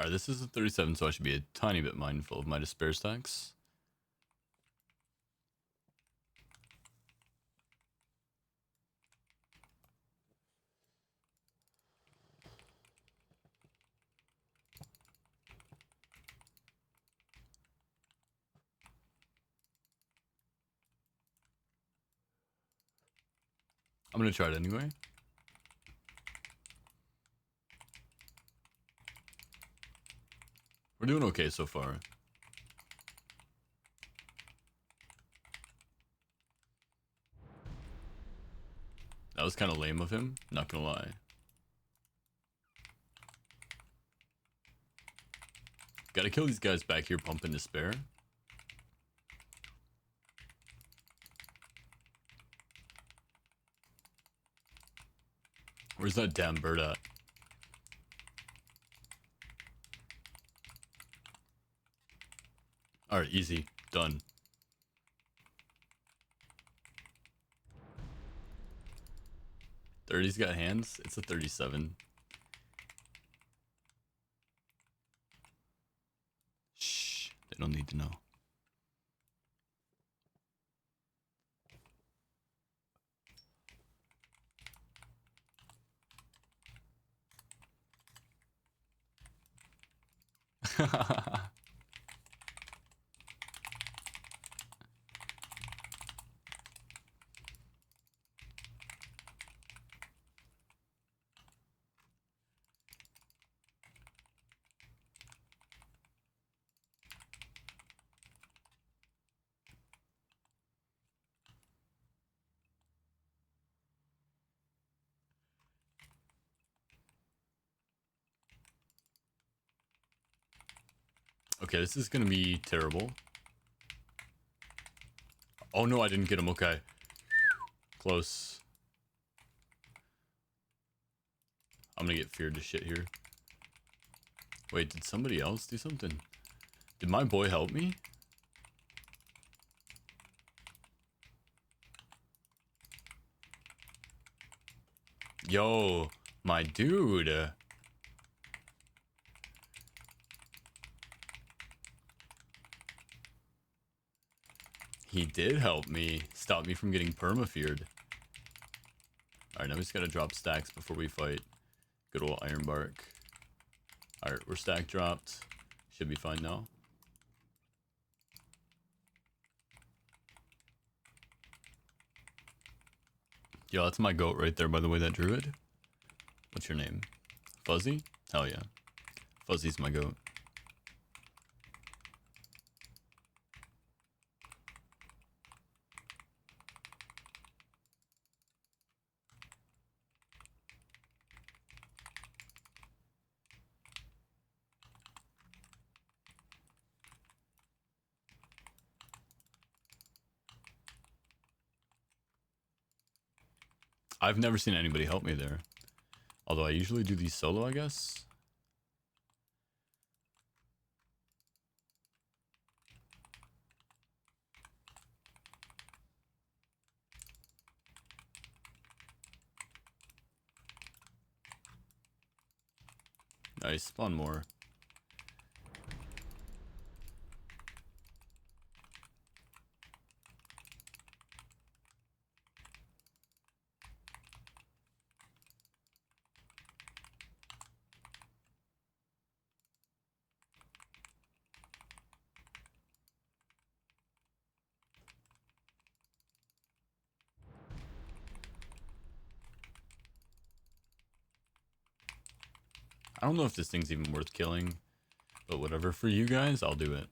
Alright, this is a 37, so I should be a tiny bit mindful of my despair stacks. I'm gonna try it anyway. We're doing okay so far. That was kind of lame of him, not gonna lie. Gotta kill these guys back here pumping despair. Where's that damn bird at? Alright, easy. Done. He's got hands. It's a 37. Shh. They don't need to know. Okay, this is gonna be terrible. Oh no, I didn't get him. Okay. Close. I'm gonna get feared to shit here. Wait, did somebody else do something? Did my boy help me? Yo, my dude. He did help me. Stop me from getting perma-feared. Alright, now we just gotta drop stacks before we fight. Good old Ironbark. Alright, we're stack dropped. Should be fine now. Yo, that's my goat right there, by the way, that druid. What's your name? Fuzzy? Hell yeah. Fuzzy's my goat. I've never seen anybody help me there. Although I usually do these solo, I guess. Nice, spawn more. I don't know if this thing's even worth killing, but whatever. For you guys, I'll do it.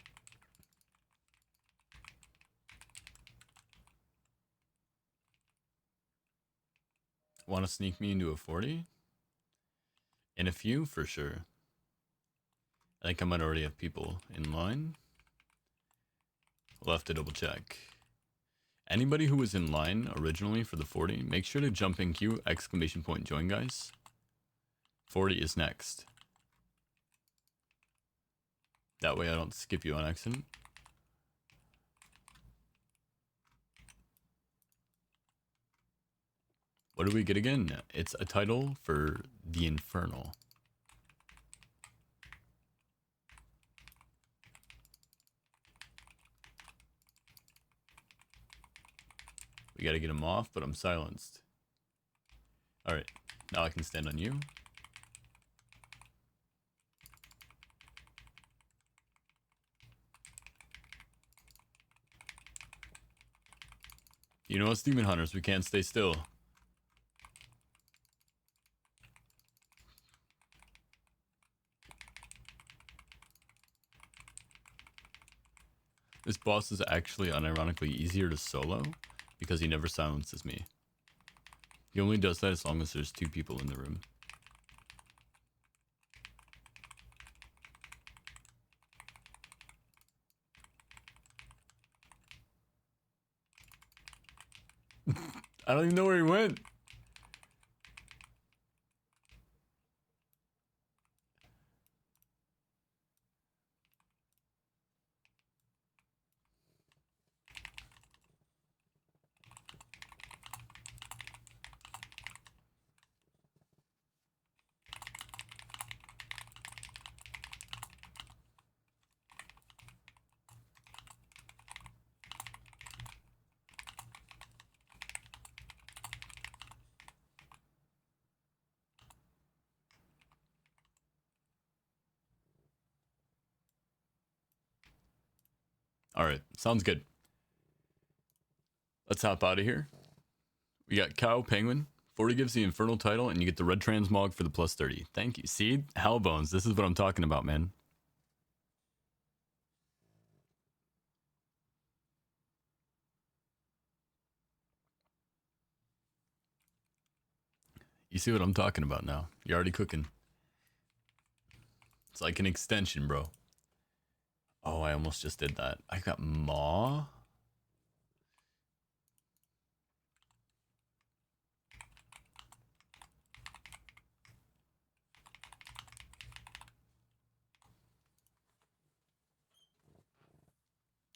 Want to sneak me into a 40? In a few, for sure. I think I might already have people in line. We'll have to double check. Anybody who was in line originally for the 40, make sure to jump in queue, exclamation point join, guys. 40 is next. That way I don't skip you on accident. What do we get again? It's a title for the Infernal. We gotta get him off, but I'm silenced. Alright, now I can stand on you. You know us demon hunters, we can't stay still. This boss is actually unironically easier to solo because he never silences me. He only does that as long as there's 2 people in the room. I don't even know where he went. Alright, sounds good. Let's hop out of here. We got Cow Penguin. 40 gives the Infernal title, and you get the Red Transmog for the plus 30. Thank you. See? Hellbones, this is what I'm talking about, man. You see what I'm talking about now. You're already cooking. It's like an extension, bro. Oh, I almost just did that. I got Maw.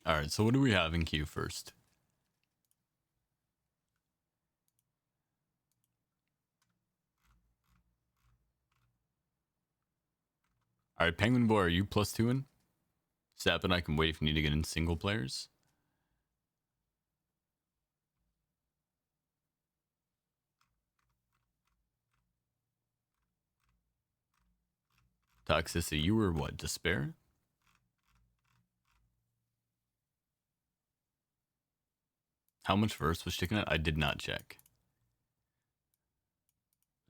Alright, so what do we have in queue first? Alright, Penguin Boy, are you plus 2-ing? Sap and I can wait if you need to get in single players. Toxicity, you were what? Despair? How much verse was sticking at? I did not check.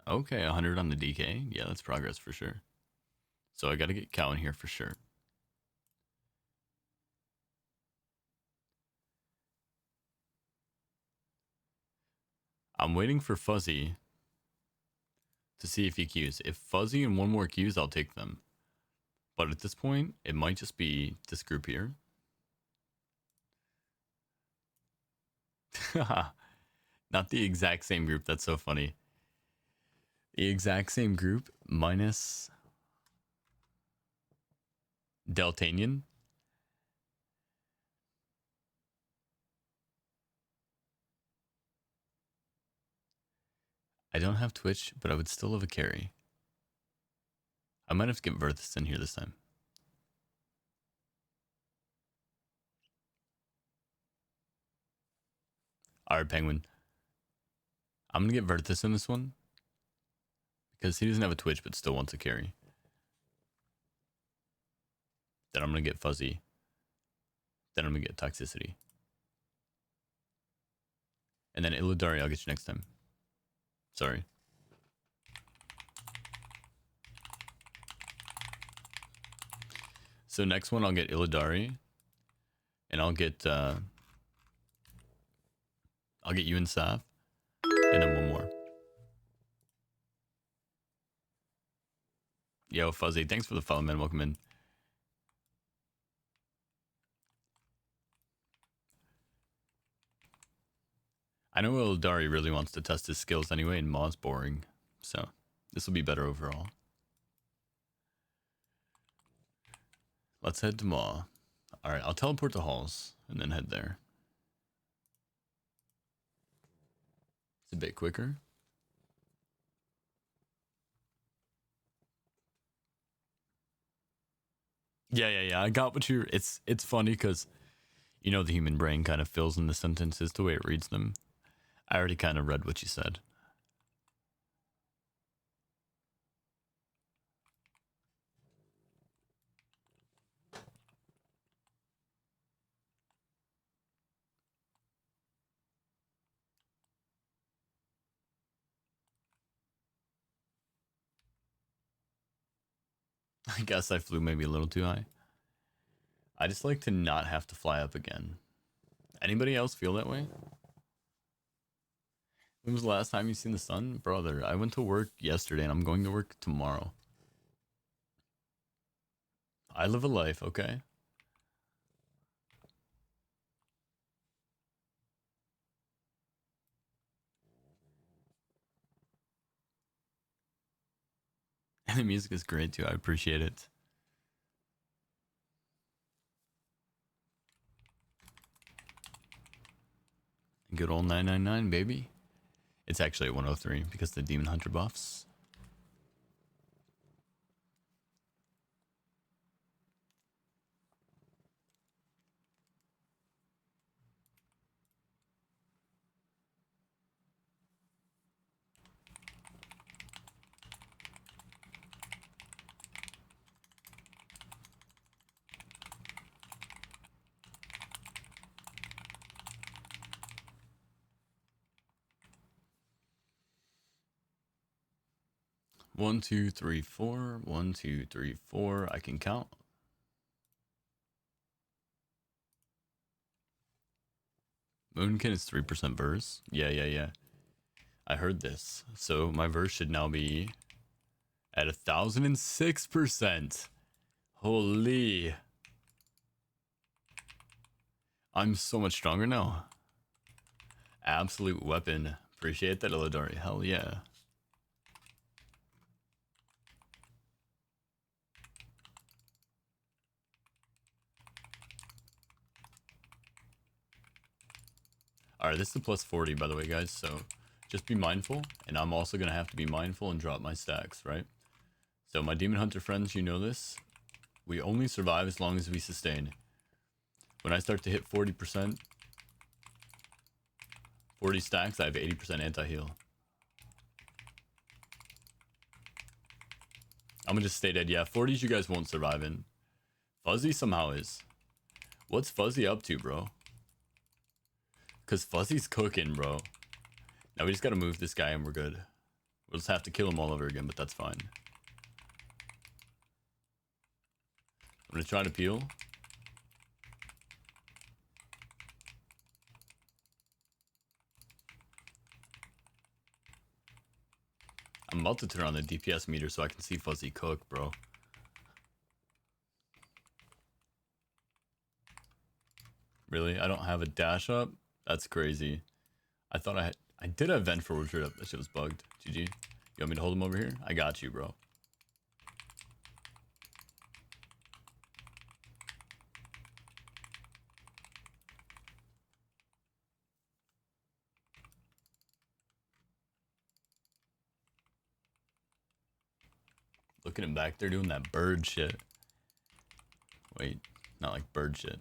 Okay, 100 on the DK. Yeah, that's progress for sure. So I gotta get Cow in here for sure. I'm waiting for Fuzzy to see if he queues. If Fuzzy and 1 more queues, I'll take them. But at this point, it might just be this group here. Not the exact same group. That's so funny. The exact same group minus Deltanian. I don't have Twitch, but I would still love a carry. I might have to get Verthus in here this time. Alright, Penguin. I'm gonna get Verthus in this one. Because he doesn't have a Twitch, but still wants a carry. Then I'm gonna get Fuzzy. Then I'm gonna get Toxicity. And then Illidari, I'll get you next time. Sorry. So next one, I'll get Illidari. And I'll get you and Saf. And then 1 more. Yo, Fuzzy, thanks for the follow, man. Welcome in. I know Illidari really wants to test his skills anyway, and Maw's boring. So, this will be better overall. Let's head to Maw. Alright, I'll teleport to Halls, and then head there. It's a bit quicker. Yeah. I got what it's funny because, you know, the human brain kind of fills in the sentences the way it reads them. I already kind of read what you said. I guess I flew maybe a little too high. I just like to not have to fly up again. Anybody else feel that way? When was the last time you seen the sun? Brother, I went to work yesterday and I'm going to work tomorrow. I live a life, okay? And the music is great too. I appreciate it. Good old 999, baby. It's actually at 103 because the Demon Hunter buffs. One, two, three, four. 1, 2, 3, 4. I can count. Moonkin is 3% verse. Yeah. I heard this. So my verse should now be at 1,006%. Holy. I'm so much stronger now. Absolute weapon. Appreciate that, Illidori. Hell yeah. Alright, this is the plus 40, by the way, guys. So just be mindful. And I'm also going to have to be mindful and drop my stacks, right? So my Demon Hunter friends, you know this. We only survive as long as we sustain. When I start to hit 40%, 40 stacks, I have 80% anti-heal. I'm gonna just stay dead. Yeah, 40s you guys won't survive in. Fuzzy somehow is. What's Fuzzy up to, bro? Because Fuzzy's cooking, bro. Now we just gotta move this guy and we're good. We'll just have to kill him all over again, but that's fine. I'm gonna try to peel. I'm about to turn on the DPS meter so I can see Fuzzy cook, bro. Really? I don't have a dash up? That's crazy. I thought I did a vent for Wizard up. That shit was bugged. GG. You want me to hold him over here? I got you, bro. Look at him back there doing that bird shit. Wait, not like bird shit.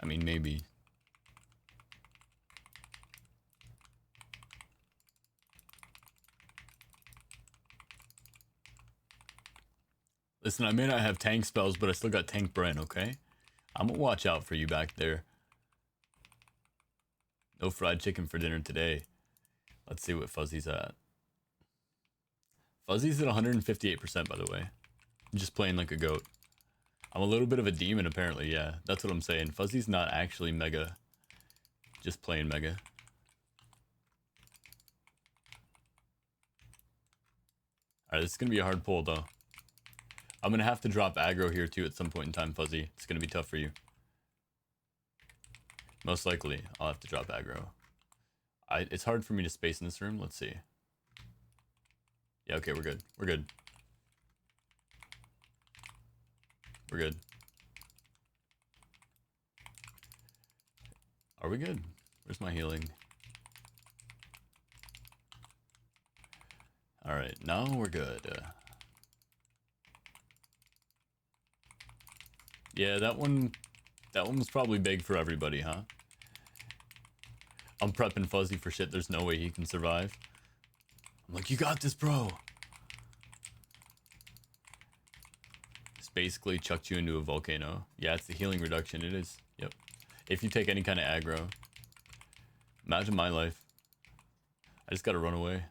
I mean, maybe. Listen, I may not have tank spells, but I still got tank Bren, okay? I'm gonna watch out for you back there. No fried chicken for dinner today. Let's see what Fuzzy's at. Fuzzy's at 158%, by the way. I'm just playing like a goat. I'm a little bit of a demon, apparently, yeah. That's what I'm saying. Fuzzy's not actually mega. Just playing mega. Alright, this is gonna be a hard pull, though. I'm gonna have to drop aggro here, too, at some point in time, Fuzzy. It's gonna be tough for you. Most likely, I'll have to drop aggro. It's hard for me to space in this room. Let's see. Yeah, okay, we're good. We're good. We're good. Are we good? Where's my healing? Alright, now we're good. Yeah, that one was probably big for everybody, huh? I'm prepping Fuzzy for shit there's no way he can survive. I'm like, you got this, bro. It's basically chucked you into a volcano. Yeah, it's the healing reduction. It is. Yep. If you take any kind of aggro. Imagine my life. I just gotta run away.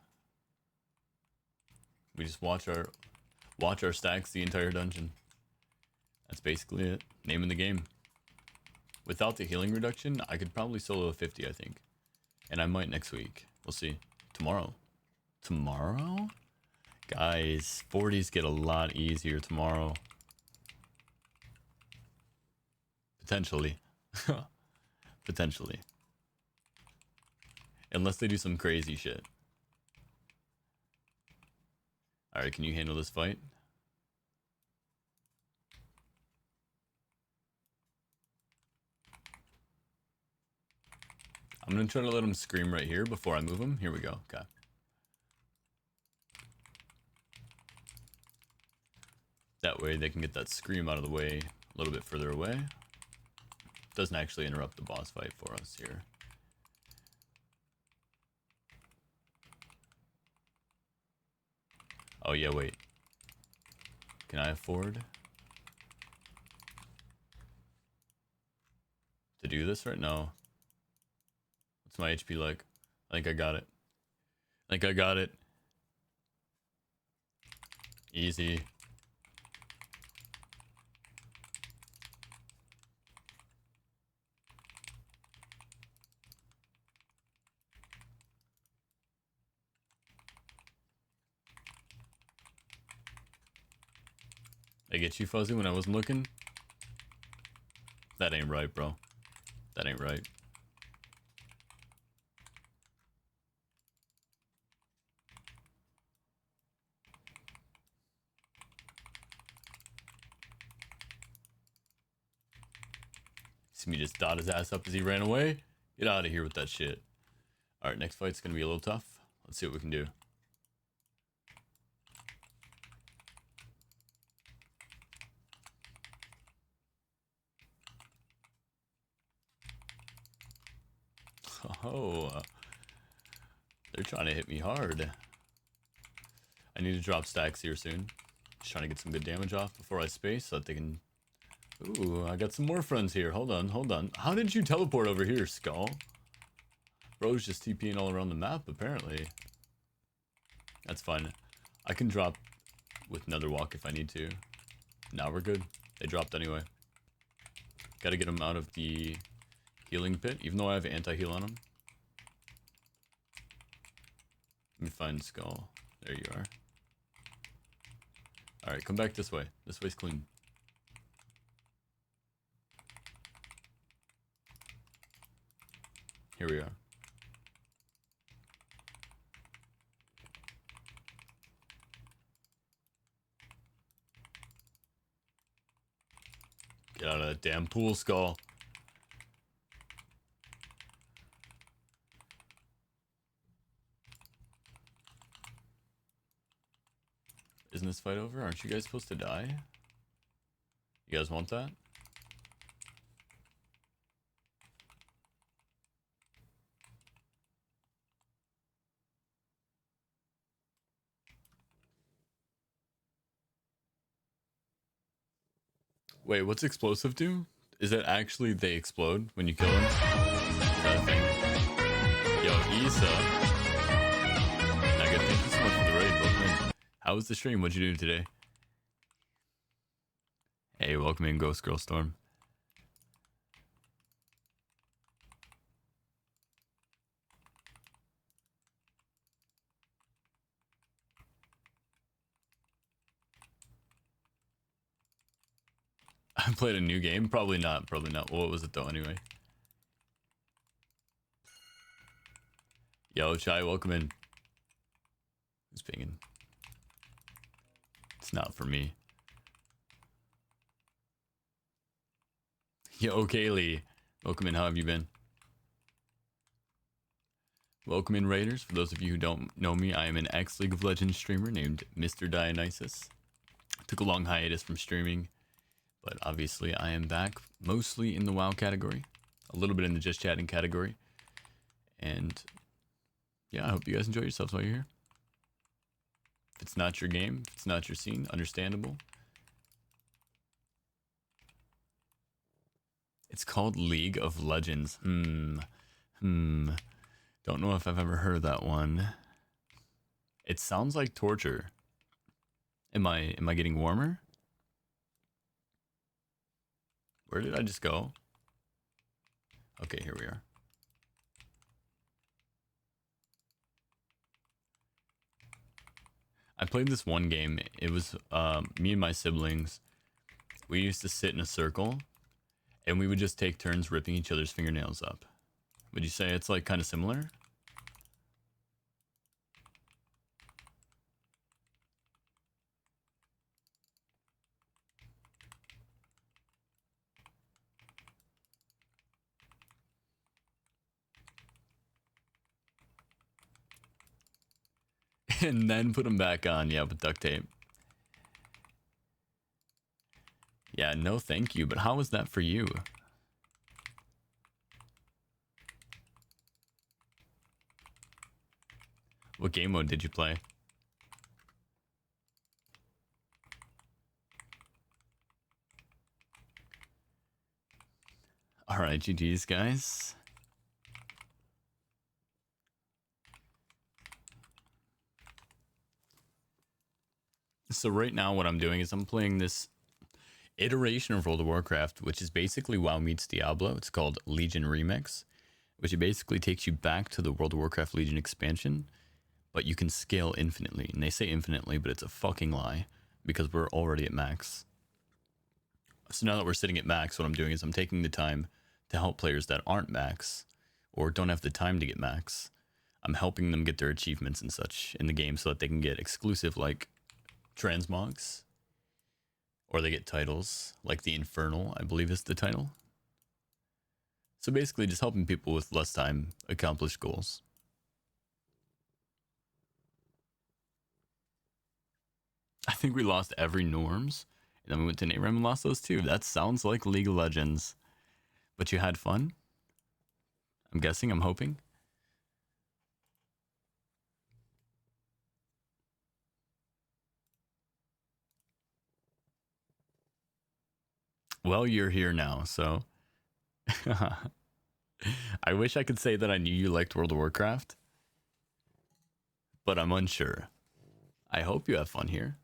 We just watch our stacks the entire dungeon. That's basically it. Name in the game. Without the healing reduction, I could probably solo a 50, I think. And I might next week. We'll see. Tomorrow. Tomorrow? Guys, 40s get a lot easier tomorrow. Potentially. Potentially. Unless they do some crazy shit. Alright, can you handle this fight? I'm gonna try to let him scream right here before I move him. Here we go. Okay. That way they can get that scream out of the way a little bit further away. Doesn't actually interrupt the boss fight for us here. Oh yeah, wait. Can I afford to do this right now? What's my HP like? I think I got it. I think I got it. Easy. I get you, Fuzzy, when I wasn't looking? That ain't right, bro. That ain't right. See me just dot his ass up as he ran away? Get out of here with that shit. Alright, next fight's gonna be a little tough. Let's see what we can do. Oh, they're trying to hit me hard. I need to drop stacks here soon. Just trying to get some good damage off before I space so that they can... Ooh, I got some more friends here. Hold on, hold on. How did you teleport over here, Skull? Bro's just TPing all around the map, apparently. That's fine. I can drop with Nether Walk if I need to. Now we're good. They dropped anyway. Gotta get them out of the healing pit, even though I have anti-heal on them. Let me find Skull. There you are. Alright, come back this way. This way's clean. Here we are. Get out of that damn pool, Skull. Isn't this fight over? Aren't you guys supposed to die? You guys want that? Wait, what's explosive do? Is that actually they explode when you kill them? Is that a thing? Yo, Issa. Nugget, thank you so much for the raid. Welcome in. How was the stream? What'd you do today? Hey, welcome in, Ghost Girl Storm. I played a new game? Probably not, probably not. What was it though, anyway? Yo, Chai, welcome in. Who's pinging? It's not for me. Yo, Kaylee. Welcome in, how have you been? Welcome in, Raiders. For those of you who don't know me, I am an ex-League of Legends streamer named Mr. Dionysus. Took a long hiatus from streaming But obviously, I am back mostly in the WoW category, a little bit in the just chatting category. And yeah, I hope you guys enjoy yourselves while you're here. If it's not your game, if it's not your scene, understandable. It's called League of Legends. Don't know if I've ever heard that one. It sounds like torture. Am I getting warmer? Where did I just go? Okay, here we are. I played this one game. It was me and my siblings. We used to sit in a circle, and we would just take turns ripping each other's fingernails up. Would you say it's like kind of similar? And then put them back on, yeah, with duct tape. Yeah, no thank you, but how was that for you? What game mode did you play? Alright, GG's, guys. So right now what I'm doing is I'm playing this iteration of World of Warcraft, which is basically WoW meets Diablo. It's called Legion Remix, which it basically takes you back to the World of Warcraft Legion expansion, but you can scale infinitely. And they say infinitely, but it's a fucking lie because we're already at max. So now that we're sitting at max, what I'm doing is I'm taking the time to help players that aren't max or don't have the time to get max. I'm helping them get their achievements and such in the game so that they can get exclusive like transmogs, or they get titles like the Infernal, I believe is the title. So basically just helping people with less time accomplish goals. I think we lost every norms, and then we went to NARAM and lost those too. That sounds like League of Legends. But you had fun? I'm guessing, I'm hoping. Well, you're here now, so I wish I could say that I knew you liked World of Warcraft, but I'm unsure. I hope you have fun here.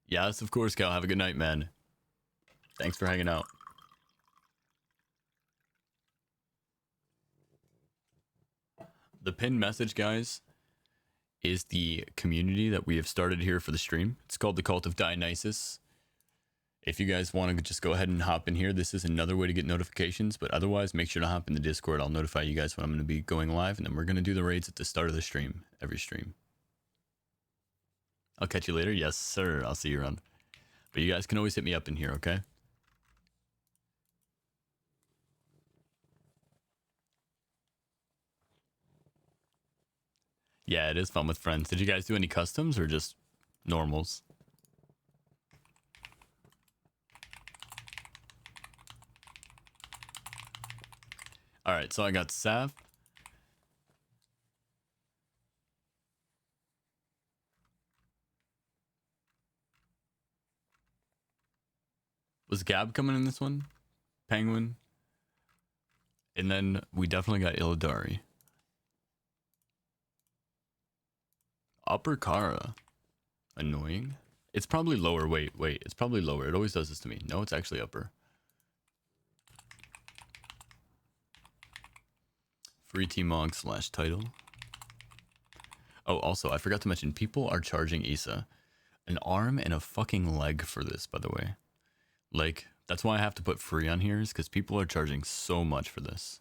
Yes, of course, Cal. Have a good night, man. Thanks for hanging out. The pinned message, guys, is the community that we have started here for the stream. It's called the Cult of Dionysus. If you guys want to just go ahead and hop in here, this is another way to get notifications, but otherwise make sure to hop in the Discord. I'll notify you guys when I'm going to be going live, and then we're going to do the raids at the start of the stream, every stream. I'll catch you later. Yes, sir. I'll see you around. But you guys can always hit me up in here, okay? Yeah, it is fun with friends. Did you guys do any customs or just normals? All right, so I got Sav. Was Gab coming in this one? Penguin. And then we definitely got Illidari. Upper Kara. Annoying. It's probably lower. Wait. It's probably lower. It always does this to me. No, it's actually upper. Free T-Mog / title. Oh, also, I forgot to mention, people are charging Issa an arm and a fucking leg for this, by the way. Like, that's why I have to put free on here, is because people are charging so much for this.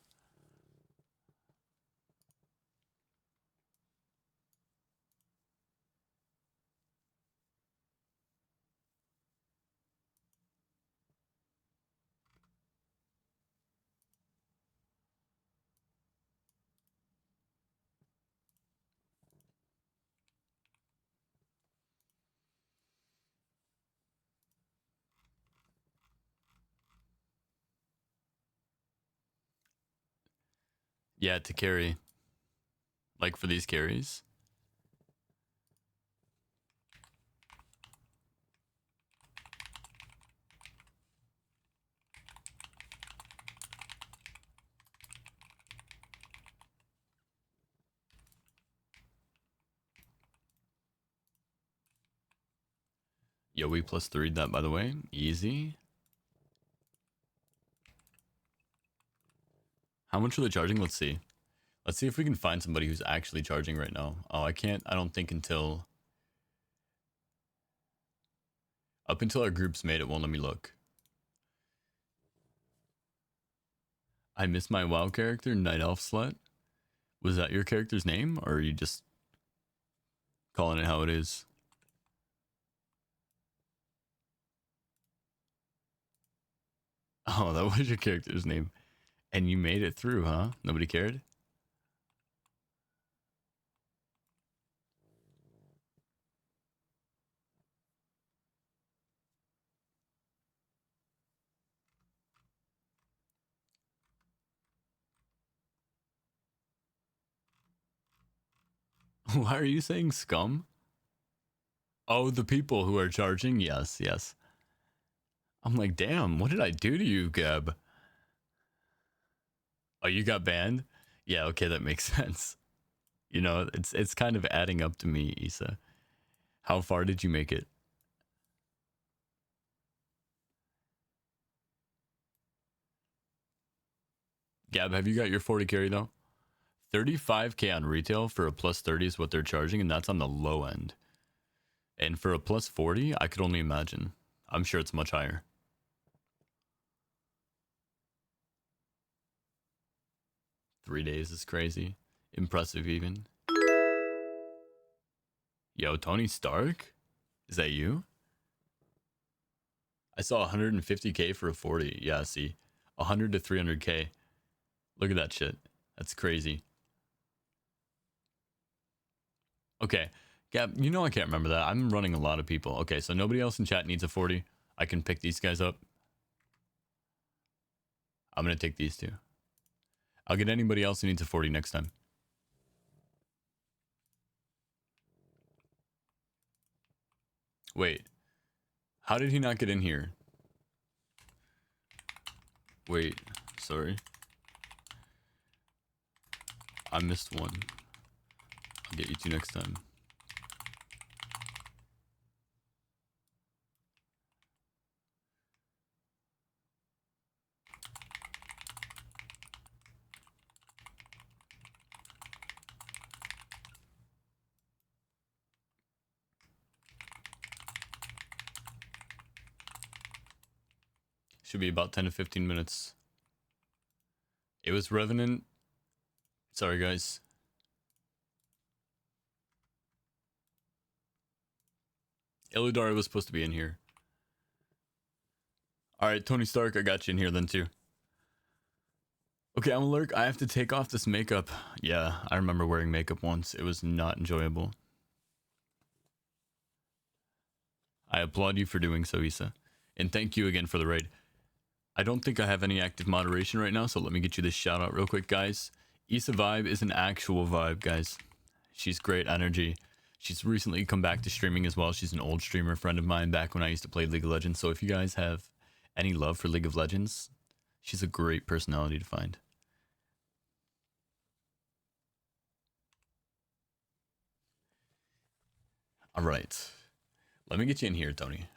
Yeah, to carry. Like for these carries. Yo, we plus 3 that, by the way. Easy. How much are they charging? Let's see. Let's see if we can find somebody who's actually charging right now. Oh, I can't. I don't think until... Up until our group's made, it won't let me look. I miss my WoW character, Night Elf Slut. Was that your character's name? Or are you just calling it how it is? Oh, that was your character's name. And you made it through, huh? Nobody cared? Why are you saying scum? Oh, the people who are charging? Yes, yes. I'm like, damn, what did I do to you, Gab? Oh, you got banned? Yeah, okay, that makes sense. You know, it's kind of adding up to me, Issa. How far did you make it? Gab, have you got your 40 carry though? 35k on retail for a plus 30 is what they're charging, and that's on the low end. And for a plus 40, I could only imagine. I'm sure it's much higher. Three days is crazy. Impressive even. Yo, Tony Stark? Is that you? I saw 150k for a 40. Yeah, see. 100 to 300k. Look at that shit. That's crazy. Okay. Gab, you know I can't remember that. I'm running a lot of people. Okay, so nobody else in chat needs a 40. I can pick these guys up. I'm going to take these two. I'll get anybody else who needs a 40 next time. Wait. How did he not get in here? Wait. Sorry. I missed one. I'll get you two next time. Should be about 10 to 15 minutes. It was Revenant. Sorry, guys. Illidari was supposed to be in here. Alright, Tony Stark, I got you in here then too. Okay, I'm a lurk. I have to take off this makeup. Yeah, I remember wearing makeup once. It was not enjoyable. I applaud you for doing so, Issa. And thank you again for the raid. I don't think I have any active moderation right now, so let me get you this shout out real quick, guys. Issa Vibe is an actual vibe, guys. She's great energy. She's recently come back to streaming as well. She's an old streamer friend of mine back when I used to play League of Legends. So if you guys have any love for League of Legends, she's a great personality to find. All right. Let me get you in here, Tony.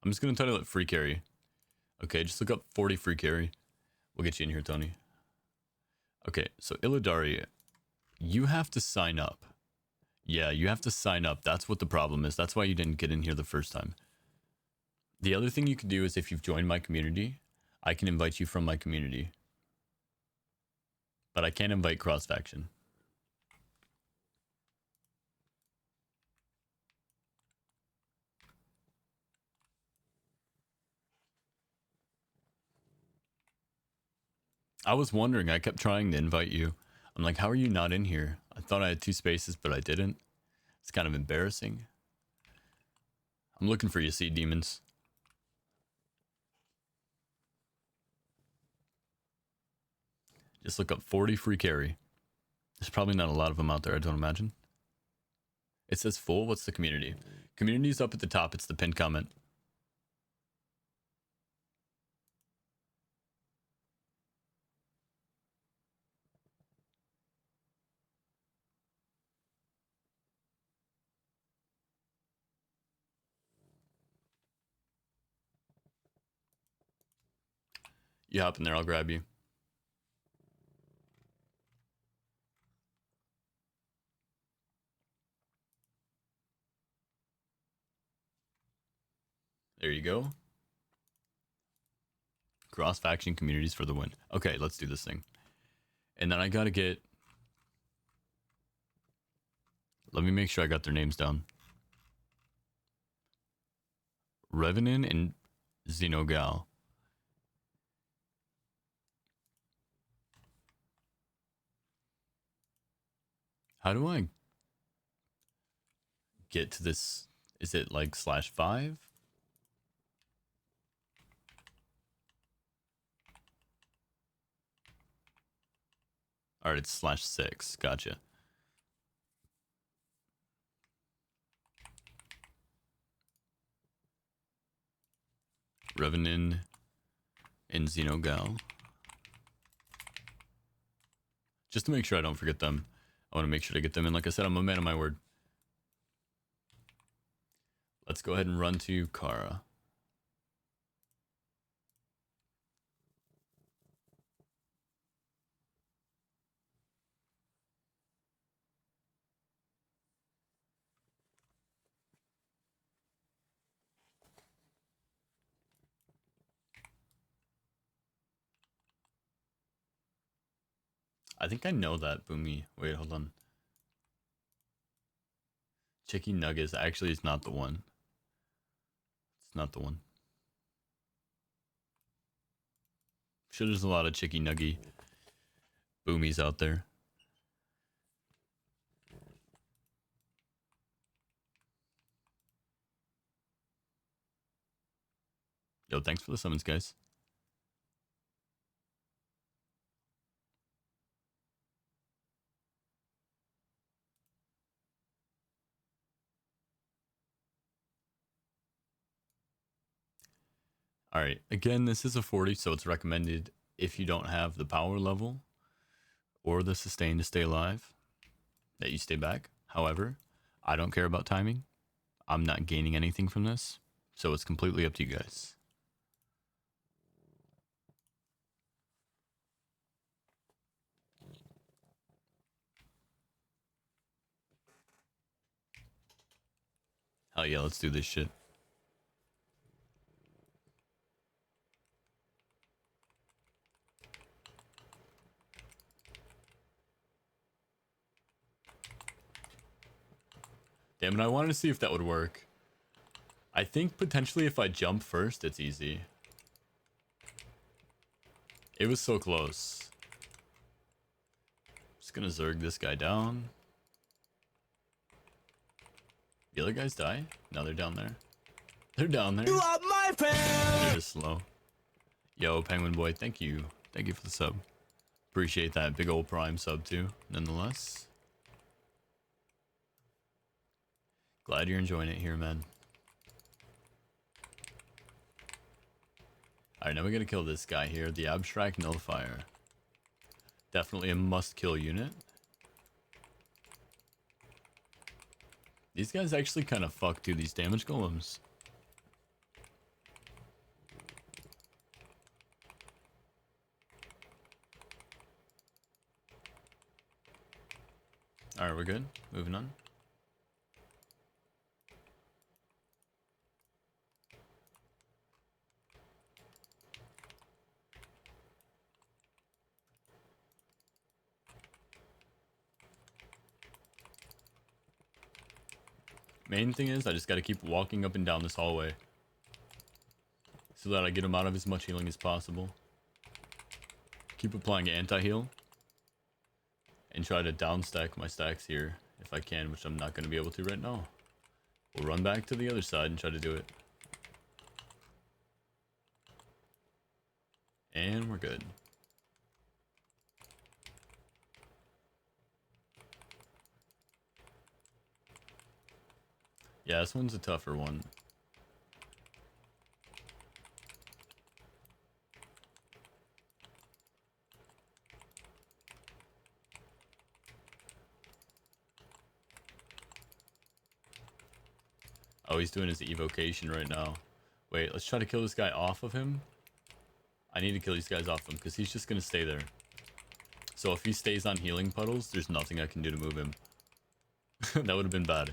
I'm just going to title it free carry. Okay, just look up 40 free carry. We'll get you in here, Tony. Okay, so Illidari, you have to sign up. Yeah, you have to sign up. That's what the problem is. That's why you didn't get in here the first time. The other thing you can do is if you've joined my community, I can invite you from my community. But I can't invite cross-faction. I was wondering, I kept trying to invite you. I'm like, how are you not in here? I thought I had 2 spaces, but I didn't. It's kind of embarrassing. I'm looking for you, sea demons. Just look up 40 free carry. There's probably not a lot of them out there, I don't imagine. It says full. What's the community? Community's up at the top. It's the pinned comment. You hop in there, I'll grab you. There you go. Cross faction communities for the win. Okay, let's do this thing. And then I gotta get... Let me make sure I got their names down. Revenant and Xenogal. How do I get to this? Is it like /5? Alright, it's /6. Gotcha. Revenant and Xenogal. Just to make sure I don't forget them. I want to make sure to get them in. Like I said, I'm a man of my word. Let's go ahead and run to Kara. I think I know that, Boomy. Wait, hold on. Chicky Nuggets actually is not the one. It's not the one. I'm sure there's a lot of Chicky Nuggy Boomies out there. Yo, thanks for the summons, guys. All right, again, this is a 40, so it's recommended if you don't have the power level or the sustain to stay alive, that you stay back. However, I don't care about timing. I'm not gaining anything from this, so it's completely up to you guys. Hell yeah, let's do this shit. Damn it, I wanted to see if that would work. I think potentially if I jump first, it's easy. It was so close. Just gonna Zerg this guy down. The other guys die? No, they're down there. They're down there. You are my friend. They're just slow. Yo, Penguin Boy, thank you. Thank you for the sub. Appreciate that big old Prime sub too, nonetheless. Glad you're enjoying it here, man. Alright, now we gotta kill this guy here, the Abstract Nullifier. Definitely a must-kill unit. These guys actually kind of fuck too, these damage golems. Alright, we're good. Moving on. Main thing is I just gotta keep walking up and down this hallway so that I get him out of as much healing as possible. Keep applying anti-heal and try to down stack my stacks here if I can, which I'm not going to be able to right now. We'll run back to the other side and try to do it. And we're good. Yeah, this one's a tougher one. Oh, he's doing his evocation right now. Wait, let's try to kill this guy off of him. I need to kill these guys off him because he's just going to stay there. So if he stays on healing puddles, there's nothing I can do to move him. That would have been bad.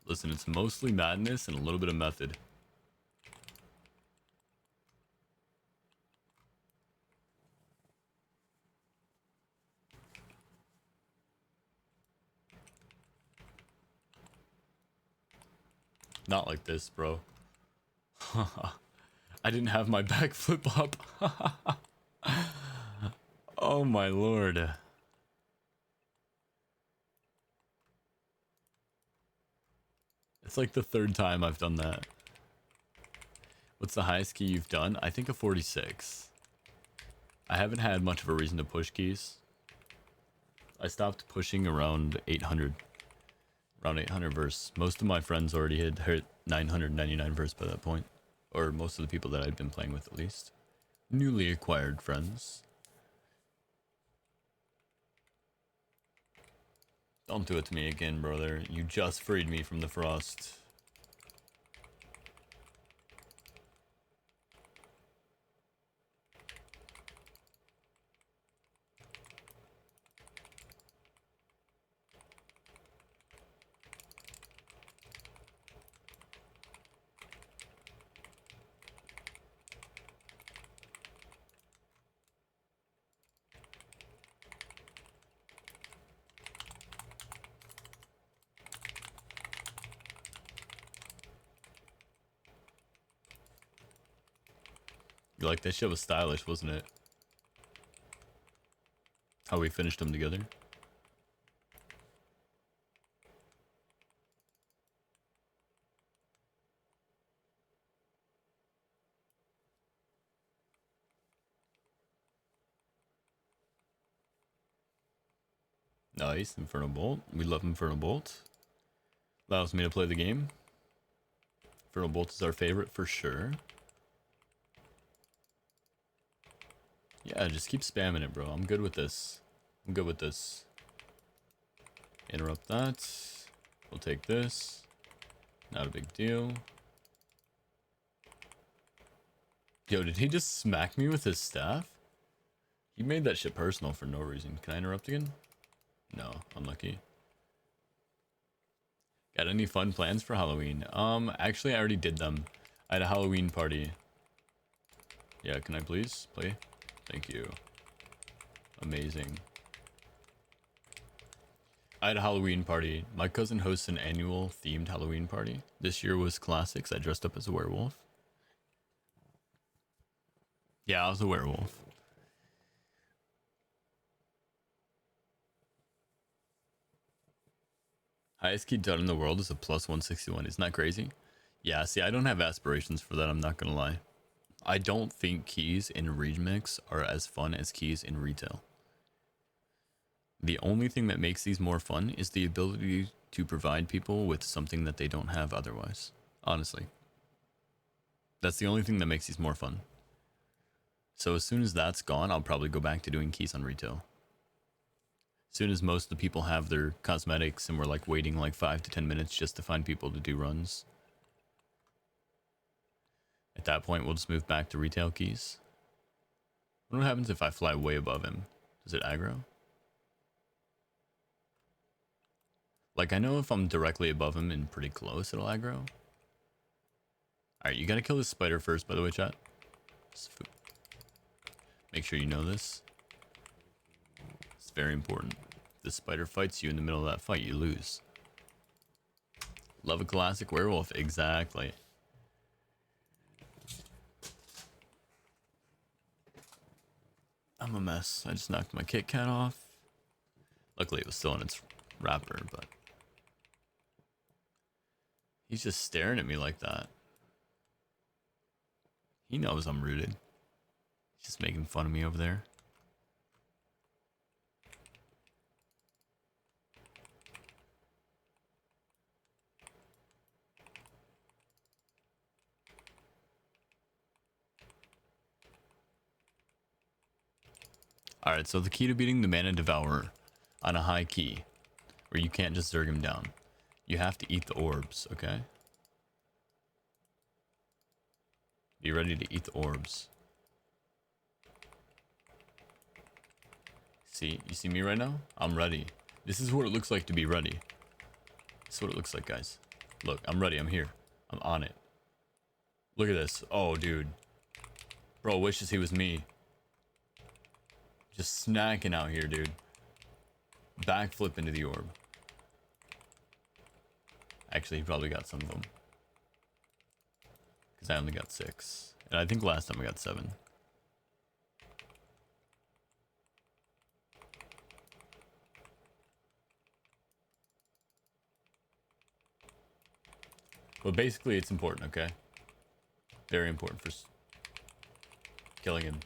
Listen, it's mostly madness and a little bit of method. Not like this, bro. I didn't have my backflip up. Oh my lord. It's like the third time I've done that. What's the highest key you've done? I think a 46. I haven't had much of a reason to push keys. I stopped pushing around 800. Around 800 verse. Most of my friends already had hit 999 verse by that point. Or most of the people that I've been playing with, at least. Newly acquired friends. Don't do it to me again, brother. You just freed me from the frost. You like that shit was stylish, wasn't it? How we finished them together. Nice, Inferno Bolt. We love Inferno Bolt. Allows me to play the game. Inferno Bolt is our favorite for sure. Yeah, just keep spamming it, bro. I'm good with this. I'm good with this. Interrupt that. We'll take this. Not a big deal. Yo, did he just smack me with his staff? He made that shit personal for no reason. Can I interrupt again? No, unlucky. Got any fun plans for Halloween? Actually I already did them. I had a Halloween party. Yeah, can I please play? Thank you. Amazing. I had a Halloween party. My cousin hosts an annual themed Halloween party. This year was classics. I dressed up as a werewolf. Yeah, I was a werewolf. Highest key done in the world is a plus 161. Isn't that crazy? Yeah, see, I don't have aspirations for that. I'm not going to lie. I don't think keys in remix are as fun as keys in retail. The only thing that makes these more fun is the ability to provide people with something that they don't have otherwise. Honestly. That's the only thing that makes these more fun. So as soon as that's gone, I'll probably go back to doing keys on retail. As soon as most of the people have their cosmetics and we're like waiting like 5 to 10 minutes just to find people to do runs. At that point, we'll just move back to retail keys. What happens if I fly way above him? Does it aggro? Like, I know if I'm directly above him and pretty close, it'll aggro. Alright, you gotta kill this spider first, by the way, chat. Make sure you know this. It's very important. the spider fights you in the middle of that fight, you lose. Love a classic werewolf, exactly. I'm a mess. I just knocked my Kit Kat off. Luckily, it was still in its wrapper, but he's just staring at me like that. He knows I'm rooted. He's just making fun of me over there. Alright, so the key to beating the Mana Devourer on a high key, where you can't just zerg him down, you have to eat the orbs, okay? Be ready to eat the orbs. See, you see me right now? I'm ready. This is what it looks like to be ready. This is what it looks like, guys. Look, I'm ready. I'm here. I'm on it. Look at this. Oh, dude. Bro wishes he was me. Just snacking out here, dude. Backflip into the orb. Actually, he probably got some of them. Because I only got 6. And I think last time I got 7. But basically, it's important, okay? Very important for killing him.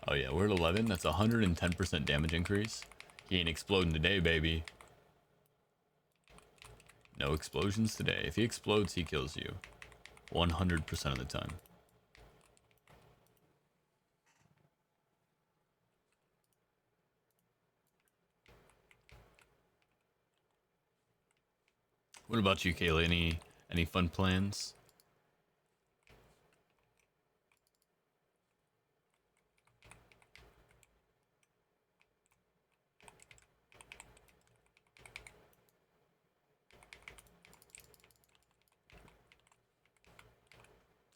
Oh yeah, we're at 11. That's 110% damage increase. He ain't exploding today, baby. No explosions today. If he explodes, he kills you. 100% of the time. What about you, Kayla? Any fun plans?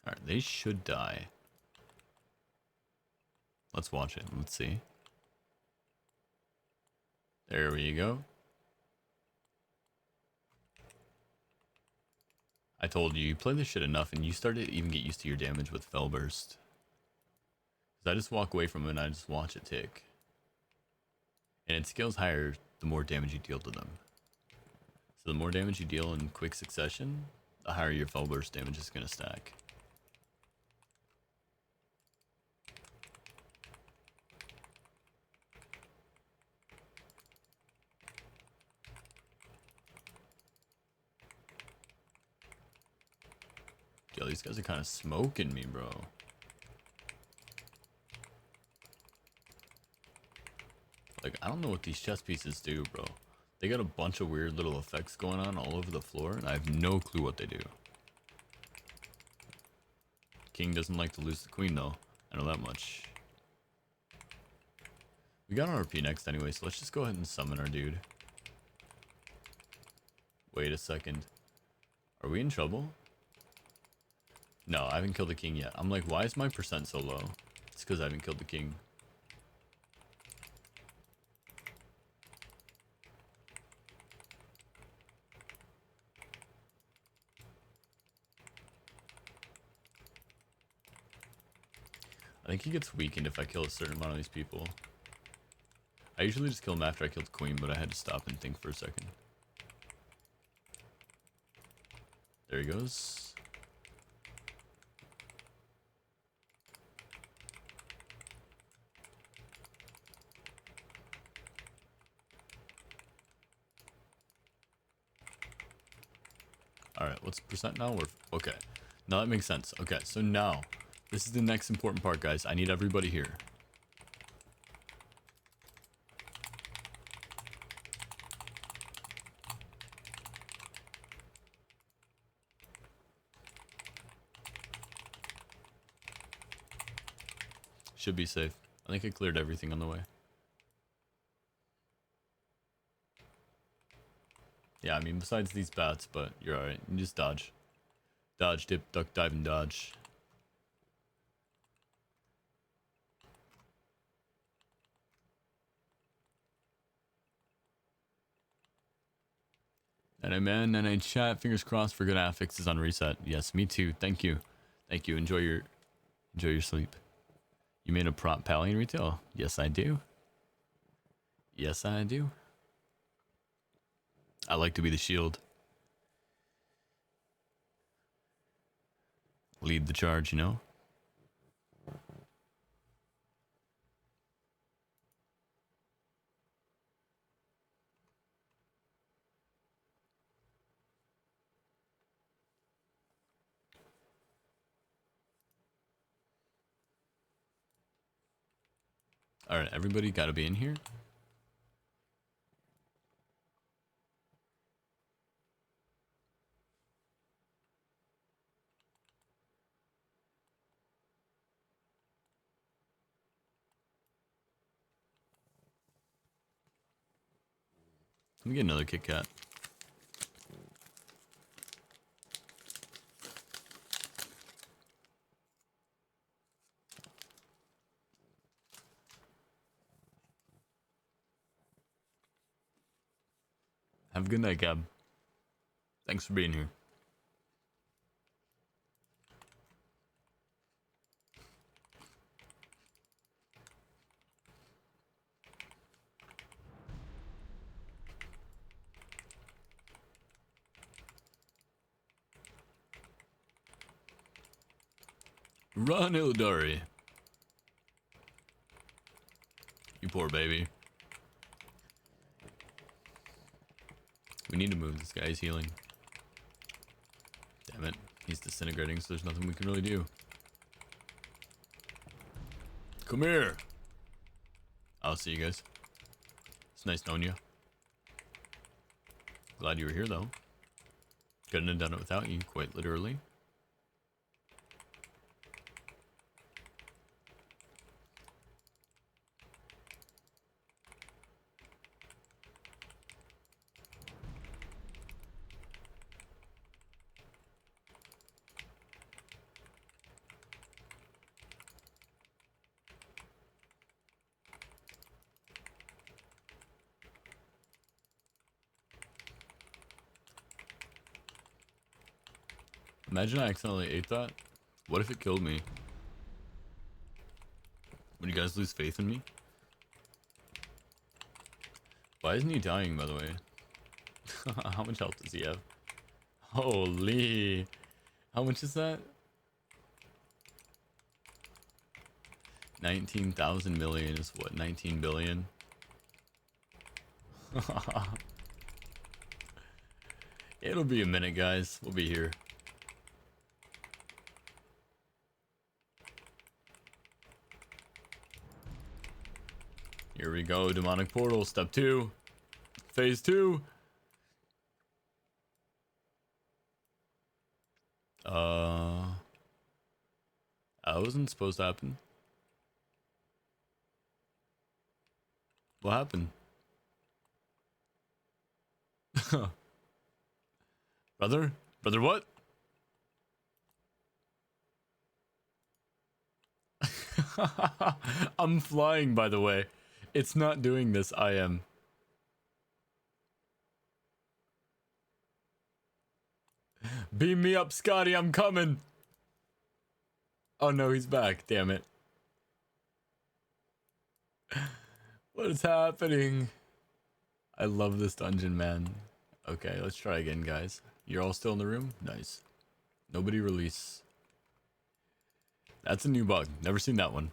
Alright, they should die. Let's watch it. Let's see. There we go. I told you, you play this shit enough and you start to even get used to your damage with Fell Burst. Because I just walk away from it and I just watch it tick. And it scales higher the more damage you deal to them. So the more damage you deal in quick succession, the higher your Fell Burst damage is going to stack. Yo, these guys are kind of smoking me, bro. Like, I don't know what these chess pieces do, bro. They got a bunch of weird little effects going on all over the floor, and I have no clue what they do. King doesn't like to lose the queen, though. I know that much. We got an RP next anyway, so let's just go ahead and summon our dude. Wait a second. Are we in trouble? No, I haven't killed the king yet. I'm like, why is my percent so low? It's because I haven't killed the king. I think he gets weakened if I kill a certain amount of these people. I usually just kill him after I kill the queen, but I had to stop and think for a second. There he goes. Alright, what's percent now? We're okay. Now that makes sense. Okay, so now, this is the next important part, guys. I need everybody here. Should be safe. I think I cleared everything on the way. Yeah, I mean, besides these bats, but you're alright. You just dodge. Dodge, dip, duck, dive, and dodge. And I man, and I chat. Fingers crossed for good affixes on reset. Yes, me too. Thank you. Thank you. Enjoy your sleep. You made a prop pally in retail? Yes, I do. Yes, I do. I like to be the shield. Lead the charge, you know? Alright, everybody gotta be in here. Let me get another Kit Kat. Have a good night, Gab. Thanks for being here. Run, Ildari. You poor baby. We need to move. This guy's healing. Damn it. He's disintegrating, so there's nothing we can really do. Come here. I'll see you guys. It's nice knowing you. Glad you were here, though. Couldn't have done it without you, quite literally. Imagine I accidentally ate that. What if it killed me? Would you guys lose faith in me? Why isn't he dying, by the way? How much health does he have? Holy. How much is that? 19,000 million is what? 19 billion? It'll be a minute, guys. We'll be here. Here we go, demonic portal, step 2. Phase 2. That wasn't supposed to happen. What happened? Brother? Brother what? I'm flying, by the way. It's not doing this, I am. Beam me up, Scotty, I'm coming. Oh no, he's back, damn it. What is happening? I love this dungeon, man. Okay, let's try again, guys. You're all still in the room? Nice. Nobody release. That's a new bug. Never seen that one.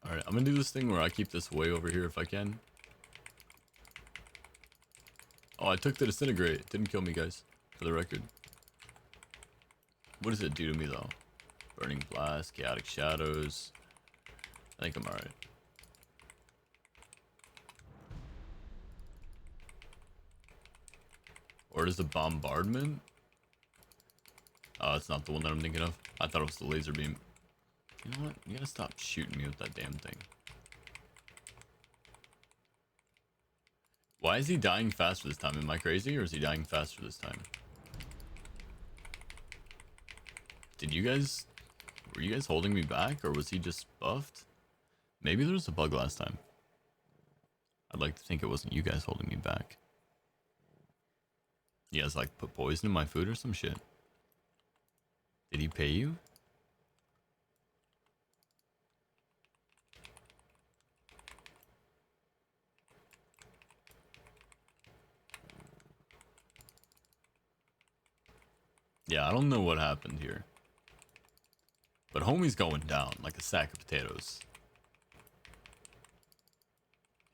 Alright, I'm gonna do this thing where I keep this way over here if I can. Oh, I took the disintegrate. It didn't kill me, guys. For the record. What does it do to me, though? Burning Blast, Chaotic Shadows. I think I'm alright. Or is the Bombardment? Oh, it's not the one that I'm thinking of. I thought it was the laser beam. You know what? You gotta stop shooting me with that damn thing. Why is he dying faster this time? Am I crazy, or is he dying faster this time? Did you guys Were you guys holding me back, or was he just buffed? Maybe there was a bug last time. I'd like to think it wasn't you guys holding me back. You guys like put poison in my food or some shit? Did he pay you? Yeah, I don't know what happened here. But homie's going down like a sack of potatoes.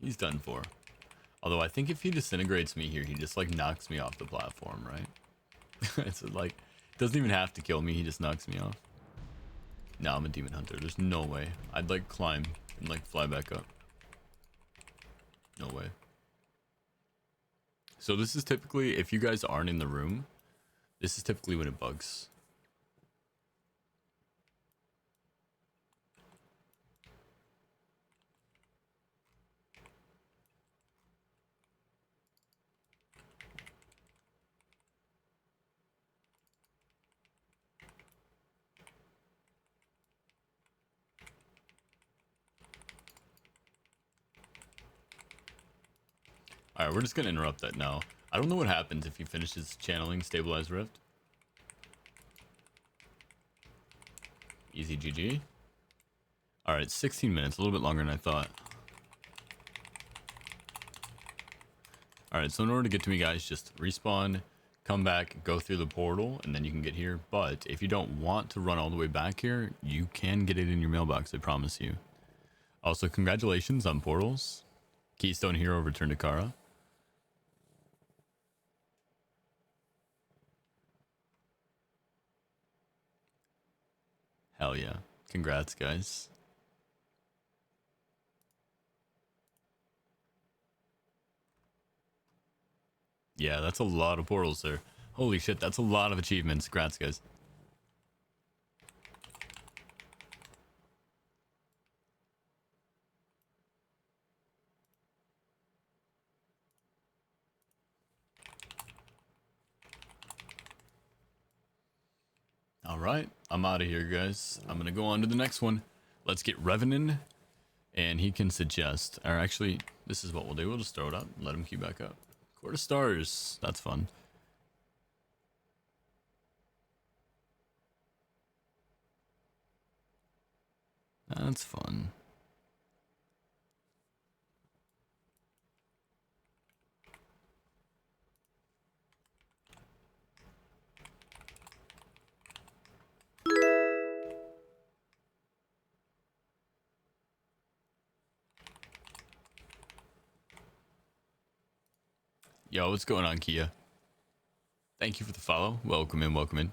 He's done for. Although I think if he disintegrates me here, he just like knocks me off the platform, right? It's like, doesn't even have to kill me, he just knocks me off. No, I'm a demon hunter. There's no way. I'd like climb and like fly back up. No way. So this is typically, if you guys aren't in the room, this is typically when it bugs. Alright, we're just gonna interrupt that now. I don't know what happens if he finishes channeling Stabilized Rift. Easy GG. Alright, 16 minutes, a little bit longer than I thought. Alright, so in order to get to me, guys, just respawn, come back, go through the portal, and then you can get here. But if you don't want to run all the way back here, you can get it in your mailbox, I promise you. Also, congratulations on portals. Keystone Hero returned to Kara. Hell yeah. Congrats, guys. Yeah, that's a lot of portals there. Holy shit, that's a lot of achievements. Congrats, guys. All right, I'm out of here, guys. I'm gonna go on to the next one. Let's get Revenant, and he can suggest, or actually, this is what we'll do. We'll just throw it up and let him queue back up. Court of Stars, that's fun. That's fun. Yo, what's going on, Kia? Thank you for the follow. Welcome in, welcome in.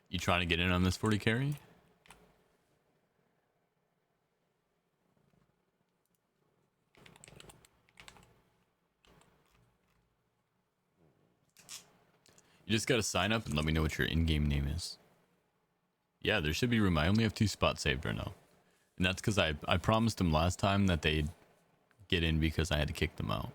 You trying to get in on this 40 carry? You just gotta sign up and let me know what your in-game name is. Yeah, there should be room. I only have 2 spots saved right now. And that's because I promised them last time that they'd get in because I had to kick them out.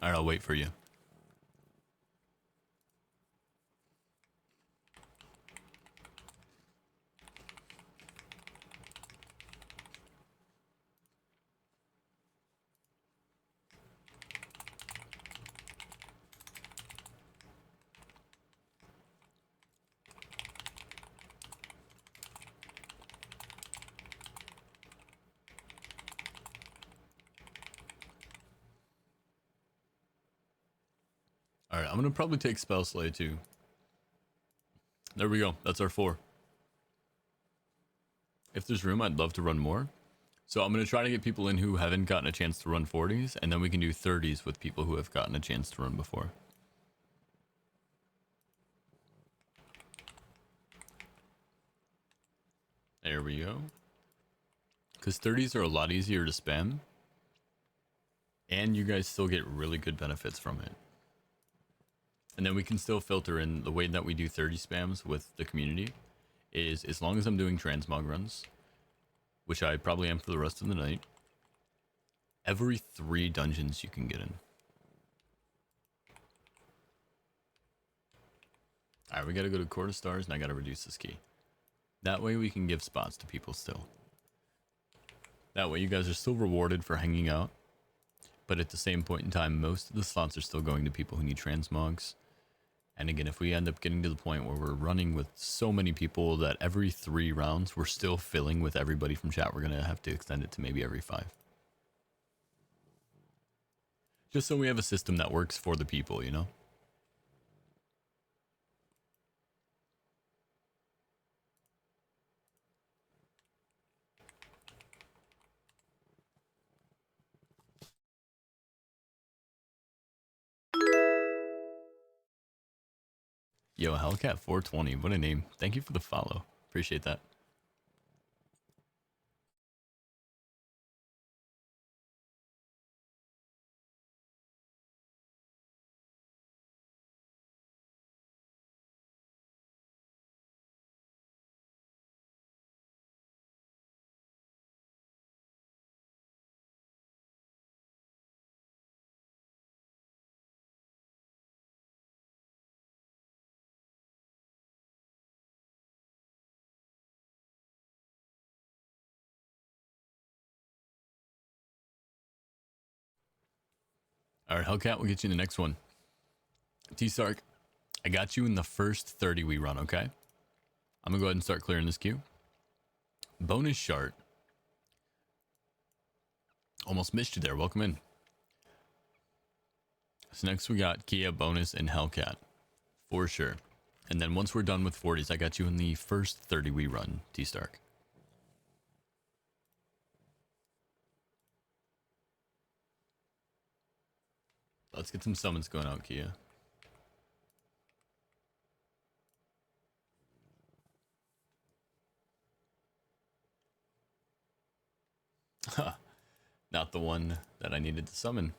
Alright, I'll wait for you. Alright, I'm gonna probably take Spell Slay too. There we go. That's our 4. If there's room, I'd love to run more. So I'm going to try to get people in who haven't gotten a chance to run 40s, and then we can do 30s with people who have gotten a chance to run before. There we go. Because 30s are a lot easier to spam. And you guys still get really good benefits from it. And then we can still filter in the way that we do 30 spams with the community is as long as I'm doing transmog runs, which I probably am for the rest of the night, every 3 dungeons you can get in. Alright, we gotta go to Court of Stars and I gotta reduce this key. That way we can give spots to people still. That way you guys are still rewarded for hanging out. But at the same point in time, most of the slots are still going to people who need transmogs. And again, if we end up getting to the point where we're running with so many people that every 3 rounds we're still filling with everybody from chat, we're going to have to extend it to maybe every 5. Just so we have a system that works for the people, you know? Yo, Hellcat420, what a name. Thank you for the follow. Appreciate that. Alright, Hellcat, we'll get you in the next one. T-Stark, I got you in the first 30 we run, okay? I'm gonna go ahead and start clearing this queue. Bonus Shart. Almost missed you there. Welcome in. So next we got Kia, Bonus, and Hellcat. For sure. And then once we're done with 40s, I got you in the first 30 we run, T-Stark. Let's get some summons going out, Kia. Not the one that I needed to summon.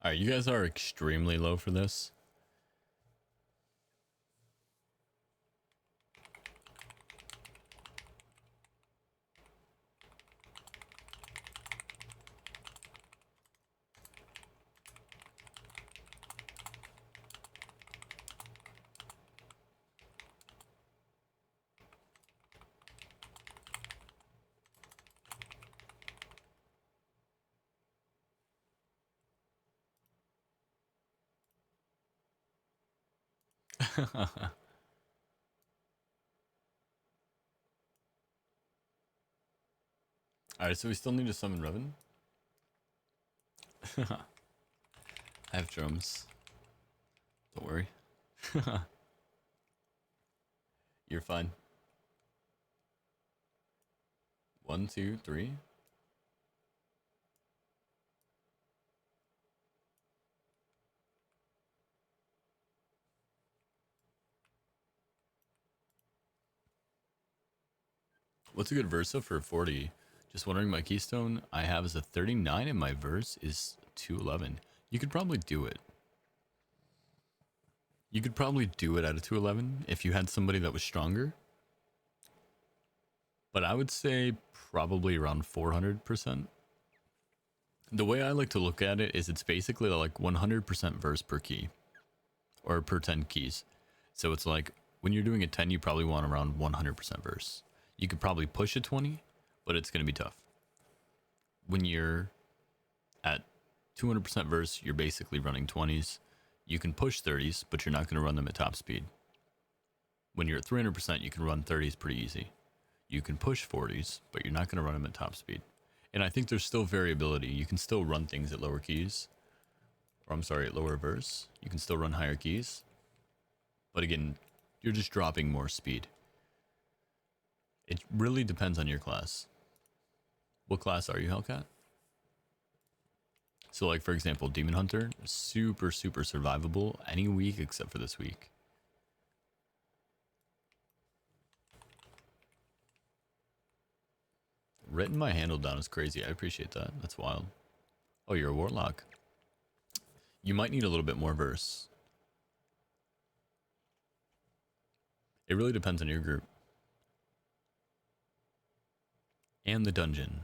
Alright, you guys are extremely low for this. Alright, so we still need to summon Revan. I have drums. Don't worry. You're fine. 1, 2, 3. What's a good Versa for 40? Just wondering, my keystone I have is a 39 and my verse is 211. You could probably do it. You could probably do it at a 211 if you had somebody that was stronger. But I would say probably around 400%. The way I like to look at it is it's basically like 100% verse per key. Or per 10 keys. So it's like when you're doing a 10, you probably want around 100% verse. You could probably push a 20, but it's going to be tough. When you're at 200% verse, you're basically running 20s. You can push 30s, but you're not going to run them at top speed. When you're at 300%, you can run 30s pretty easy. You can push 40s, but you're not going to run them at top speed. And I think there's still variability. You can still run things at lower keys. or I'm sorry, lower verse. You can still run higher keys, but again, you're just dropping more speed. It really depends on your class. What class are you, Hellcat? So like, for example, Demon Hunter, super survivable any week except for this week. Written my handle down is crazy. I appreciate that. That's wild. Oh, you're a warlock. You might need a little bit more verse. It really depends on your group. And the dungeon.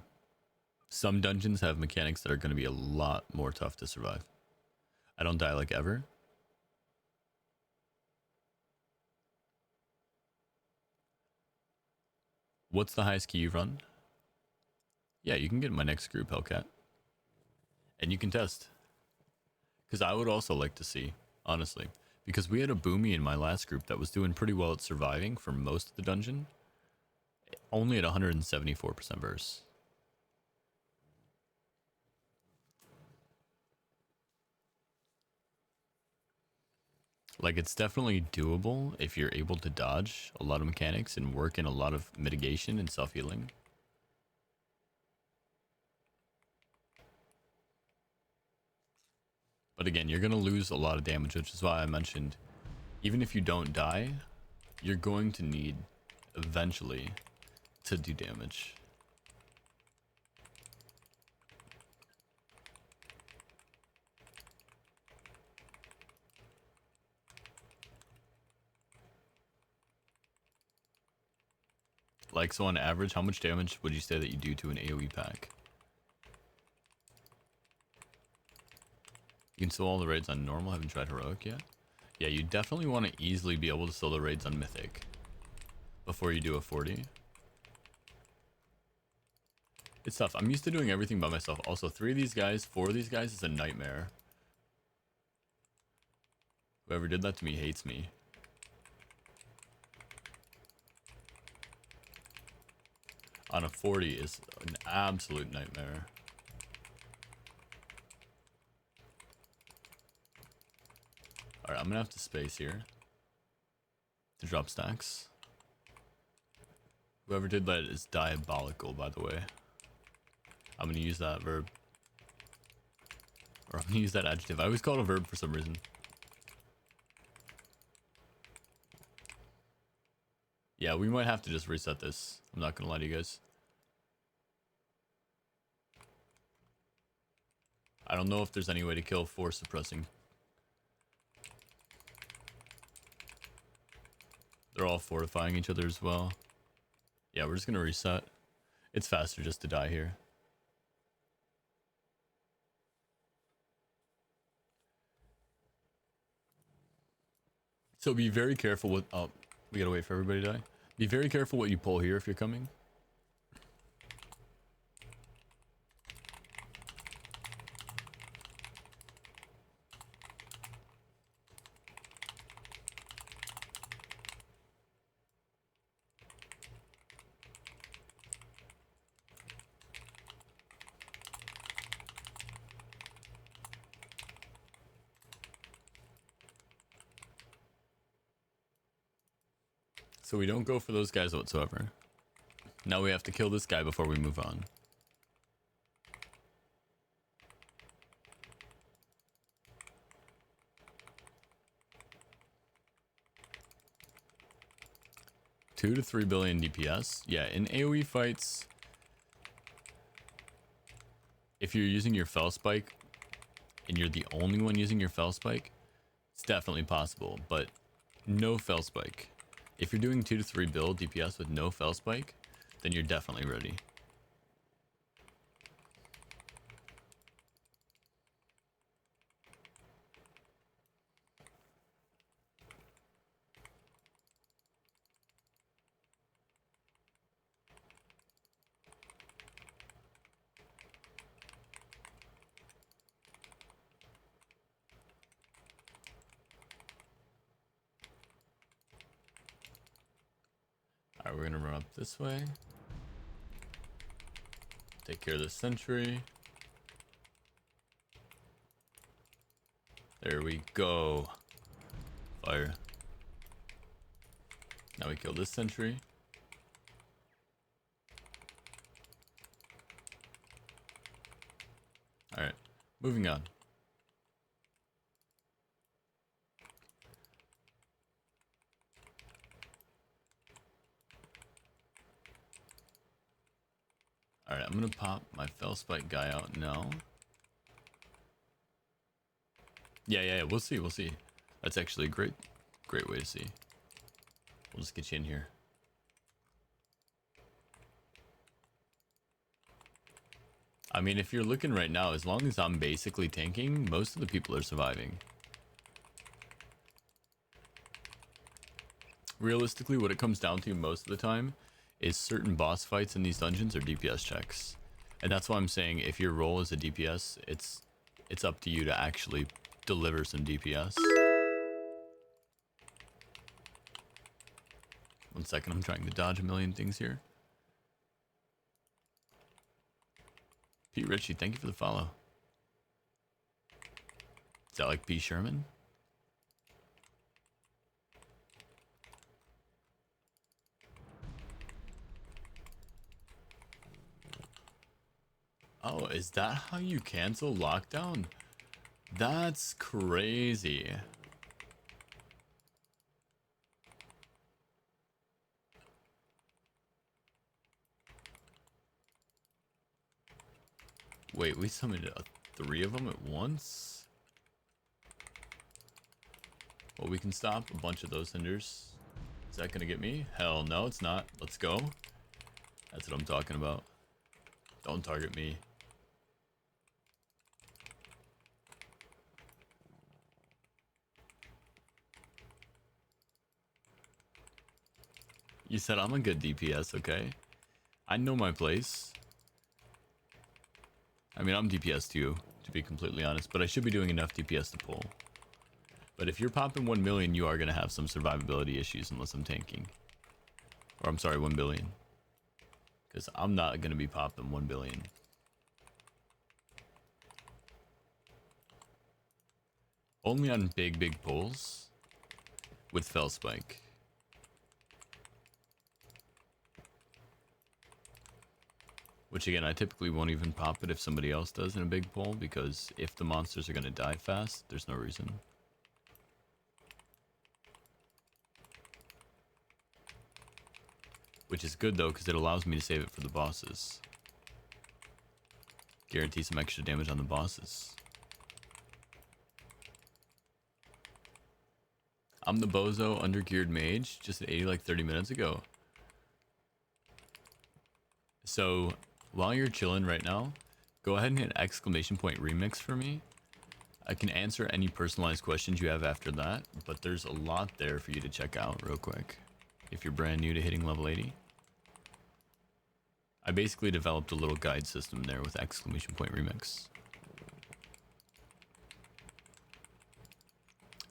Some dungeons have mechanics that are going to be a lot more tough to survive. I don't die like ever. What's the highest key you've run? Yeah, you can get in my next group, Hellcat. And you can test. Because I would also like to see, honestly. Because we had a Boomy in my last group that was doing pretty well at surviving for most of the dungeon. Only at 174% verse. Like, it's definitely doable if you're able to dodge a lot of mechanics and work in a lot of mitigation and self-healing. But again, you're going to lose a lot of damage, which is why I mentioned, even if you don't die, you're going to need eventually to do damage. Like, so on average, how much damage would you say that you do to an AoE pack? You can still all the raids on normal, haven't tried heroic yet? Yeah, you definitely want to easily be able to solo the raids on mythic before you do a 40. It's tough. I'm used to doing everything by myself. Also, 3 of these guys, 4 of these guys is a nightmare. Whoever did that to me hates me. On a 40 is an absolute nightmare. Alright, I'm gonna have to space here to drop stacks. Whoever did that is diabolical, by the way. I'm gonna use that verb. Or I'm gonna use that adjective. I always call it a verb for some reason. Yeah, we might have to just reset this. I'm not gonna lie to you guys. I don't know if there's any way to kill force suppressing. They're all fortifying each other as well. Yeah, we're just gonna reset. It's faster just to die here. So be very careful with... Oh, we gotta wait for everybody to die. Be very careful what you pull here if you're coming. So we don't go for those guys whatsoever. Now we have to kill this guy before we move on. $2 to 3 billion DPS. Yeah, in AoE fights, if you're using your Fel Spike and you're the only one using your Fel Spike, it's definitely possible, but no Fel Spike. If you're doing 2 to 3 bill DPS with no Fel Spike, then you're definitely ready. Alright, we're gonna run up this way. Take care of this sentry. There we go. Fire. Now we kill this sentry. Alright, moving on. Alright, I'm gonna pop my Felspike guy out now. Yeah, we'll see, we'll see. That's actually a great way to see. We'll just get you in here. I mean, if you're looking right now, as long as I'm basically tanking, most of the people are surviving. Realistically, what it comes down to most of the time is certain boss fights in these dungeons are DPS checks. And that's why I'm saying if your role is a DPS, it's up to you to actually deliver some DPS. 1 second, I'm trying to dodge a million things here. Pete Ritchie, thank you for the follow. Is that like P. Sherman? Oh, is that how you cancel lockdown? That's crazy. Wait, we summoned 3 of them at once? Well, we can stop a bunch of those cinders. Is that gonna get me? Hell no, it's not. Let's go. That's what I'm talking about. Don't target me. You said I'm a good DPS, okay? I know my place. I mean, I'm DPS too, to be completely honest, but I should be doing enough DPS to pull. But if you're popping 1 million, you are going to have some survivability issues unless I'm tanking. Or I'm sorry, 1 billion. Because I'm not going to be popping 1 billion. Only on big pulls with Felspike. Which again, I typically won't even pop it if somebody else does in a big pull, because if the monsters are going to die fast, there's no reason. Which is good though, because it allows me to save it for the bosses. Guarantee some extra damage on the bosses. I'm the bozo undergeared mage, just at 80 like 30 minutes ago. So while you're chilling right now, go ahead and hit exclamation point remix for me. I can answer any personalized questions you have after that, but there's a lot there for you to check out real quick if you're brand new to hitting level 80. I basically developed a little guide system there with exclamation point remix.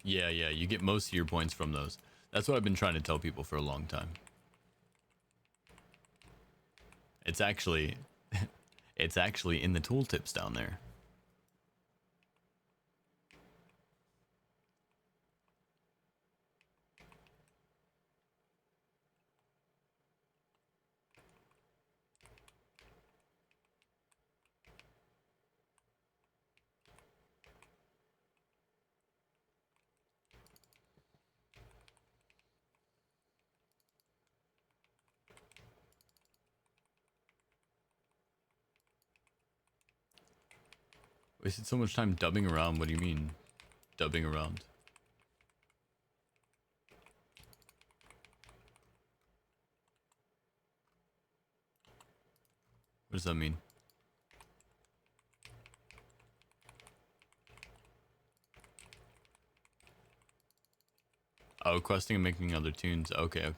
Yeah, you get most of your points from those. That's what I've been trying to tell people for a long time. It's actually it's actually in the tooltips down there. Wasted so much time dubbing around. What do you mean, dubbing around? What does that mean? Oh, questing and making other tunes. Okay.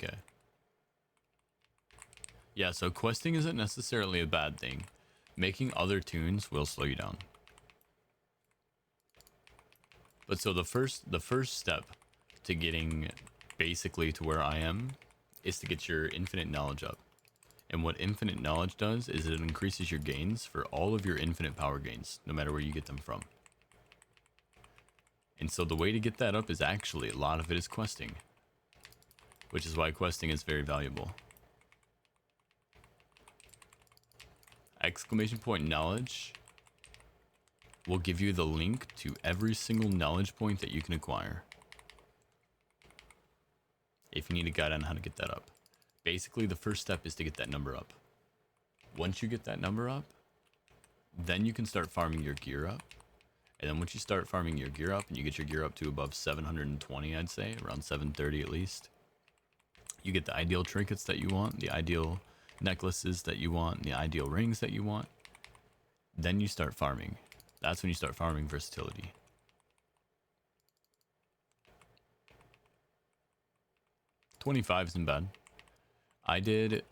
Yeah, so questing isn't necessarily a bad thing. Making other tunes will slow you down. But so the first step to getting basically to where I am is to get your infinite knowledge up. And what infinite knowledge does is it increases your gains for all of your infinite power gains, no matter where you get them from. And so the way to get that up is actually, a lot of it is questing. Which is why questing is very valuable. Exclamation point knowledge will give you the link to every single knowledge point that you can acquire. If you need a guide on how to get that up. Basically, the first step is to get that number up. Once you get that number up, then you can start farming your gear up. And then once you start farming your gear up and you get your gear up to above 720, I'd say, around 730 at least, you get the ideal trinkets that you want, the ideal necklaces that you want, the ideal rings that you want. Then you start farming. That's when you start farming versatility. $25 isn't bad. I did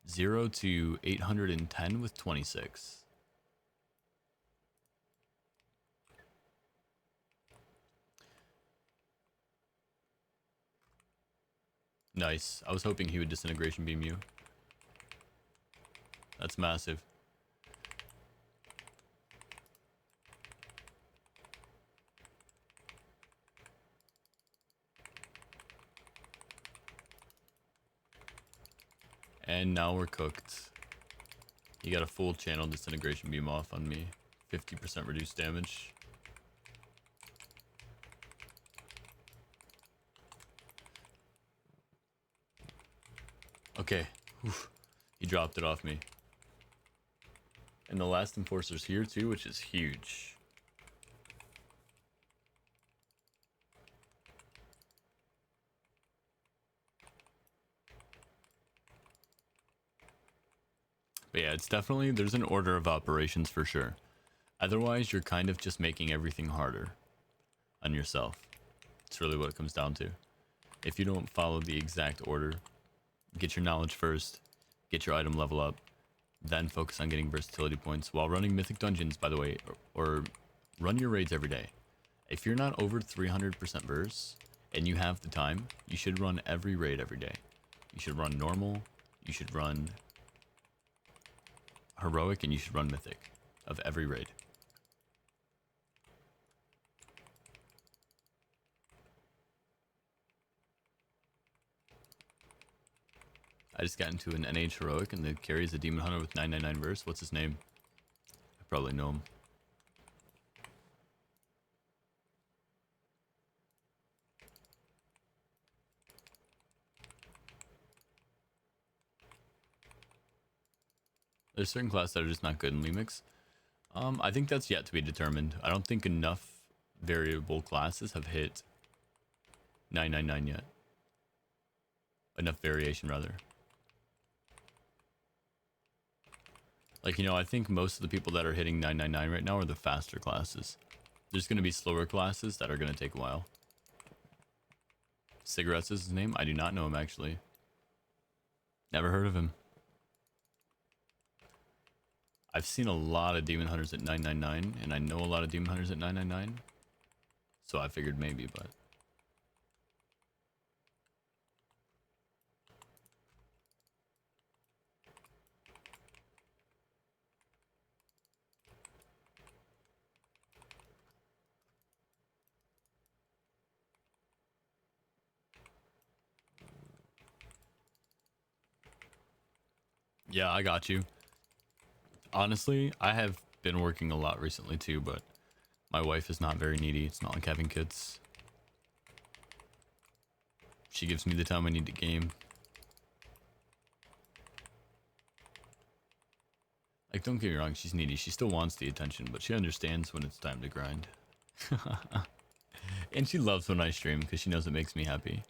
0 to 810 with 26. Nice. I was hoping he would disintegration beam you. That's massive. And now we're cooked. He got a full channel disintegration beam off on me. 50% reduced damage. Okay. Oof. He dropped it off me. And the last enforcer's here too, which is huge. But yeah, it's definitely, there's an order of operations for sure. Otherwise, you're kind of just making everything harder on yourself. It's really what it comes down to. If you don't follow the exact order, get your knowledge first, get your item level up, then focus on getting versatility points while running mythic dungeons, by the way, or run your raids every day. If you're not over 300% verse and you have the time, you should run every raid every day. You should run normal, you should run heroic, and you should run mythic of every raid. I just got into an NH heroic and the carry is a demon hunter with 999 verse. What's his name? I probably know him. There's certain classes that are just not good in Lemix. I think that's yet to be determined. I don't think enough variable classes have hit 999 yet. Enough variation, rather. Like, you know, I think most of the people that are hitting 999 right now are the faster classes. There's going to be slower classes that are going to take a while. Cigarettes is his name? I do not know him, actually. Never heard of him. I've seen a lot of demon hunters at 999, and I know a lot of demon hunters at 999. So I figured maybe, but... Yeah, I got you. Honestly, I have been working a lot recently too, but my wife is not very needy. It's not like having kids. She gives me the time I need to game. Like, don't get me wrong, she's needy. She still wants the attention, but she understands when it's time to grind. And she loves when I stream because she knows it makes me happy.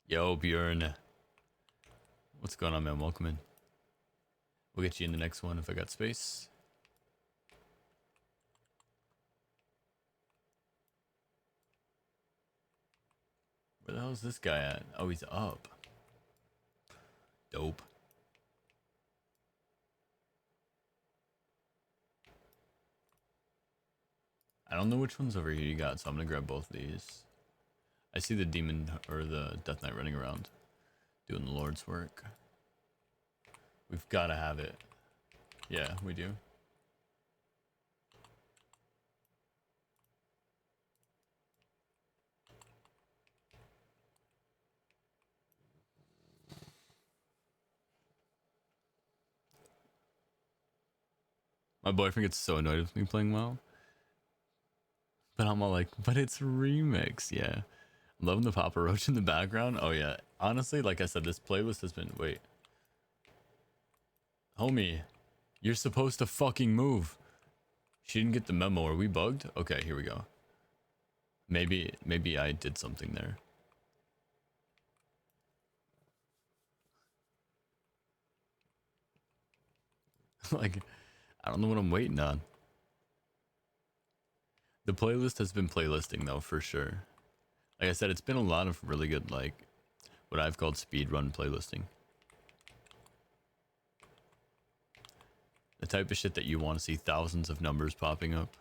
Yo, Bjorn. What's going on, man? Welcome in. We'll get you in the next one if I got space. Where the hell is this guy at? Oh, he's up. Dope. I don't know which one's over here you got, so I'm gonna grab both of these. I see the demon or the Death Knight running around doing the Lord's work. We've got to have it. Yeah, we do. My boyfriend gets so annoyed with me playing WoW. But I'm all like, but it's remix. Yeah. I'm loving the Papa Roach in the background. Oh, yeah. Honestly, like I said, this playlist has been. Wait. Homie, you're supposed to fucking move. She didn't get the memo. Are we bugged? Okay, here we go. Maybe I did something there. Like, I don't know what I'm waiting on. The playlist has been playlisting though, for sure. Like I said, it's been a lot of really good, like, what I've called speedrun playlisting. The type of shit that you want to see thousands of numbers popping up.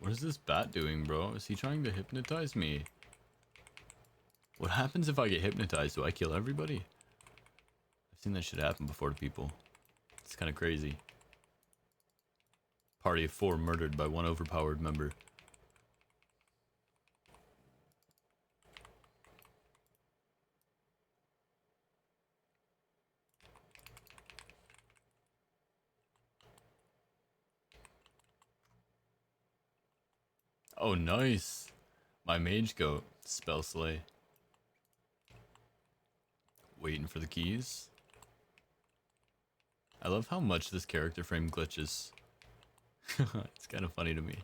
What is this bat doing, bro? Is he trying to hypnotize me? What happens if I get hypnotized? Do I kill everybody? I've seen that shit happen before to people. It's kind of crazy. Party of 4 murdered by 1 overpowered member. Oh, nice. My mage goat. Spell slay. Waiting for the keys. I love how much this character frame glitches. It's kind of funny to me.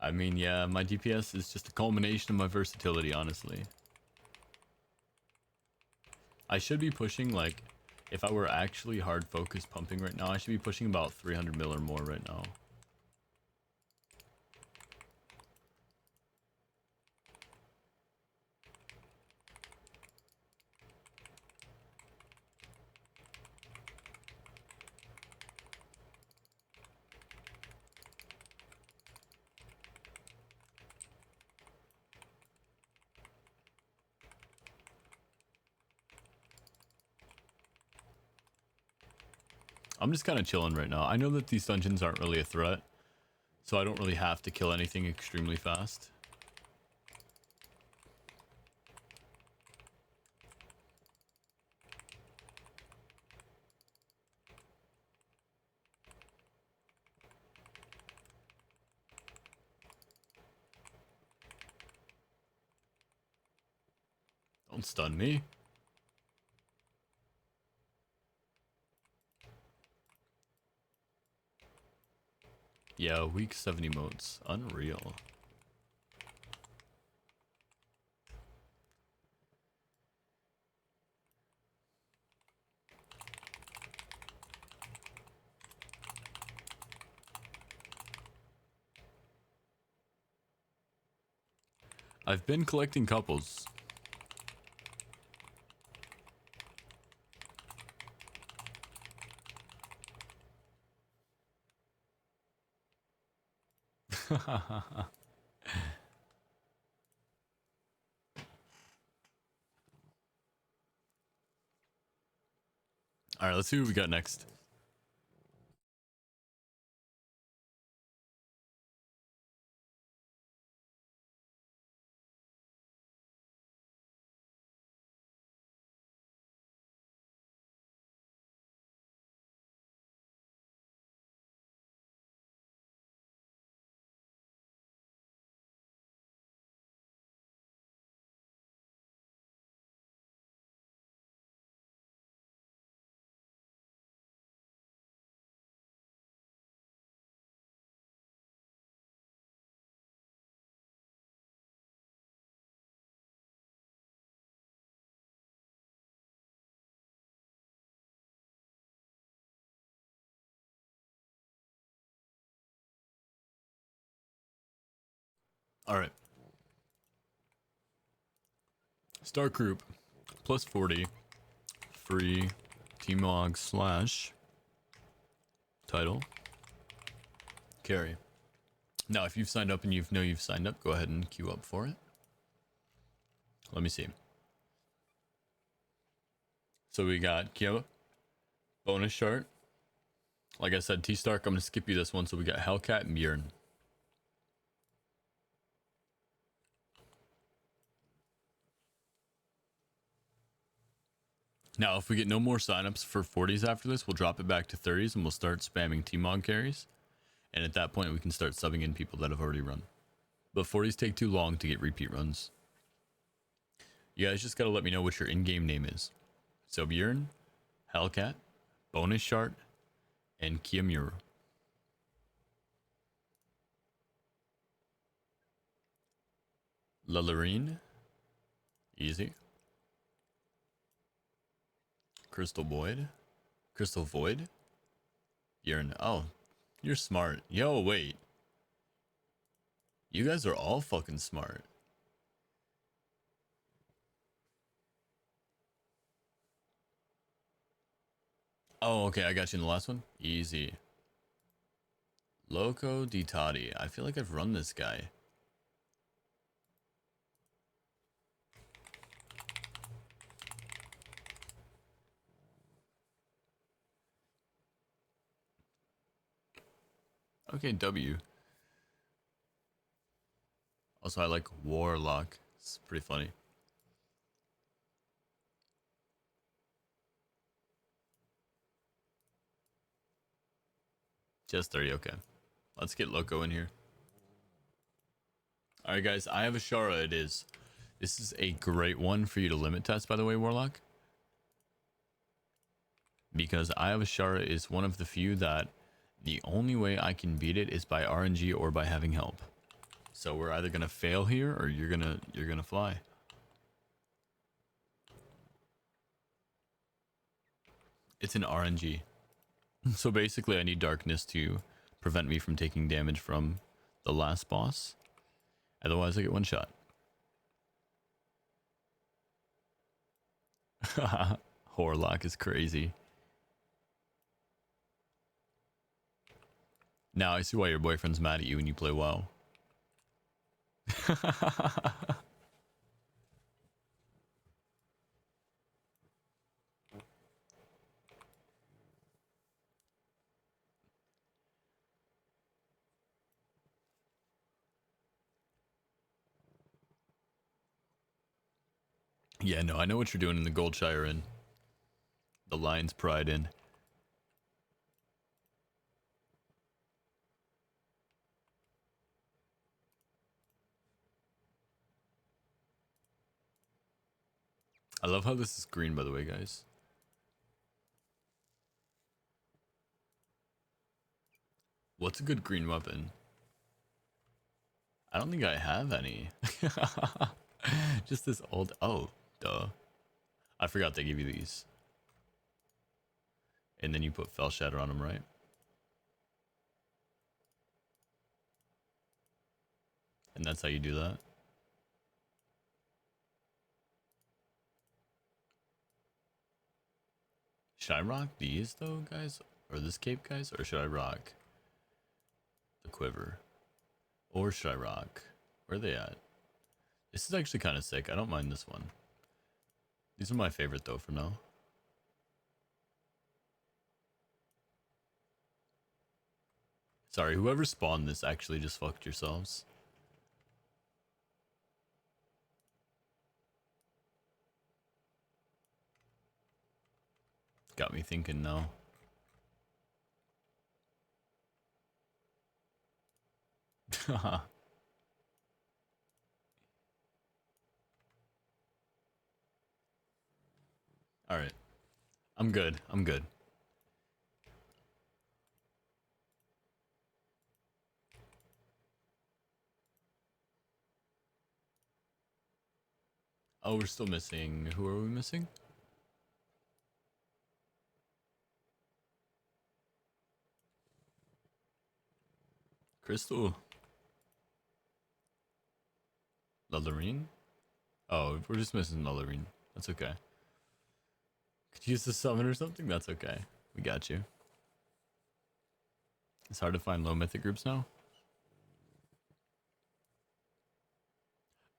I mean, yeah, my DPS is just a culmination of my versatility, honestly. I should be pushing, like, if I were actually hard focused pumping right now, I should be pushing about 300 mil or more right now. I'm just kind of chilling right now. I know that these dungeons aren't really a threat, so I don't really have to kill anything extremely fast. Don't stun me. Yeah, week 70 modes. Unreal. I've been collecting couples. Alright, let's see what we got next. All right. Start group plus 40 free Tmog slash title carry. Now, if you've signed up and you know you've signed up, go ahead and queue up for it. Let me see. So we got Kieva, bonus chart. Like I said, T Stark, I'm going to skip you this one. So we got Hellcat and Bjorn. Now, if we get no more signups for 40s after this, we'll drop it back to 30s and we'll start spamming Tmog carries. And at that point, we can start subbing in people that have already run. But 40s take too long to get repeat runs. You guys just got to let me know what your in-game name is. So Bjorn, Hellcat, bonus chart, and Kiamura. Lalarine. Easy. Crystal Void. Crystal Void. Bjorn. Oh, you're smart. Yo, wait. You guys are all fucking smart. Oh, okay. I got you in the last one. Easy. Loco Di Tati. I feel like I've run this guy. Okay, W. Also, I like Warlock. It's pretty funny. Just 30, okay. Let's get Loco in here. Alright, guys, I have a Shara, it is. This is a great one for you to limit test, by the way, Warlock. Because I have a Shara is one of the few that the only way I can beat it is by RNG or by having help. So we're either gonna fail here or you're gonna fly. It's an RNG. So basically I need darkness to prevent me from taking damage from the last boss. Otherwise I get one shot. Horlock is crazy. Now I see why your boyfriend's mad at you when you play WoW. Yeah, no, I know what you're doing in the Goldshire Inn. The Lion's Pride Inn. I love how this is green, by the way, guys. What's a good green weapon? I don't think I have any. Just this old... Oh, duh. I forgot they give you these. And then you put Fell Shatter on them, right? And that's how you do that. Should I rock these, though, guys? Or this cape, guys? Or should I rock the quiver? Or should I rock... Where are they at? This is actually kind of sick. I don't mind this one. These are my favorite, though, for now. Sorry, whoever spawned this actually just fucked yourselves. Got me thinking now. Alright. I'm good. I'm good. Oh, we're still missing... Who are we missing? Crystal. Lullerine? Oh, we're just missing Lullerine. That's okay. Could you use the summon or something? That's okay. We got you. It's hard to find low mythic groups now.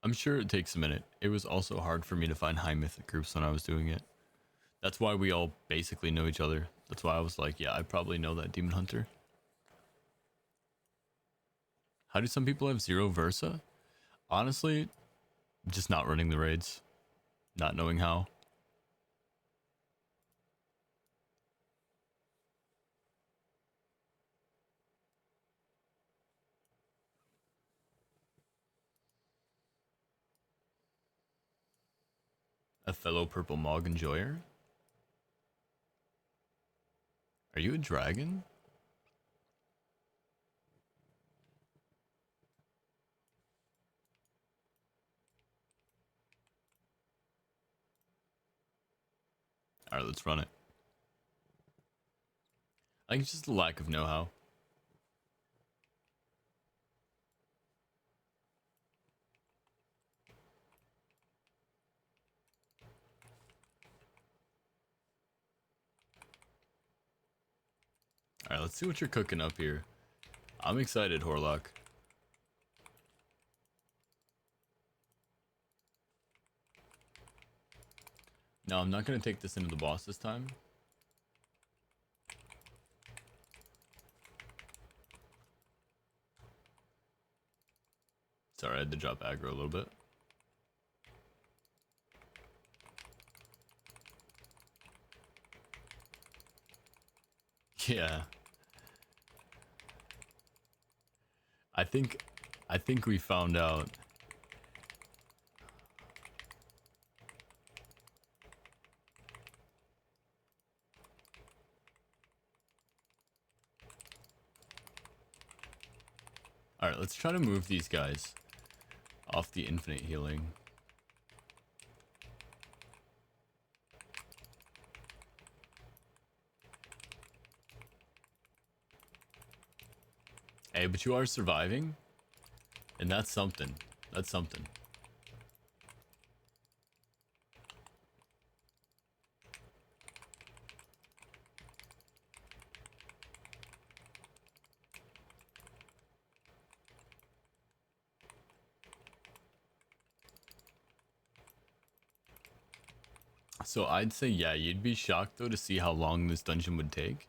I'm sure it takes a minute. It was also hard for me to find high mythic groups when I was doing it. That's why we all basically know each other. That's why I was like, yeah, I probably know that Demon Hunter. How do some people have 0 Versa? Honestly, just not running the raids. Not knowing how. A fellow purple Mog enjoyer? Are you a dragon? Alright, let's run it. I think it's just a lack of know-how. Alright, let's see what you're cooking up here. I'm excited, Horlock. No, I'm not going to take this into the boss this time. Sorry, I had to drop aggro a little bit. Yeah. I think we found out. Alright, let's try to move these guys off the infinite healing. Hey, but you are surviving, and that's something. That's something. So I'd say, yeah, you'd be shocked though to see how long this dungeon would take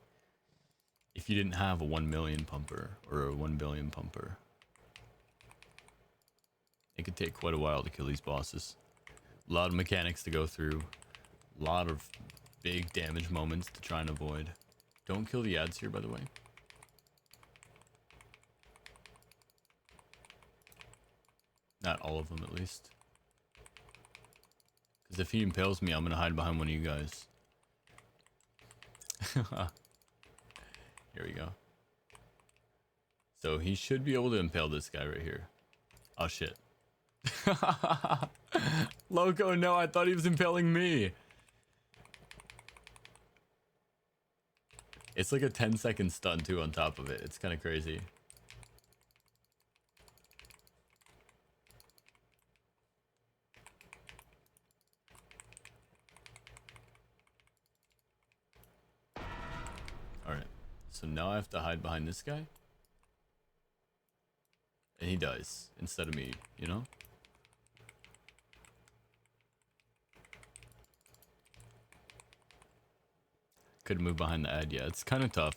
if you didn't have a 1 million pumper or a 1 billion pumper. It could take quite a while to kill these bosses. A lot of mechanics to go through. A lot of big damage moments to try and avoid. Don't kill the ads here, by the way. Not all of them, at least. Because if he impales me, I'm going to hide behind one of you guys. Here we go. So he should be able to impale this guy right here. Oh, shit. Loco, no, I thought he was impaling me. It's like a 10-second stun, too, on top of it. It's kind of crazy. Alright. So now I have to hide behind this guy. And he dies instead of me, you know? Could move behind the ad. Yeah, it's kind of tough.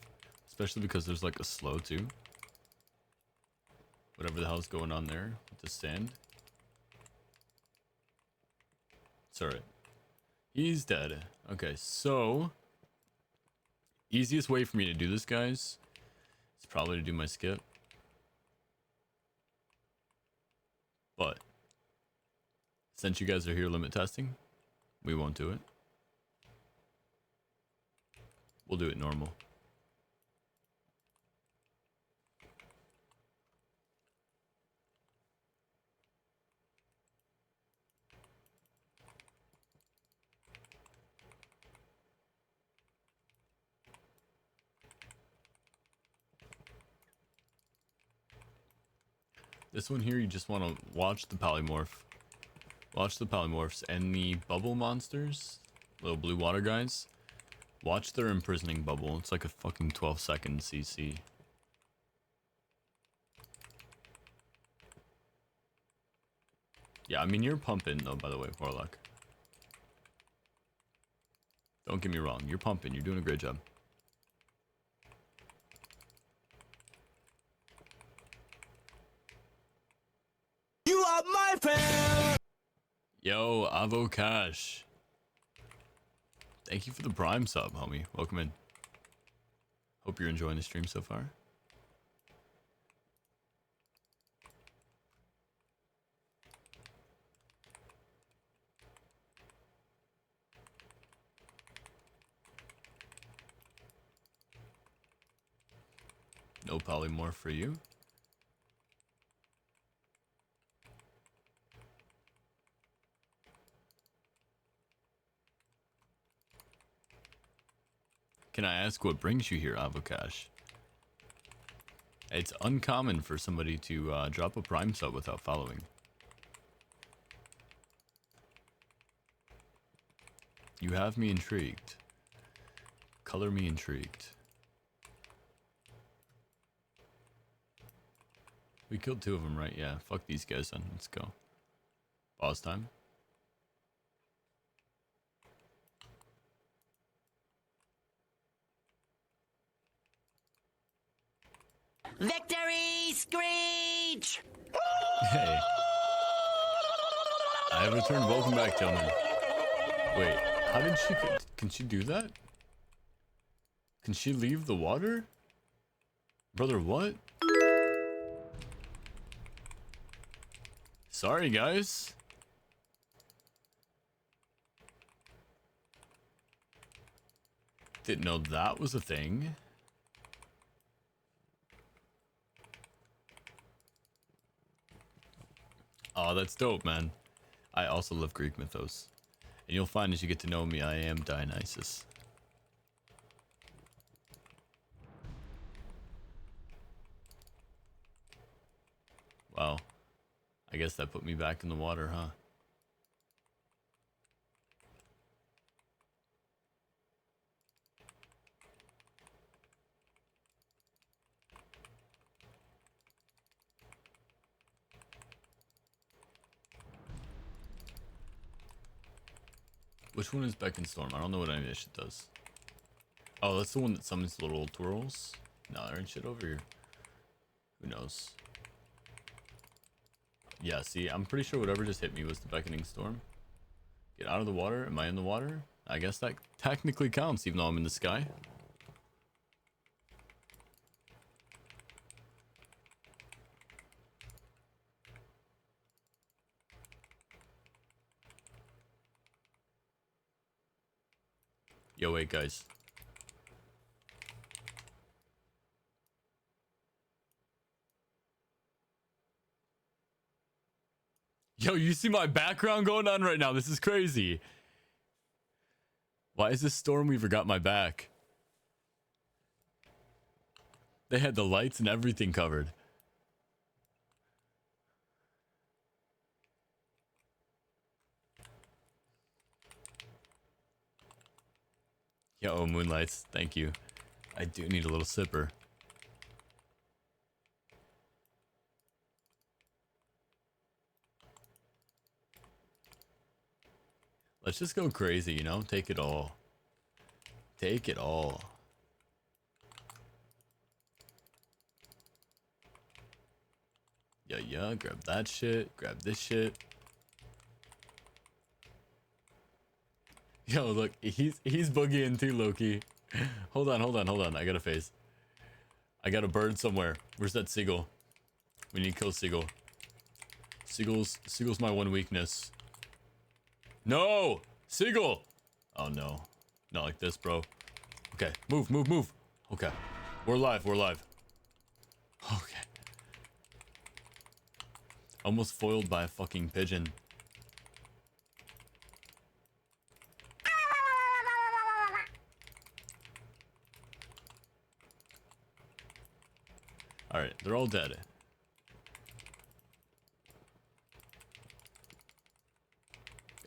Especially because there's like a slow too. Whatever the hell's going on there with the sand. It's alright. He's dead. Okay, so... easiest way for me to do this, guys, is probably to do my skip. But... since you guys are here limit testing, we won't do it. We'll do it normal. This one here, you just want to watch the polymorph. Watch the polymorphs and the bubble monsters, little blue water guys. Watch their imprisoning bubble. It's like a fucking 12-second CC. Yeah, I mean, you're pumping though, by the way, Warlock. Don't get me wrong, you're pumping. You're doing a great job. You are my friend. Yo, Avocash. Thank you for the Prime sub, homie. Welcome in. Hope you're enjoying the stream so far. No polymorph for you. Can I ask what brings you here, Avocash? It's uncommon for somebody to drop a Prime sub without following. You have me intrigued. Color me intrigued. We killed 2 of them, right? Yeah, fuck these guys then. Let's go. Boss time. Victory screech! Hey. I have returned. Welcome back, gentlemen. Wait, how did she... Can she do that? Can she leave the water? Brother, what? Sorry, guys. Didn't know that was a thing. Oh, that's dope, man. I also love Greek mythos. And you'll find as you get to know me, I am Dionysus. Wow. I guess that put me back in the water, huh? Which one is Beckon Storm? I don't know what any of this shit does. Oh, that's the one that summons little twirls? No, there ain't shit over here. Who knows? Yeah, see, I'm pretty sure whatever just hit me was the Beckoning Storm. Get out of the water. Am I in the water? I guess that technically counts, even though I'm in the sky. Yo, wait, guys. Yo, you see my background going on right now? This is crazy. Why is this Stormweaver got my back? They had the lights and everything covered. Yo, Moonlights, thank you. I do need a little sipper. Let's just go crazy, you know? Take it all. Take it all. Yeah, grab that shit. Grab this shit. Yo, look, he's boogieing too, Loki. Hold on. I got a face. I got a bird somewhere. Where's that seagull? We need to kill seagull. Seagull's my one weakness. No! Seagull! Oh no. Not like this, bro. Okay, move. Okay. We're live. Okay. Almost foiled by a fucking pigeon. Alright, they're all dead.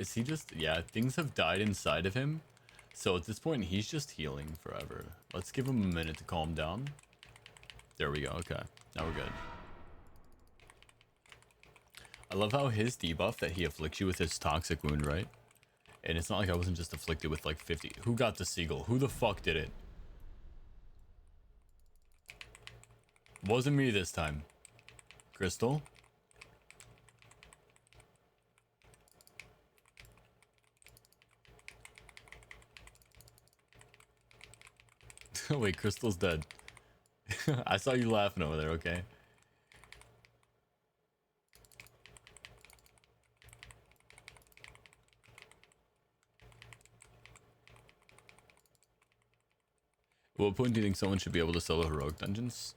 Is he just... Yeah, things have died inside of him. So at this point, he's just healing forever. Let's give him a minute to calm down. There we go. Okay. Now we're good. I love how his debuff that he afflicts you with his toxic wound, right? And it's not like I wasn't just afflicted with like 50. Who got the seagull? Who the fuck did it? Wasn't me this time. Crystal? Wait, Crystal's dead. I saw you laughing over there, okay? What point do you think someone should be able to solo heroic dungeons?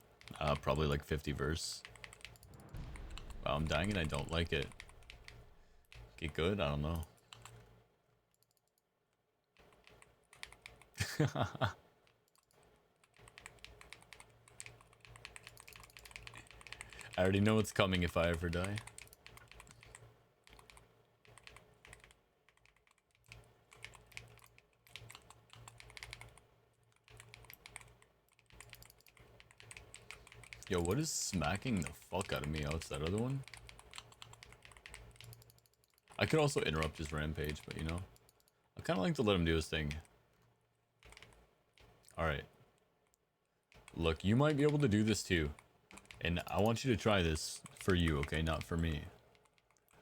Probably like 50 verse. Wow, I'm dying and I don't like it. Get good? I don't know. I already know what's coming if I ever die. Yo, what is smacking the fuck out of me? Oh, it's that other one? I could also interrupt his rampage, but you know. I kind of like to let him do his thing. Alright. Look, you might be able to do this too. And I want you to try this for you, okay? Not for me.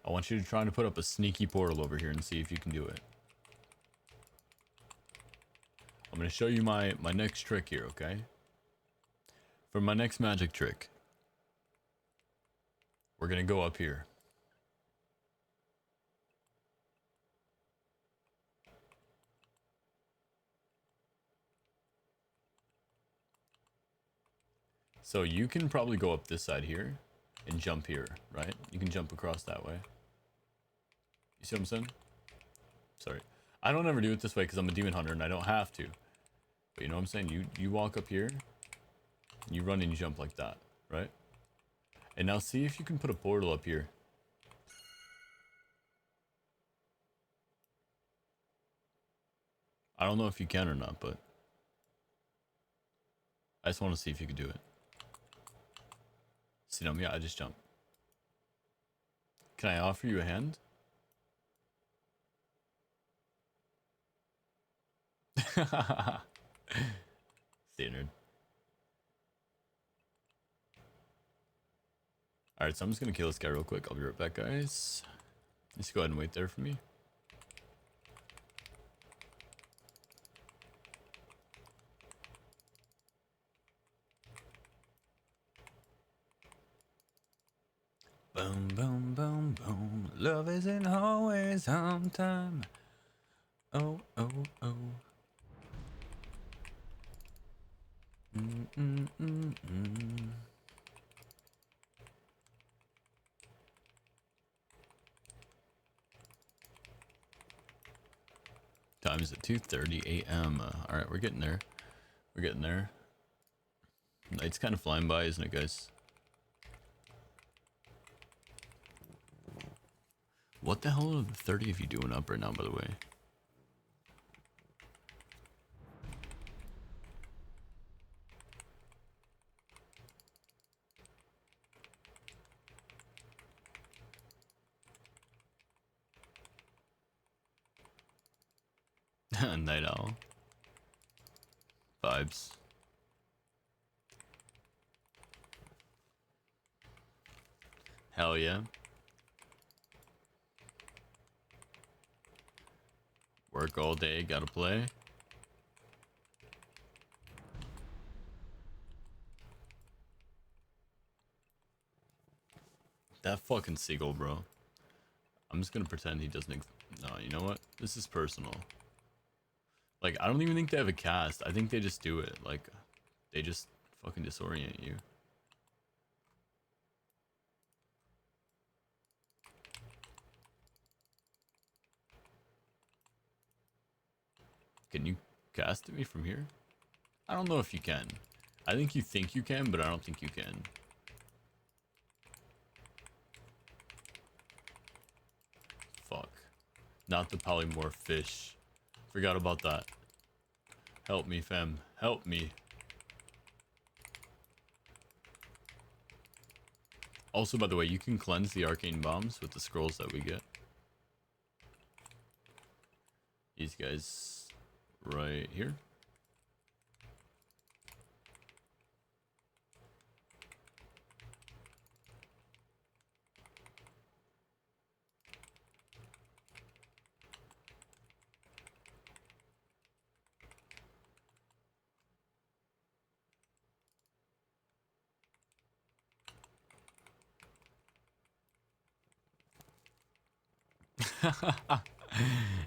I want you to try to put up a sneaky portal over here and see if you can do it. I'm going to show you my next trick here, okay? For my next magic trick, we're going to go up here. So you can probably go up this side here and jump here, right? You can jump across that way. You see what I'm saying? Sorry. I don't ever do it this way because I'm a demon hunter and I don't have to. But you know what I'm saying? You walk up here, you run and you jump like that, right? And now see if you can put a portal up here. I don't know if you can or not, but I just want to see if you can do it. See, no, yeah, I just jumped. Can I offer you a hand? Standard. Alright, so I'm just gonna kill this guy real quick. I'll be right back, guys. Just go ahead and wait there for me. Boom, boom, boom, boom. Love isn't always on time. Oh, oh, oh. Time is at 2:30 a.m. All right, we're getting there. We're getting there. Night's kind of flying by, isn't it, guys? What the hell are the 30 of you doing up right now, by the way? Night owl. Vibes. Hell yeah. Work all day, gotta play. That fucking seagull, bro. I'm just gonna pretend he doesn't no, you know what? This is personal. Like, I don't even think they have a cast. I think they just do it. Like, they just fucking disorient you. Can you cast at me from here? I don't know if you can. I think you can, but I don't think you can. Fuck. Not the polymorph fish. Forgot about that. Help me, fam. Help me. Also, by the way, you can cleanse the arcane bombs with the scrolls that we get. These guys right here.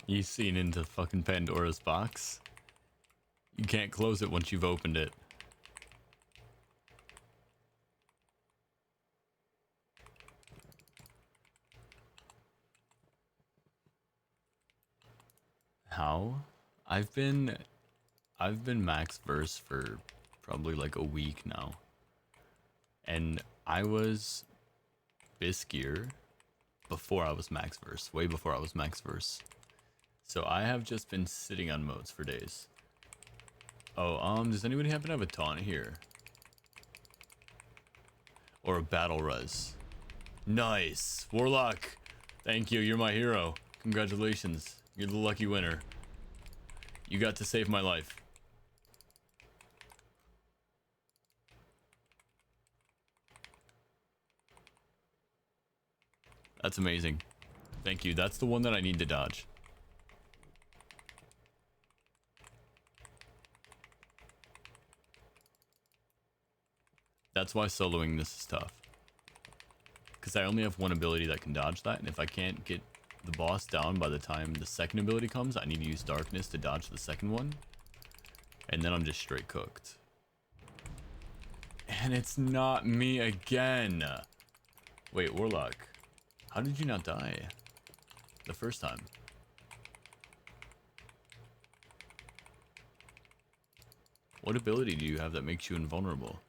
You've seen into fucking Pandora's box. You can't close it once you've opened it. How? I've been max verse for probably like a week now. And I was Biskier before I was max verse, way before I was max verse. So I have just been sitting on modes for days. Oh, does anybody happen to have a taunt here? Or a battle res? Nice! Warlock! Thank you, you're my hero. Congratulations. You're the lucky winner. You got to save my life. That's amazing. Thank you. That's the one that I need to dodge. That's why soloing this is tough. Because I only have one ability that can dodge that, and if I can't get the boss down by the time the second ability comes, I need to use darkness to dodge the second one. And then I'm just straight cooked. And it's not me again. Wait, Warlock. How did you not die the first time? What ability do you have that makes you invulnerable?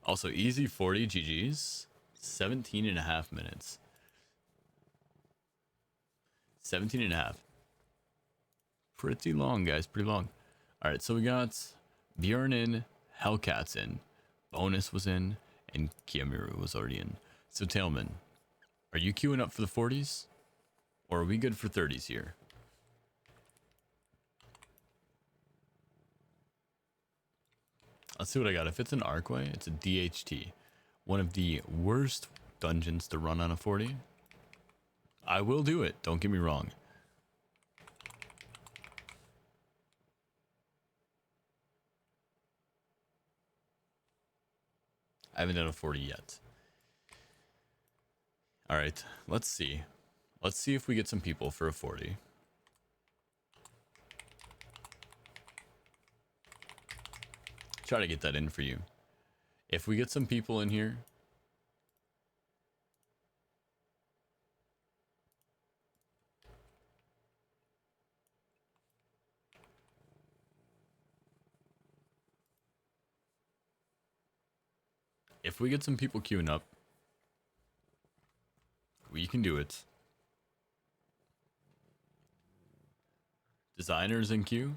Also, easy 40 GG's. 17 and a half minutes. 17 and a half. Pretty long, guys. Pretty long. Alright, so we got Bjorn in, Hellcats in, Bonus was in, and Kiamiru was already in. So, Tailman, are you queuing up for the 40s? Or are we good for 30s here? Let's see what I got. If it's an Arcway, it's a DHT. One of the worst dungeons to run on a 40. I will do it, don't get me wrong. I haven't done a 40 yet. Alright, let's see. Let's see if we get some people for a 40. Try to get that in for you. If we get some people in here, if we get some people queuing up, we can do it. Designers in queue.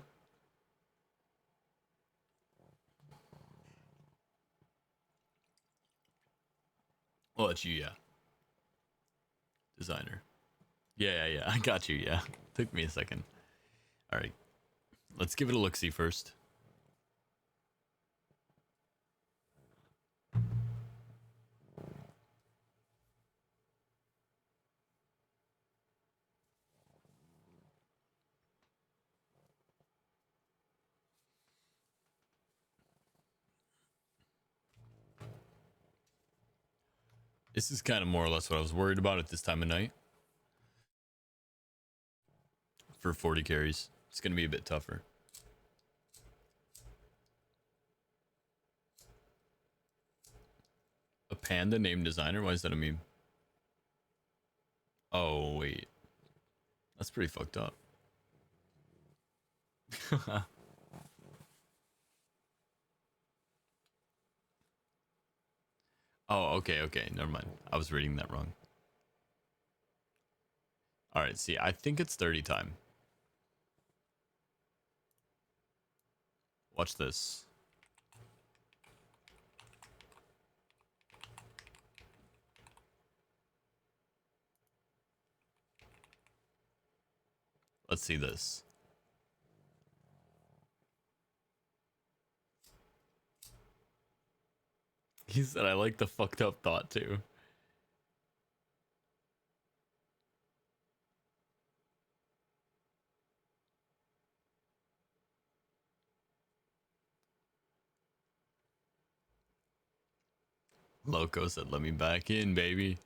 Well, it's you, yeah. Designer. Yeah. I got you, yeah. Took me a second. Alright. Let's give it a look-see first. This is kind of more or less what I was worried about at this time of night. For 40 carries. It's going to be a bit tougher. A panda named Designer? Why is that a meme? Oh, wait. That's pretty fucked up. Oh, okay. Never mind. I was reading that wrong. Alright, see, I think it's 30 time. Watch this. Let's see this. He said I like the fucked up thought too. Loco said let me back in, baby.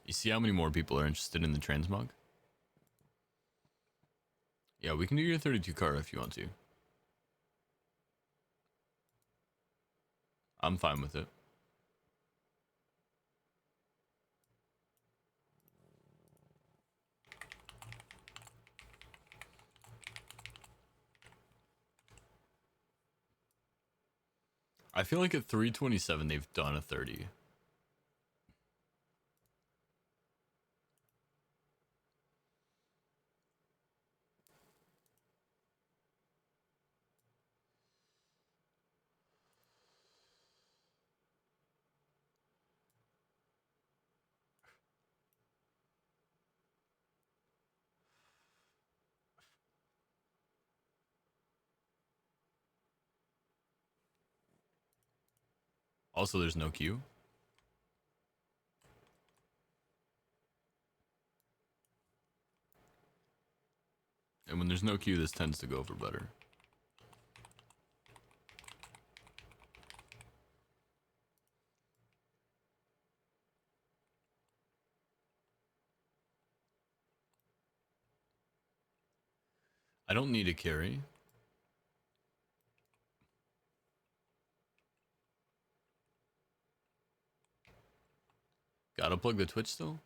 You see how many more people are interested in the transmog? Yeah, we can do your 32 car if you want to. I'm fine with it. I feel like at 327 they've done a 30. Also, there's no queue. And when there's no queue, this tends to go over better. I don't need a carry. Gotta plug the Twitch still?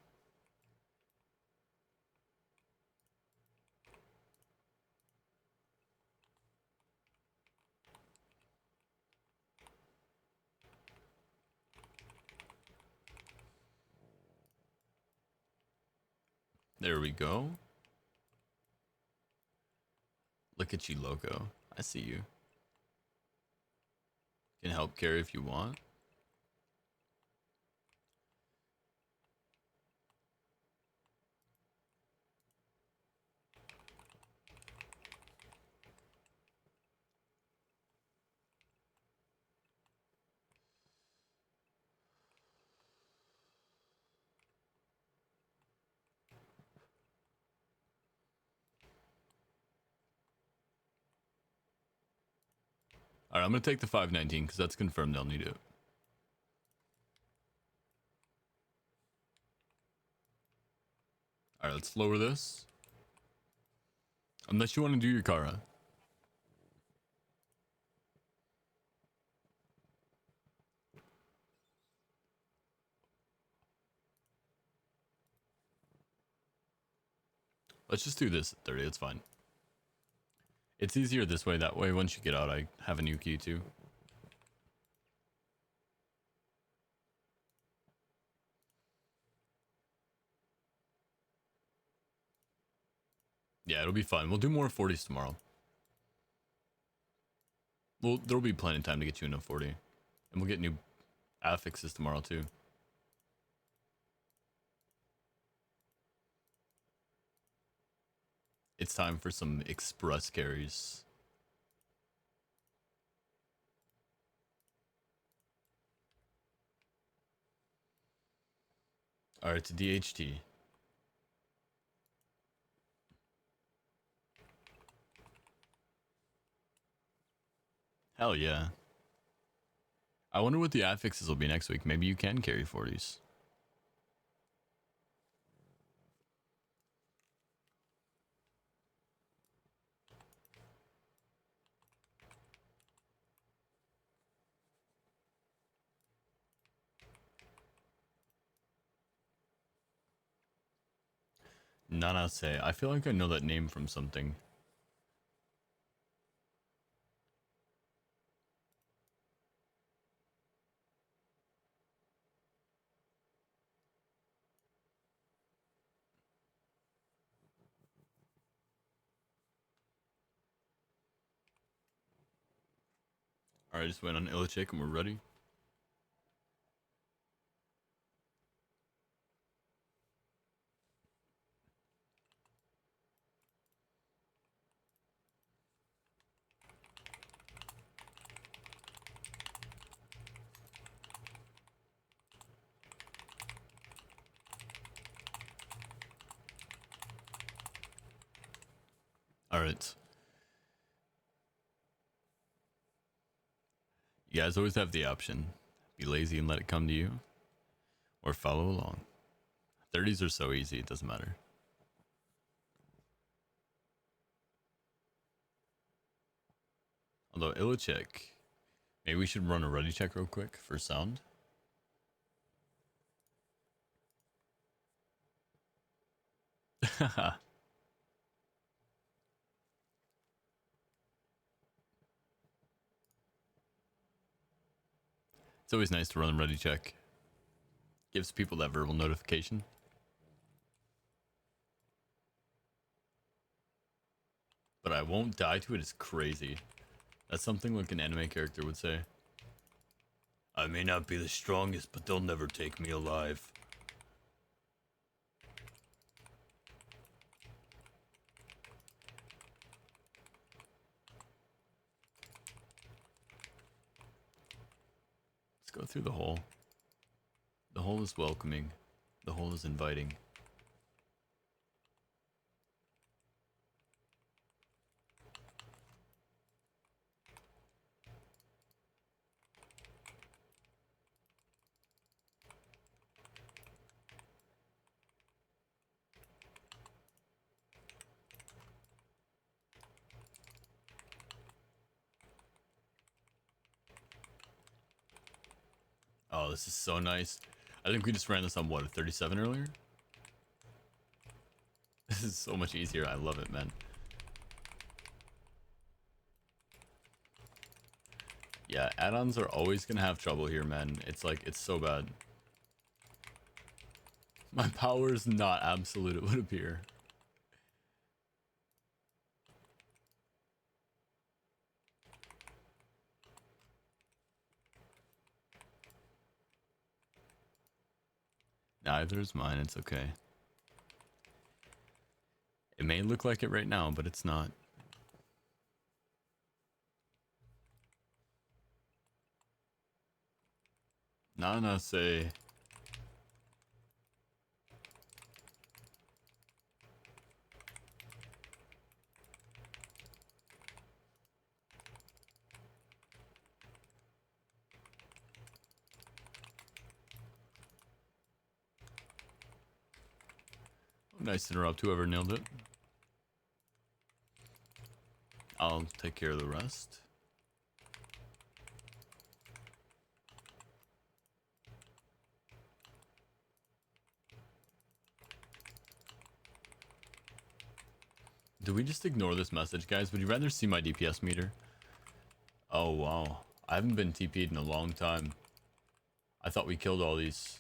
There we go. Look at you, Loco. I see you. Can help carry if you want. Alright, I'm gonna take the 519 because that's confirmed they'll need it. Alright, let's lower this. Unless you want to do your Kara. Let's just do this at 30, it's fine. It's easier this way, that way once you get out I have a new key too. Yeah, it'll be fine. We'll do more 40s tomorrow. Well, there'll be plenty of time to get you into 40. And we'll get new affixes tomorrow too. It's time for some express carries. Alright, to DHT. Hell yeah. I wonder what the affixes will be next week. Maybe you can carry 40s. Nanase. I feel like I know that name from something. Alright, just went on Illichik and we're ready. Alright. You guys always have the option. Be lazy and let it come to you. Or follow along. 30s are so easy, it doesn't matter. Although Illichik, maybe we should run a ready check real quick for sound. It's always nice to run a ready check. Gives people that verbal notification. But I won't die to it is crazy. That's something like an anime character would say. I may not be the strongest, but they'll never take me alive. Let's go through the hole. The hole is welcoming. The hole is inviting. Oh, this is so nice. I think we just ran this on what, a 37 earlier? This is so much easier. I love it, man. Yeah, add-ons are always gonna have trouble here, man. It's like, it's so bad. My power is not absolute, it would appear. Neither is mine, it's okay. It may look like it right now, but it's not. Nana say. Nice interrupt, whoever nailed it. I'll take care of the rest. Do we just ignore this message, guys? Would you rather see my DPS meter? Oh, wow. I haven't been TP'd in a long time. I thought we killed all these.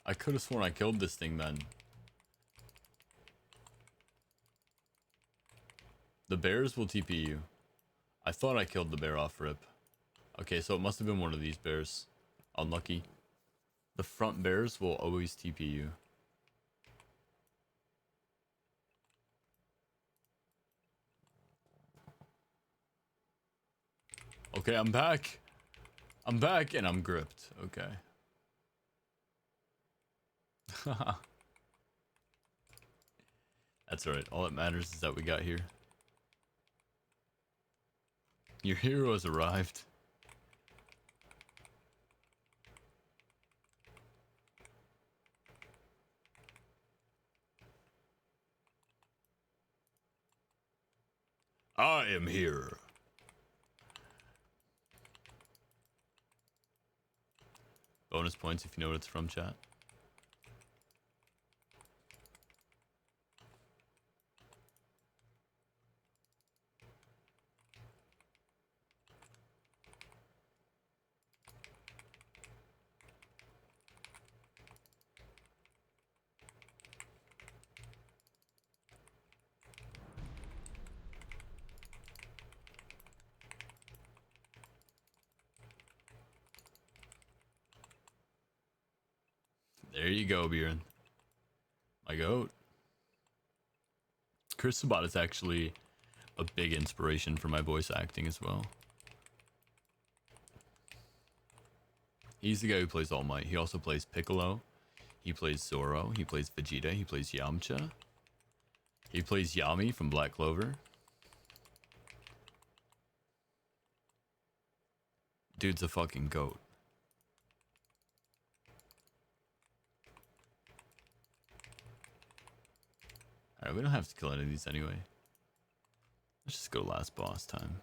I could have sworn I killed this thing then. The bears will TP you. I thought I killed the bear off rip. Okay, so it must have been one of these bears. Unlucky. The front bears will always TP you. Okay, I'm back. I'm back and I'm gripped. Okay. That's alright. All that matters is that we got here. Your hero has arrived. I am here. Bonus points if you know what it's from, chat. There you go, Bjorn. My goat. Chris Sabat is actually a big inspiration for my voice acting as well. He's the guy who plays All Might. He also plays Piccolo. He plays Zoro. He plays Vegeta. He plays Yamcha. He plays Yami from Black Clover. Dude's a fucking goat. Alright, we don't have to kill any of these anyway. Let's just go last boss time.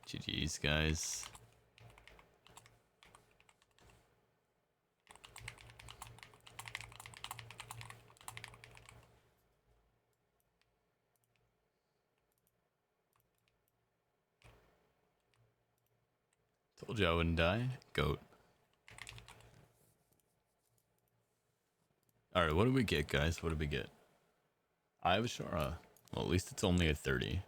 GG's, guys. Told you I wouldn't die. Goat. Alright, what did we get, guys? What did we get? Ivysaur. Well, at least it's only a 30.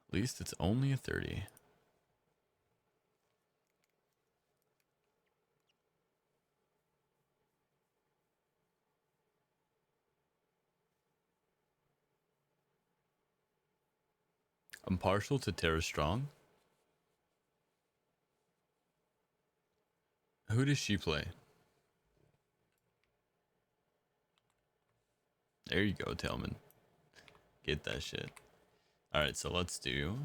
At least it's only a 30. I'm partial to Tara Strong. Who does she play? There you go, Tailman. Get that shit. Alright, so let's do...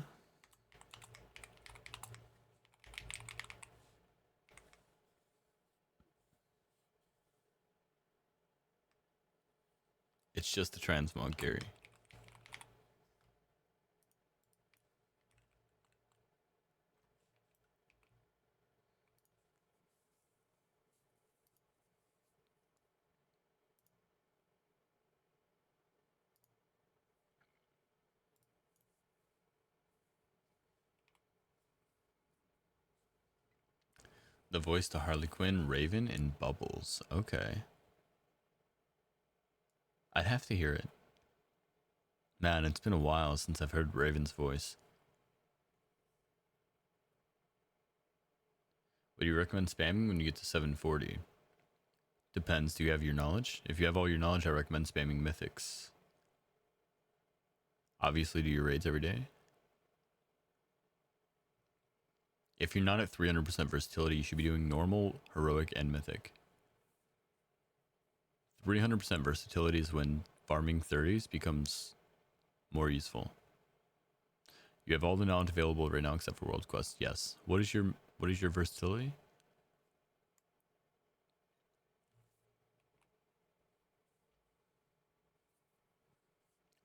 It's just a transmog, Gary. The voice to Harley Quinn, Raven, and Bubbles. Okay. I'd have to hear it. Man, it's been a while since I've heard Raven's voice. Would you recommend spamming when you get to 740? Depends. Do you have your knowledge? If you have all your knowledge, I recommend spamming mythics. Obviously, do your raids every day. If you're not at 300% versatility, you should be doing normal, heroic, and mythic. 300% versatility is when farming 30s becomes more useful. You have all the knowledge available right now except for World Quest. Yes. What is your versatility?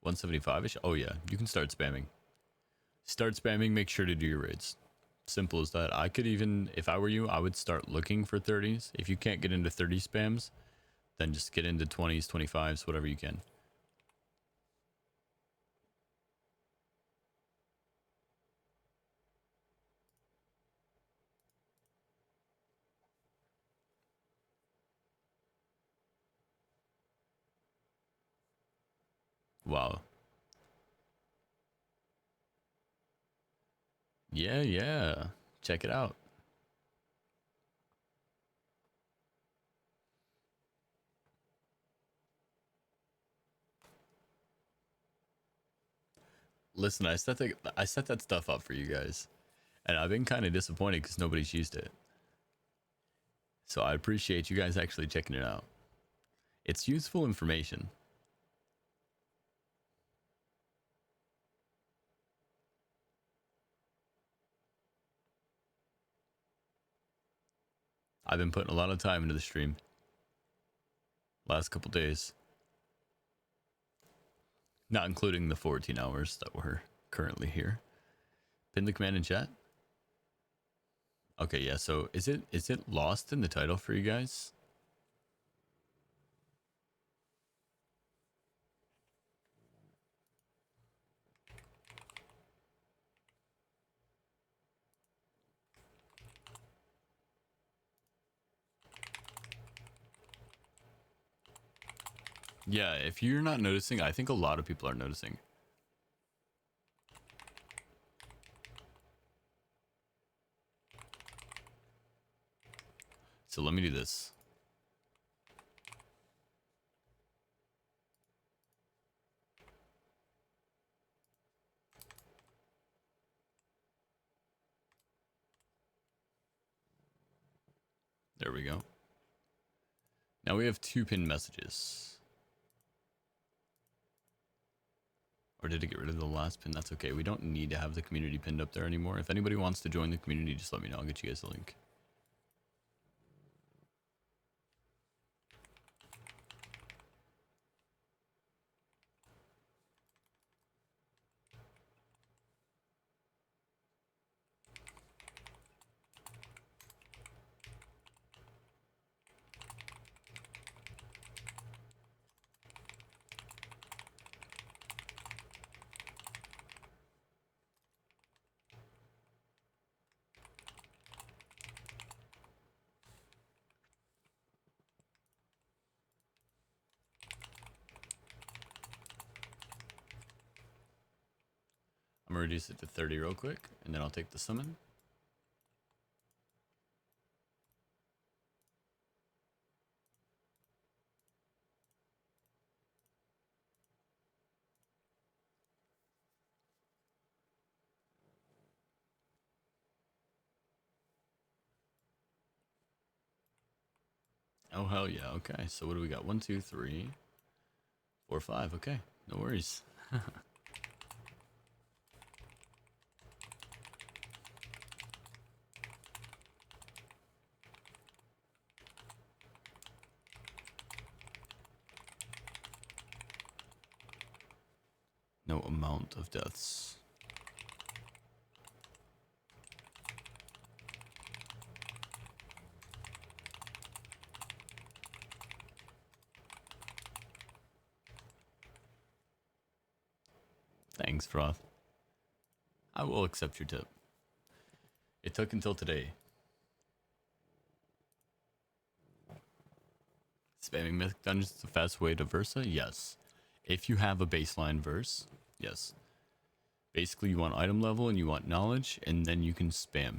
$175-ish? Oh yeah, you can start spamming. Start spamming, make sure to do your raids. Simple as that. I could even, if I were you, I would start looking for 30s. If you can't get into 30 spams, then just get into 20s, 25s, whatever you can. Wow. Yeah, yeah. Check it out. Listen, I set that stuff up for you guys, and I've been kind of disappointed because nobody's used it. So I appreciate you guys actually checking it out. It's useful information. I've been putting a lot of time into the stream. Last couple days. Not including the 14 hours that we're currently here. Pin the command in chat. Okay, yeah, so is it lost in the title for you guys? Yeah, if you're not noticing, I think a lot of people are noticing. So let me do this. There we go. Now we have 2 pinned messages. Or did it get rid of the last pin? That's okay. We don't need to have the community pinned up there anymore. If anybody wants to join the community, just let me know. I'll get you guys a link. I'm gonna reduce it to 30 real quick, and then I'll take the summon. Oh, hell yeah. Okay, so what do we got? 1, 2, 3, 4, 5. Okay, no worries. No amount of deaths. Thanks, Froth. I will accept your tip. It took until today. Spamming Mythic Dungeons is the fast way to Versa? Yes. If you have a baseline verse, yes. Basically, you want item level and you want knowledge, and then you can spam.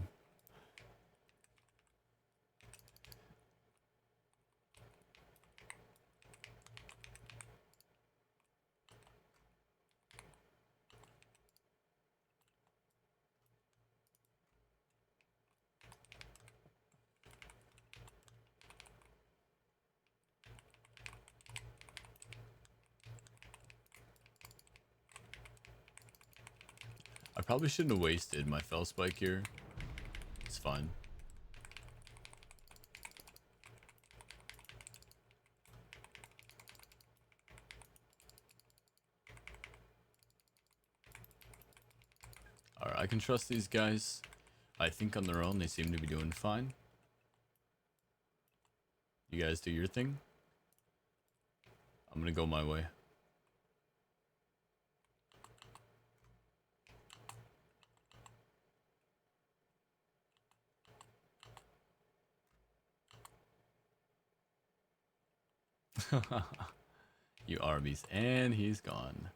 I probably shouldn't have wasted my Fell Spike here. It's fine. Alright, I can trust these guys. I think on their own they seem to be doing fine. You guys do your thing. I'm gonna go my way. You Arby's, and he's gone.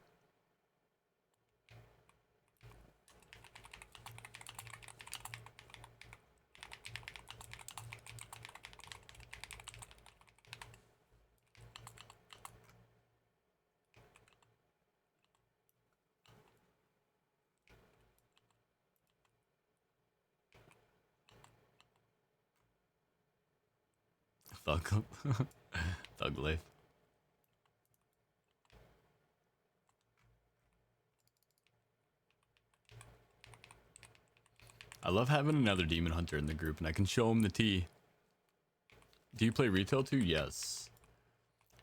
Thug, thug life. I love having another demon hunter in the group, and I can show him the tea. Do you play retail too? Yes.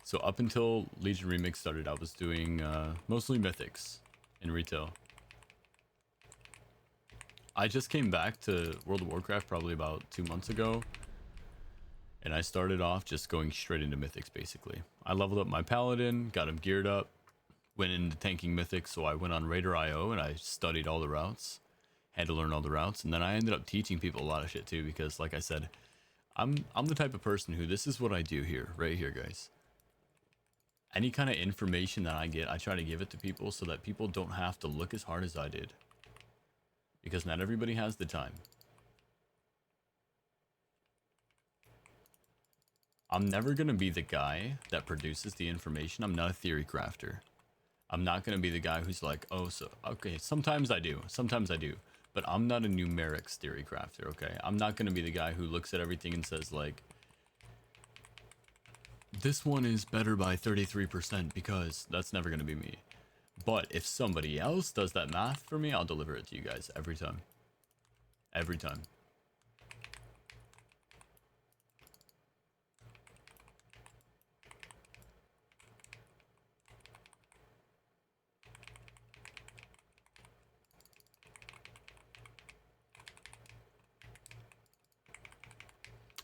So up until Legion Remix started, I was doing mostly mythics in retail. I just came back to World of Warcraft probably about 2 months ago, and I started off just going straight into mythics basically. I leveled up my paladin, got him geared up, went into tanking mythics, so I went on Raider.io and I studied all the routes, had to learn all the routes, and then I ended up teaching people a lot of shit too, because like I said, I'm the type of person who, this is what I do here, right here, guys. Any kind of information that I get, I try to give it to people so that people don't have to look as hard as I did. Because not everybody has the time. I'm never going to be the guy that produces the information. I'm not a theory crafter. I'm not going to be the guy who's like, oh, so, okay, sometimes I do. Sometimes I do. But I'm not a numerics theory crafter, okay? I'm not going to be the guy who looks at everything and says, like, this one is better by 33% because that's never going to be me. But if somebody else does that math for me, I'll deliver it to you guys every time. Every time.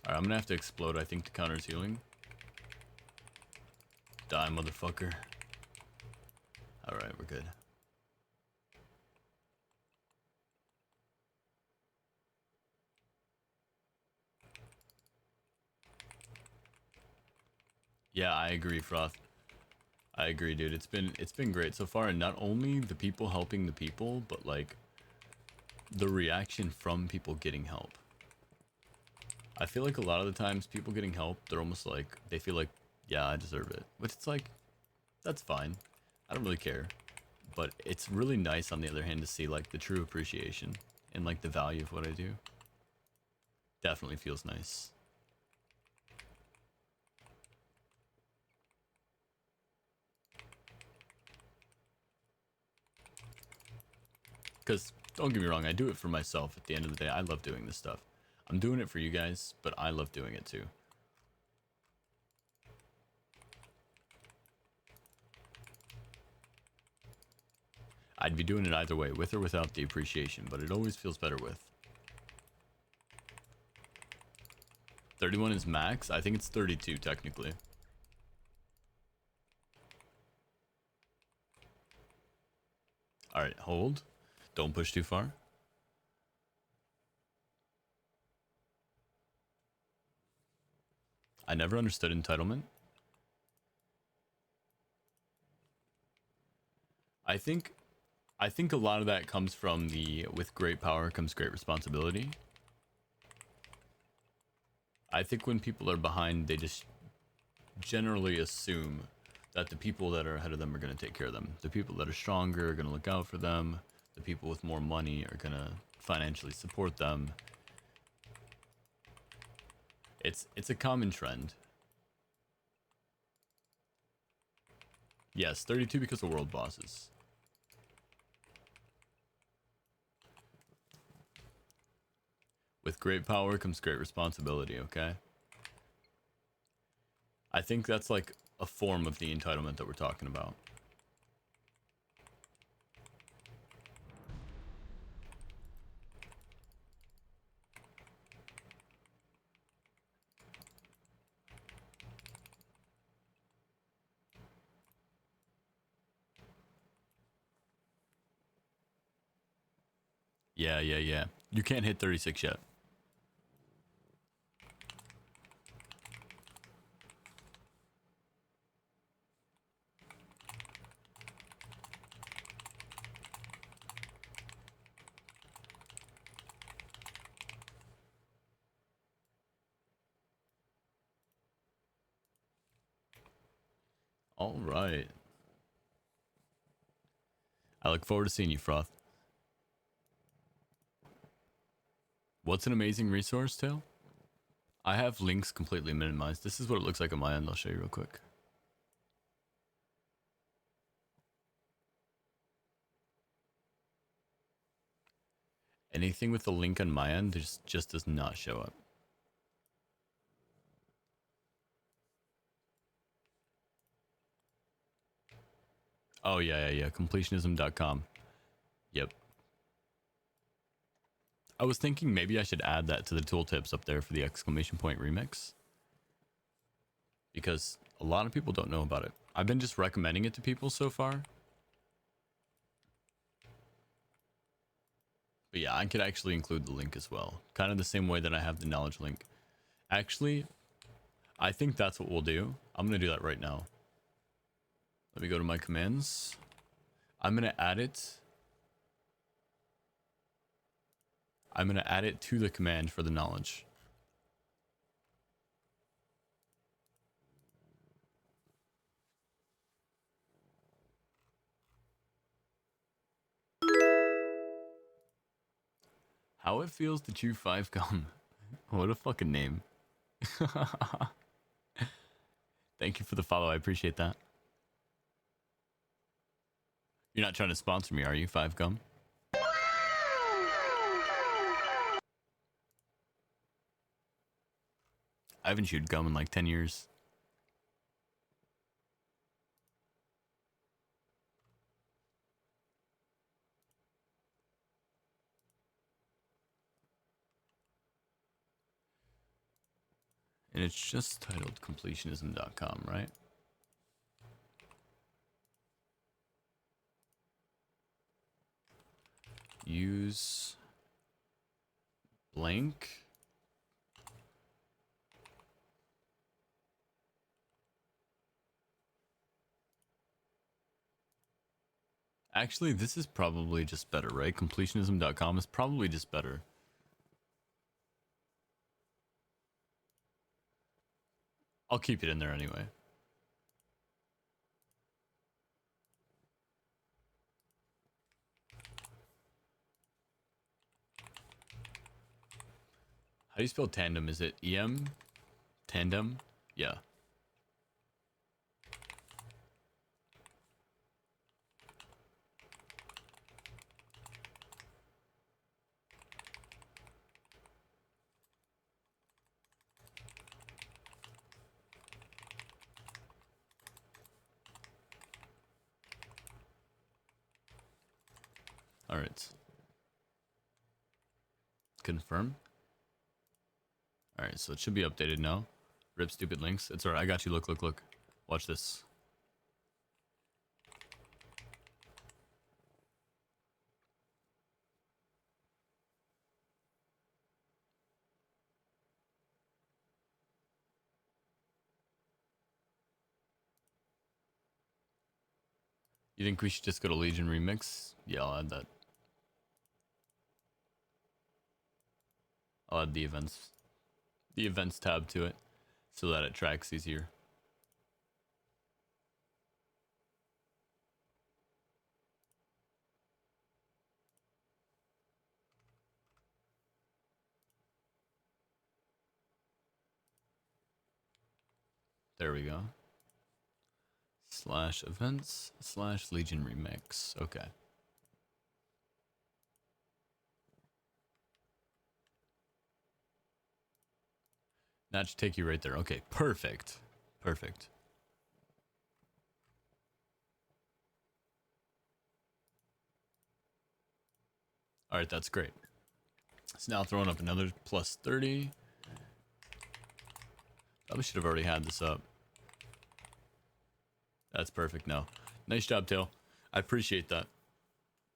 Alright, I'm gonna have to explode, I think, to counter his healing. Die, motherfucker. Alright, we're good. Yeah, I agree, Froth. I agree, dude. It's been great so far, and not only the people helping the people, but like the reaction from people getting help. I feel like a lot of the times people getting help, they're almost like, they feel like, yeah, I deserve it. Which it's like, that's fine. I don't really care. But it's really nice, on the other hand, to see like the true appreciation and like the value of what I do. Definitely feels nice. Because, don't get me wrong, I do it for myself at the end of the day. I love doing this stuff. I'm doing it for you guys, but I love doing it too. I'd be doing it either way, with or without the appreciation, but it always feels better with. 31 is max? I think it's 32 technically. Alright, hold. Don't push too far. I never understood entitlement. I think a lot of that comes from the with great power comes great responsibility. I think when people are behind, they just generally assume that the people that are ahead of them are going to take care of them. The people that are stronger are going to look out for them. The people with more money are going to financially support them. It's a common trend. Yes, 32 because of world bosses. With great power comes great responsibility, okay? I think that's like a form of the entitlement that we're talking about. Yeah. You can't hit 36 yet. All right. I look forward to seeing you, Froth. What's an amazing resource, Tail? I have links completely minimized. This is what it looks like on my end. I'll show you real quick. Anything with the link on my end just does not show up. Oh, yeah. Completionism.com. Yep. I was thinking maybe I should add that to the tooltips up there for the exclamation point remix. Because a lot of people don't know about it. I've been just recommending it to people so far. But yeah, I could actually include the link as well. Kind of the same way that I have the knowledge link. Actually, I think that's what we'll do. I'm going to do that right now. Let me go to my commands. I'm going to add it. I'm going to add it to the command for the knowledge. How it feels to chew 5 gum. What a fucking name. Thank you for the follow. I appreciate that. You're not trying to sponsor me, are you, 5 gum? I haven't chewed gum in like 10 years. And it's just titled completionism.com, right? Use blank. Actually, this is probably just better, right? Completionism.com is probably just better. I'll keep it in there anyway. How do you spell tandem? Is it EM? Tandem? Yeah. All right. Confirm. All right, so it should be updated now. Rip stupid links. It's all right. I got you. Look, look, look. Watch this. You think we should just go to Legion Remix? Yeah, I'll add that. I'll add the events tab to it so that it tracks easier. There we go. /events/Legion Remix. Okay. That should take you right there. Okay, perfect. Perfect. All right, that's great. It's now throwing up another plus 30. Probably should have already had this up. That's perfect now. Nice job, Tail. I appreciate that.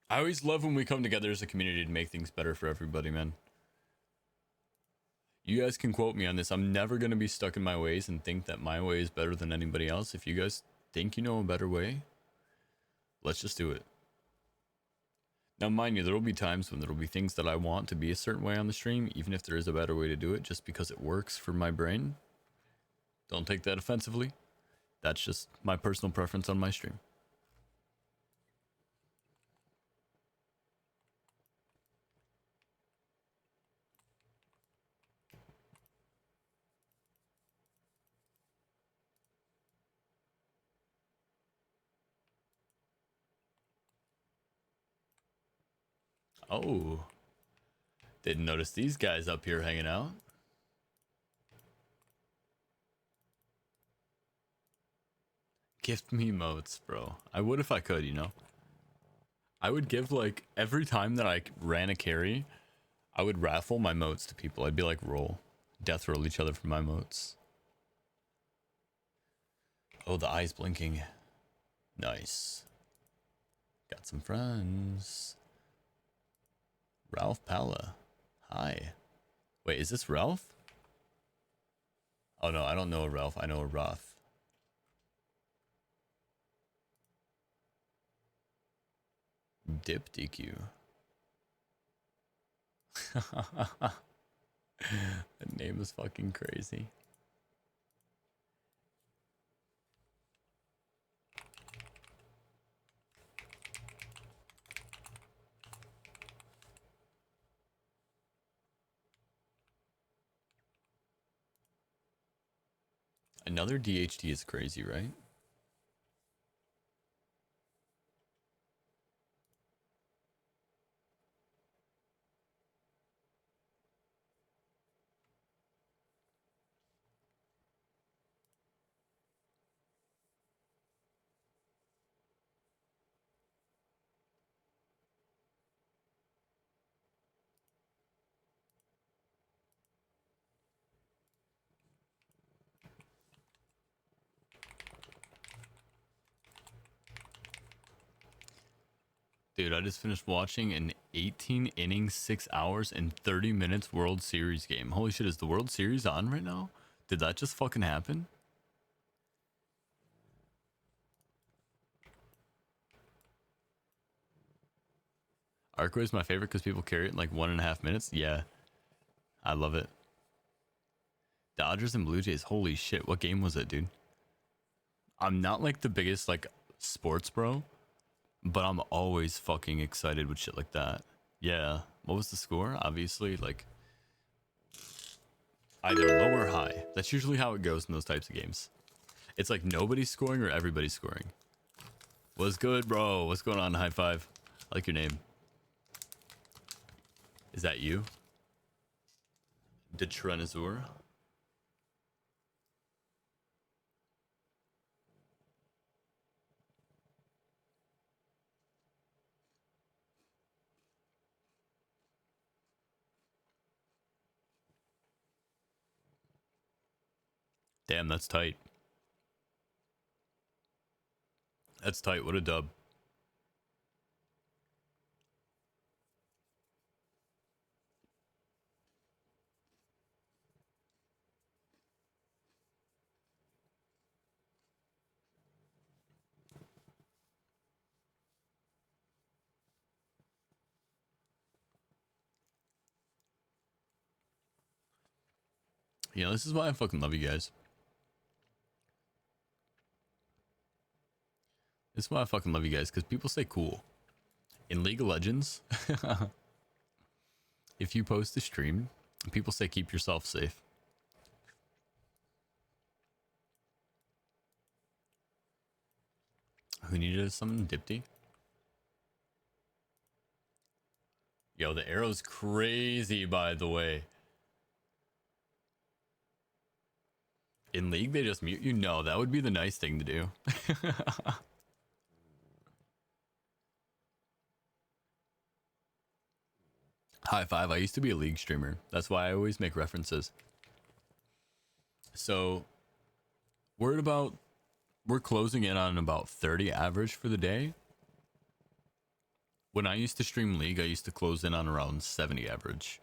I always love when we come together as a community to make things better for everybody, man. You guys can quote me on this. I'm never going to be stuck in my ways and think that my way is better than anybody else. If you guys think you know a better way, let's just do it. Now, mind you, there will be times when there will be things that I want to be a certain way on the stream, even if there is a better way to do it, just because it works for my brain. Don't take that offensively. That's just my personal preference on my stream. Oh, didn't notice these guys up here hanging out. Gift me motes, bro. I would if I could, you know. I would give, like, every time that I ran a carry, I would raffle my motes to people. I'd be like, death roll each other for my motes. Oh, the eye's blinking. Nice. Got some friends. Ralph Pala. Hi. Wait, is this Ralph? Oh no, I don't know a Ralph. I know a Roth. Dip DQ. That name is fucking crazy. Another DHT is crazy, right? Dude, I just finished watching an 18 innings, 6 hours, and 30 minutes World Series game. Holy shit, is the World Series on right now? Did that just fucking happen? Arco is my favorite because people carry it in like 1.5 minutes. Yeah, I love it. Dodgers and Blue Jays. Holy shit, what game was it, dude? I'm not like the biggest like sports bro, but I'm always fucking excited with shit like that. Yeah. What was the score? Obviously, like either low or high. That's usually how it goes in those types of games. It's like nobody's scoring or everybody's scoring. What's good, bro? What's going on? High five. I like your name. Is that you? Detrenazur? Damn, that's tight. That's tight. What a dub. Yeah, this is why I fucking love you guys. This is why I fucking love you guys, because people say cool. In League of Legends, if you post a stream, people say keep yourself safe. Who needed something? Dipty? Yo, the arrow's crazy, by the way. In League, they just mute you? No, that would be the nice thing to do. High five. I used to be a League streamer. That's why I always make references. So, we're closing in on about 30 average for the day. When I used to stream League, I used to close in on around 70 average.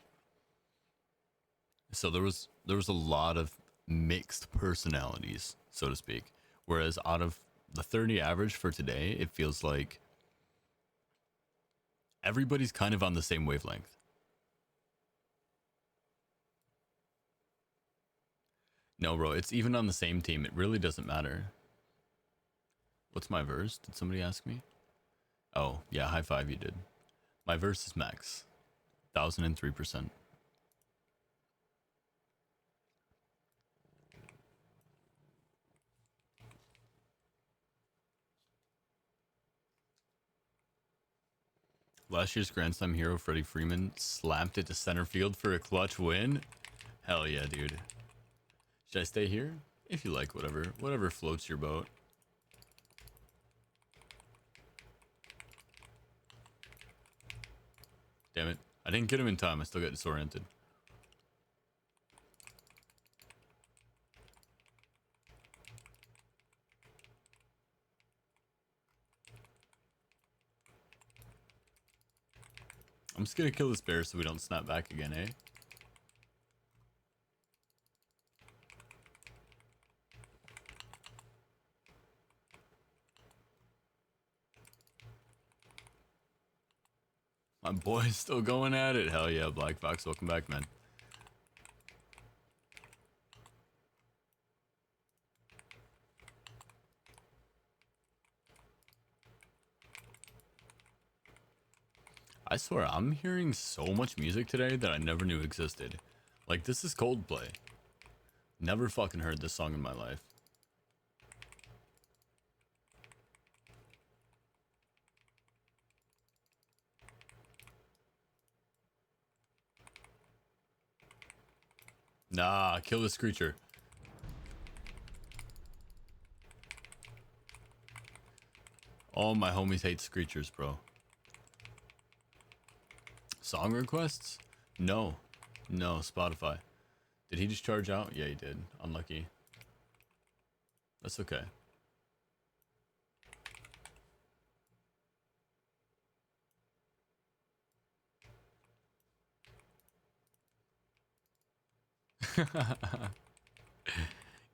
So there was a lot of mixed personalities, so to speak. Whereas out of the 30 average for today, it feels like everybody's kind of on the same wavelength. No, bro, it's even on the same team. It really doesn't matter. What's my verse? Did somebody ask me? Oh, yeah, high five, you did. My verse is max. 1003%. Last year's Grand Slam hero, Freddie Freeman, slapped it to center field for a clutch win. Hell yeah, dude. Should I stay here? If you like, whatever floats your boat. Damn it. I didn't get him in time. I still got disoriented. I'm just gonna kill this bear so we don't snap back again, eh? My boy's still going at it. Hell yeah, Black Fox, welcome back, man. I swear, I'm hearing so much music today that I never knew existed. Like, this is Coldplay. Never fucking heard this song in my life. Nah, kill this creature. All my homies hate Screechers, bro. Song requests? No. No, Spotify. Did he just charge out? Yeah, he did. Unlucky. That's okay.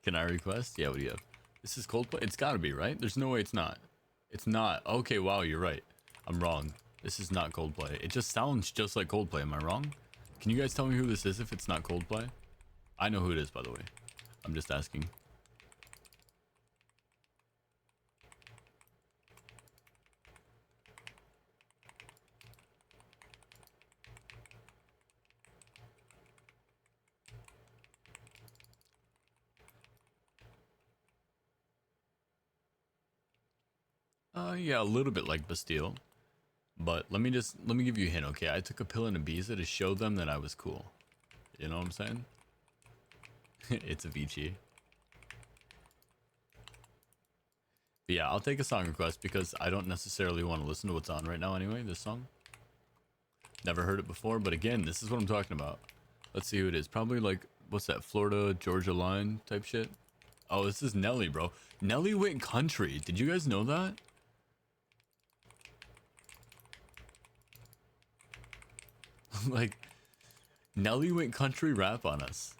Can I request? Yeah, what do you have? This is Coldplay? It's gotta be, right? There's no way it's not. It's not. Okay, wow, you're right. I'm wrong. This is not Coldplay. It just sounds just like Coldplay. Am I wrong? Can you guys tell me who this is if it's not Coldplay? I know who it is, by the way. I'm just asking. Yeah, a little bit like Bastille. But let me give you a hint, okay? I took a pill in Ibiza to show them that I was cool. You know what I'm saying? It's Avicii. But yeah, I'll take a song request because I don't necessarily want to listen to what's on right now anyway, this song. Never heard it before, but again, this is what I'm talking about. Let's see who it is. Probably like, what's that, Florida, Georgia line type shit? Oh, this is Nelly, bro. Nelly went country. Did you guys know that? Like, Nelly went country rap on us.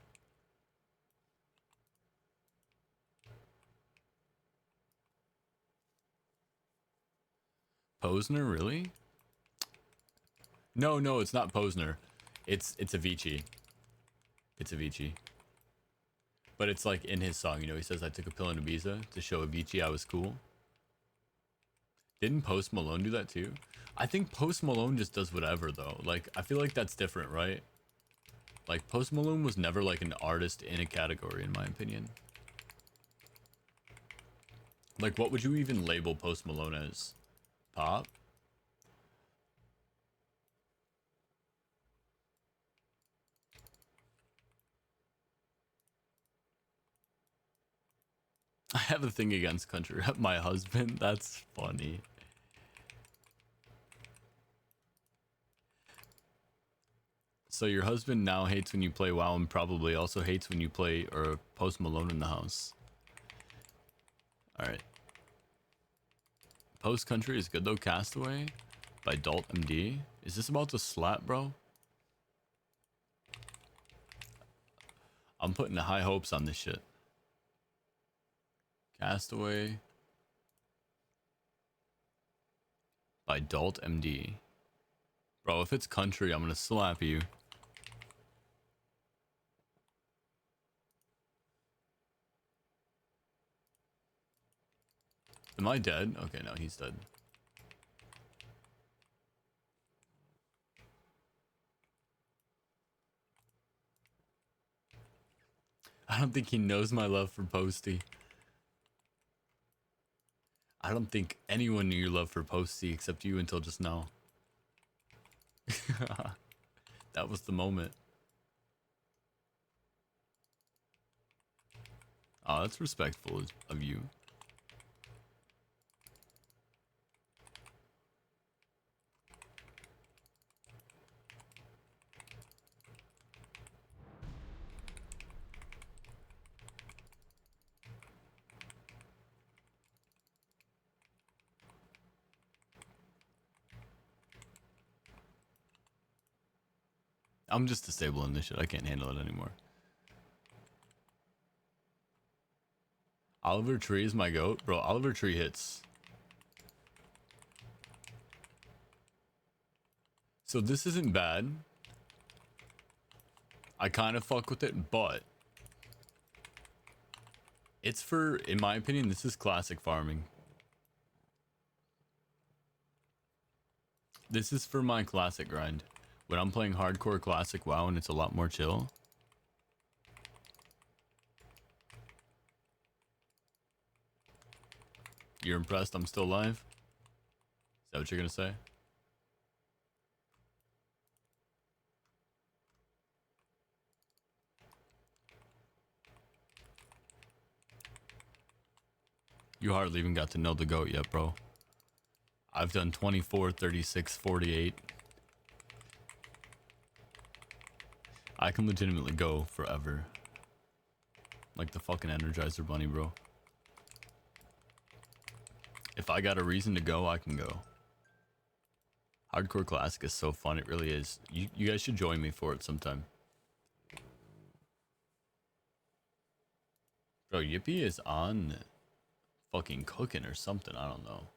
Posner, really? No, no, it's not Posner. It's Avicii. It's Avicii. But it's like in his song, you know, he says I took a pill in Ibiza to show Avicii I was cool. Didn't Post Malone do that too? I think Post Malone just does whatever though. Like, I feel like that's different, right? Like, Post Malone was never like an artist in a category, in my opinion. Like, what would you even label Post Malone as? Pop? I have a thing against country rap. My husband, that's funny. So your husband now hates when you play WoW and probably also hates when you play or Post Malone in the house. Alright. Post Country is good though. Castaway by Dalt MD. Is this about to slap, bro? I'm putting high hopes on this shit. Castaway by Dalt MD. Bro, if it's country, I'm gonna slap you. Am I dead? Okay, no, he's dead. I don't think he knows my love for Posty. I don't think anyone knew your love for Posty except you until just now. That was the moment. Oh, that's respectful of you. I'm just disabling this shit. I can't handle it anymore. Oliver Tree is my goat. Bro, Oliver Tree hits. So this isn't bad. I kind of fuck with it, but it's for, in my opinion, this is classic farming. This is for my classic grind. When I'm playing hardcore classic WoW and it's a lot more chill. You're impressed I'm still alive? Is that what you're gonna say? You hardly even got to know the GOAT yet, bro. I've done 24, 36, 48. I can legitimately go forever. Like the fucking Energizer Bunny, bro. If I got a reason to go, I can go. Hardcore Classic is so fun, it really is. You guys should join me for it sometime. Bro, Yippee is on fucking cooking or something, I don't know.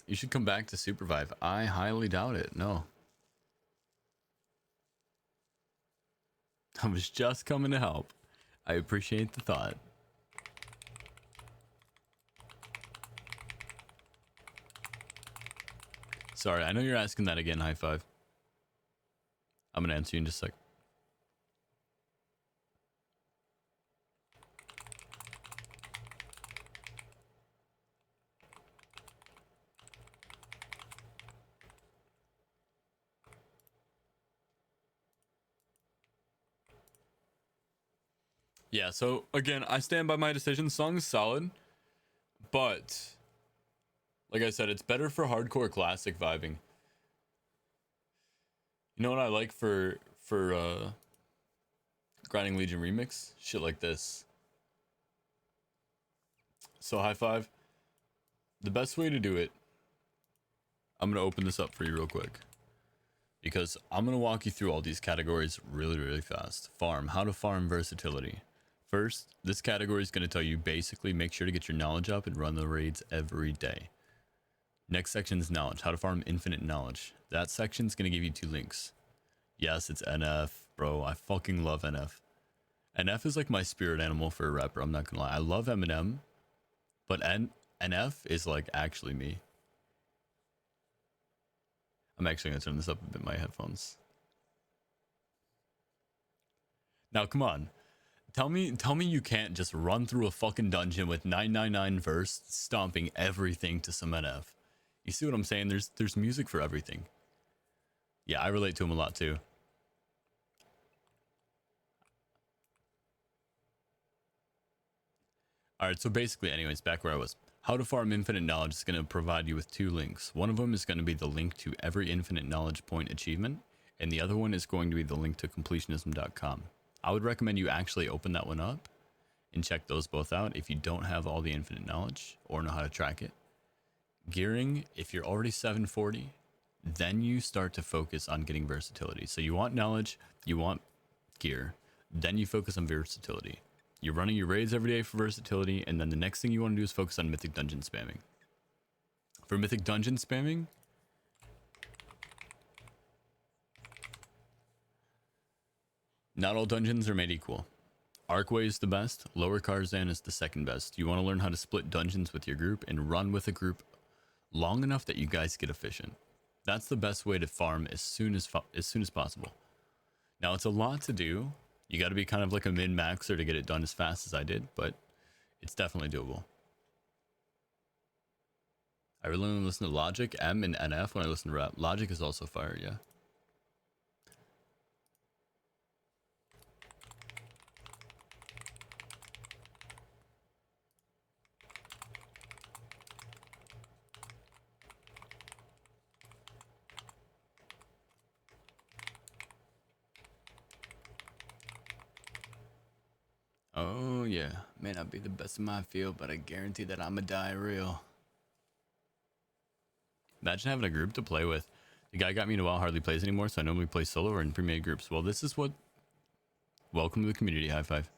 You should come back to Supervive. I highly doubt it. No. I was just coming to help. I appreciate the thought. Sorry, I know you're asking that again, High Five. I'm gonna answer you in just a sec. Yeah, so again, I stand by my decision. Song's solid, but like I said, it's better for hardcore classic vibing. You know what I like for Grinding Legion remix? Shit like this. So High Five, the best way to do it, I'm gonna open this up for you real quick. Because I'm gonna walk you through all these categories really fast. Farm, how to farm versatility. First, this category is going to tell you basically make sure to get your knowledge up and run the raids every day. Next section is knowledge, how to farm infinite knowledge. That section is going to give you 2 links. Yes, it's NF, bro. I fucking love NF. NF is like my spirit animal for a rapper, I'm not gonna lie. I love Eminem, but NF is like actually me. I'm actually going to turn this up a bit in my headphones. Now, come on. Tell me you can't just run through a fucking dungeon with 999 verse, stomping everything to some NF. You see what I'm saying? There's music for everything. Yeah, I relate to him a lot too. Alright, so basically, anyways, back where I was. How to farm infinite knowledge is going to provide you with 2 links. One of them is going to be the link to every infinite knowledge point achievement, and the other one is going to be the link to completionism.com. I would recommend you actually open that one up and check those both out if you don't have all the infinite knowledge or know how to track it. Gearing, if you're already 740, then you start to focus on getting versatility. So you want knowledge, you want gear, then you focus on versatility. You're running your raids every day for versatility, and then the next thing you want to do is focus on Mythic Dungeon spamming. For Mythic Dungeon spamming, not all dungeons are made equal. Archway is the best, Lower Karzhan is the second best. You want to learn how to split dungeons with your group and run with a group long enough that you guys get efficient. That's the best way to farm as soon as possible. Now, it's a lot to do. You got to be kind of like a min-maxer to get it done as fast as I did, but it's definitely doable. I really only listen to Logic, M, and NF when I listen to rap. Logic is also fire, yeah. Oh yeah, may not be the best in my field, but I guarantee that I'ma die real. Imagine having a group to play with. The guy got me into WoW hardly plays anymore, so I normally play solo or in pre-made groups. Well, this is what welcome to the community. High five.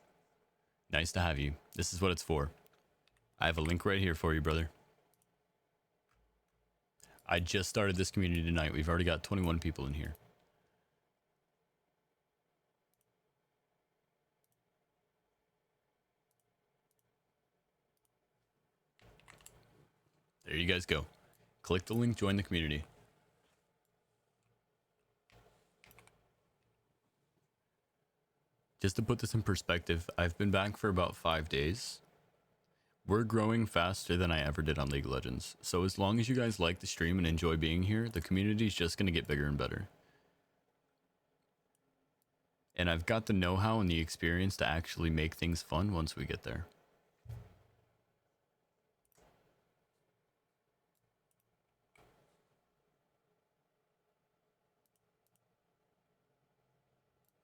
Nice to have you. This is what it's for. I have a link right here for you, brother. I just started this community tonight. We've already got 21 people in here. There you guys go. Click the link, join the community. Just to put this in perspective, I've been back for about 5 days. We're growing faster than I ever did on League of Legends. So as long as you guys like the stream and enjoy being here, the community is just going to get bigger and better. And I've got the know-how and the experience to actually make things fun once we get there.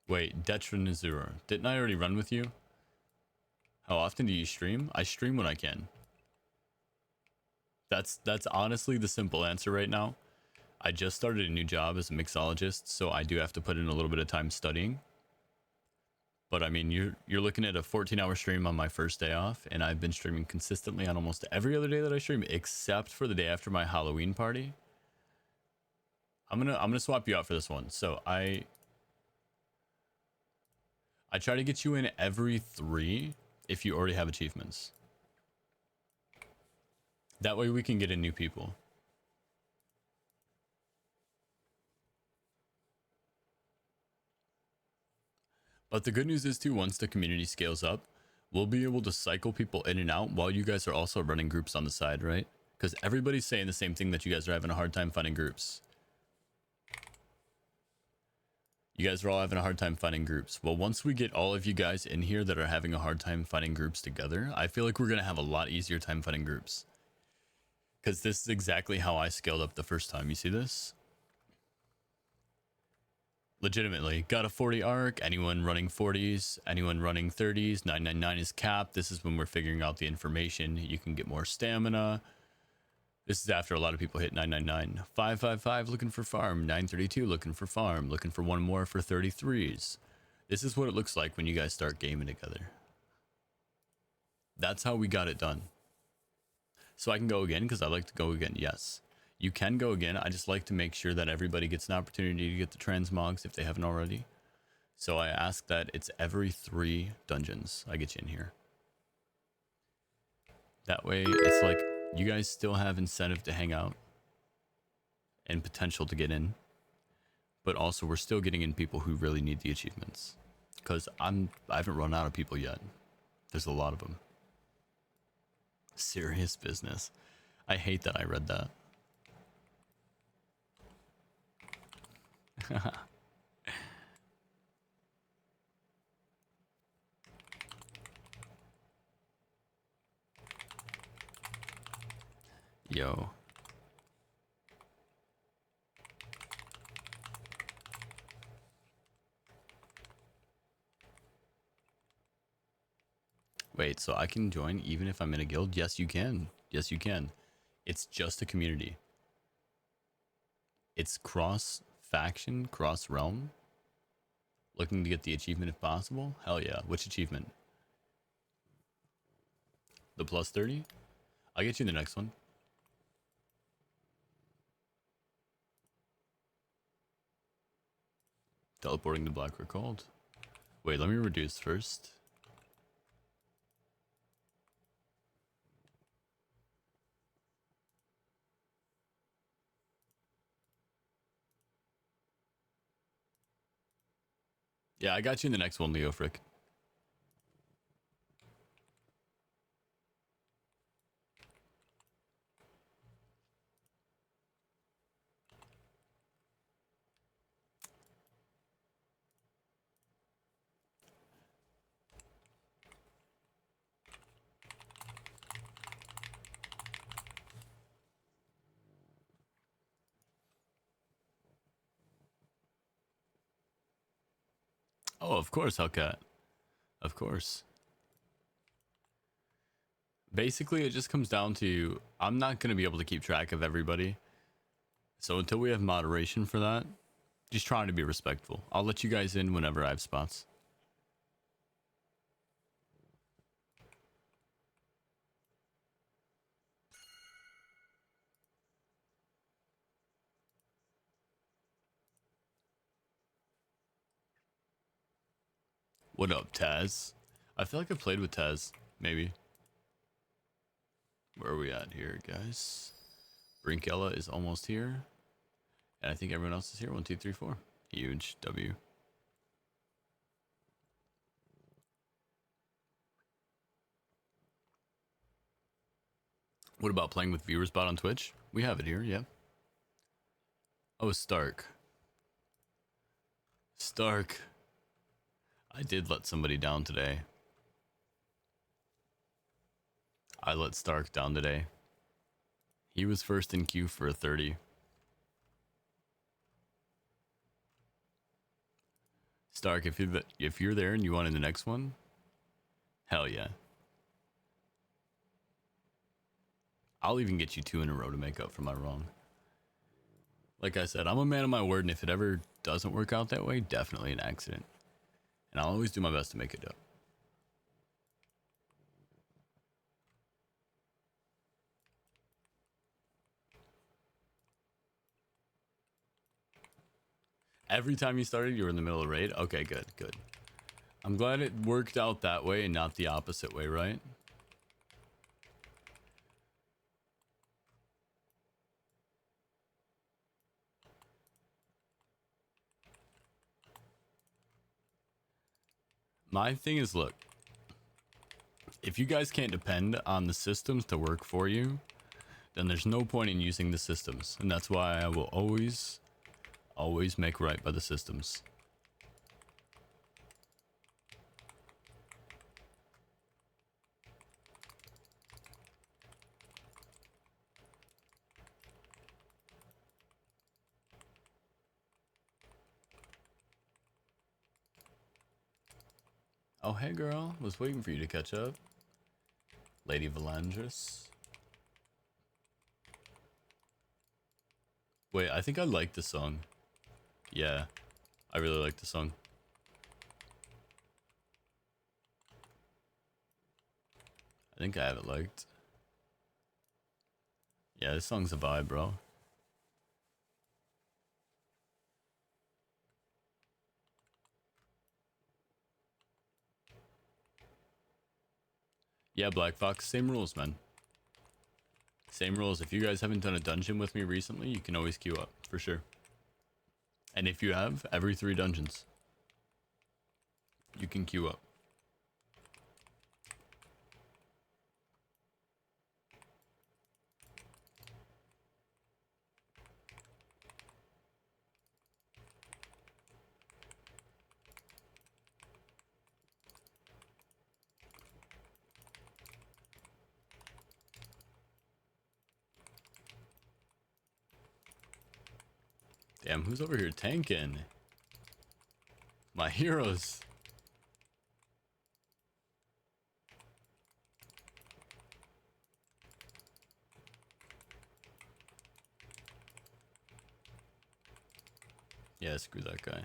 Wait, Detron Azura. Didn't I already run with you? How often do you stream? I stream when I can. That's honestly the simple answer right now. I just started a new job as a mixologist, so I do have to put in a little bit of time studying. But I mean, you're looking at a 14-hour stream on my first day off, and I've been streaming consistently on almost every other day that I stream, except for the day after my Halloween party. I'm gonna swap you out for this one. So I try to get you in every 3 if you already have achievements. That way we can get in new people. But the good news is too, once the community scales up, we'll be able to cycle people in and out while you guys are also running groups on the side, right? Because everybody's saying the same thing, that you guys are having a hard time finding groups. You guys are all having a hard time finding groups. Well, once we get all of you guys in here that are having a hard time finding groups together, I feel like we're going to have a lot easier time finding groups. Because this is exactly how I scaled up the first time. You see this? Legitimately, got a 40 arc. Anyone running 40s, anyone running 30s, 999 is capped. This is when we're figuring out the information. You can get more stamina. This is after a lot of people hit 999. 555 looking for farm. 932 looking for farm. Looking for one more for 33s. This is what it looks like when you guys start gaming together. That's how we got it done. So I can go again because I like to go again. Yes, you can go again. I just like to make sure that everybody gets an opportunity to get the transmogs if they haven't already. So I ask that it's every 3 dungeons I get you in here. That way it's like you guys still have incentive to hang out and potential to get in, but also we're still getting in people who really need the achievements, because I haven't run out of people yet. There's a lot of them. Serious business. I hate that I read that. Yo. Wait, so I can join even if I'm in a guild? Yes, you can. Yes, you can. It's just a community. It's cross-faction, cross-realm. Looking to get the achievement if possible? Hell yeah. Which achievement? The plus 30? I'll get you the next one. Teleporting to Black Recalled. Wait, let me reduce first. Yeah, I got you in the next one, Leo Frick. Oh, of course, Hellcat. Of course. Basically, it just comes down to, I'm not going to be able to keep track of everybody. So until we have moderation for that, just trying to be respectful. I'll let you guys in whenever I have spots. What up, Taz? I feel like I played with Taz, maybe. Where are we at here, guys? Brinkella is almost here. And I think everyone else is here. 1, 2, 3, 4. Huge W. What about playing with ViewersBot on Twitch? We have it here, yeah. Oh, Stark. Stark. I did let somebody down today. I let Stark down today. He was first in queue for a 30. Stark, if you're there and you want in the next one, hell yeah. I'll even get you 2 in a row to make up for my wrong. Like I said, I'm a man of my word, and if it ever doesn't work out that way, definitely an accident. And I'll always do my best to make it up. Every time you started, you were in the middle of raid? Okay, good, good. I'm glad it worked out that way and not the opposite way, right? My thing is, look, if you guys can't depend on the systems to work for you, then there's no point in using the systems. And that's why I will always make right by the systems. Oh, hey girl, was waiting for you to catch up. Lady Valandris. Wait, I think I like the song. Yeah, I really like the song. I think I have it liked. Yeah, this song's a vibe, bro. Yeah, Black Fox, same rules, man. Same rules. If you guys haven't done a dungeon with me recently, you can always queue up, for sure. And if you have, every 3 dungeons, you can queue up. Damn, who's over here tanking? My heroes. Yeah, screw that guy.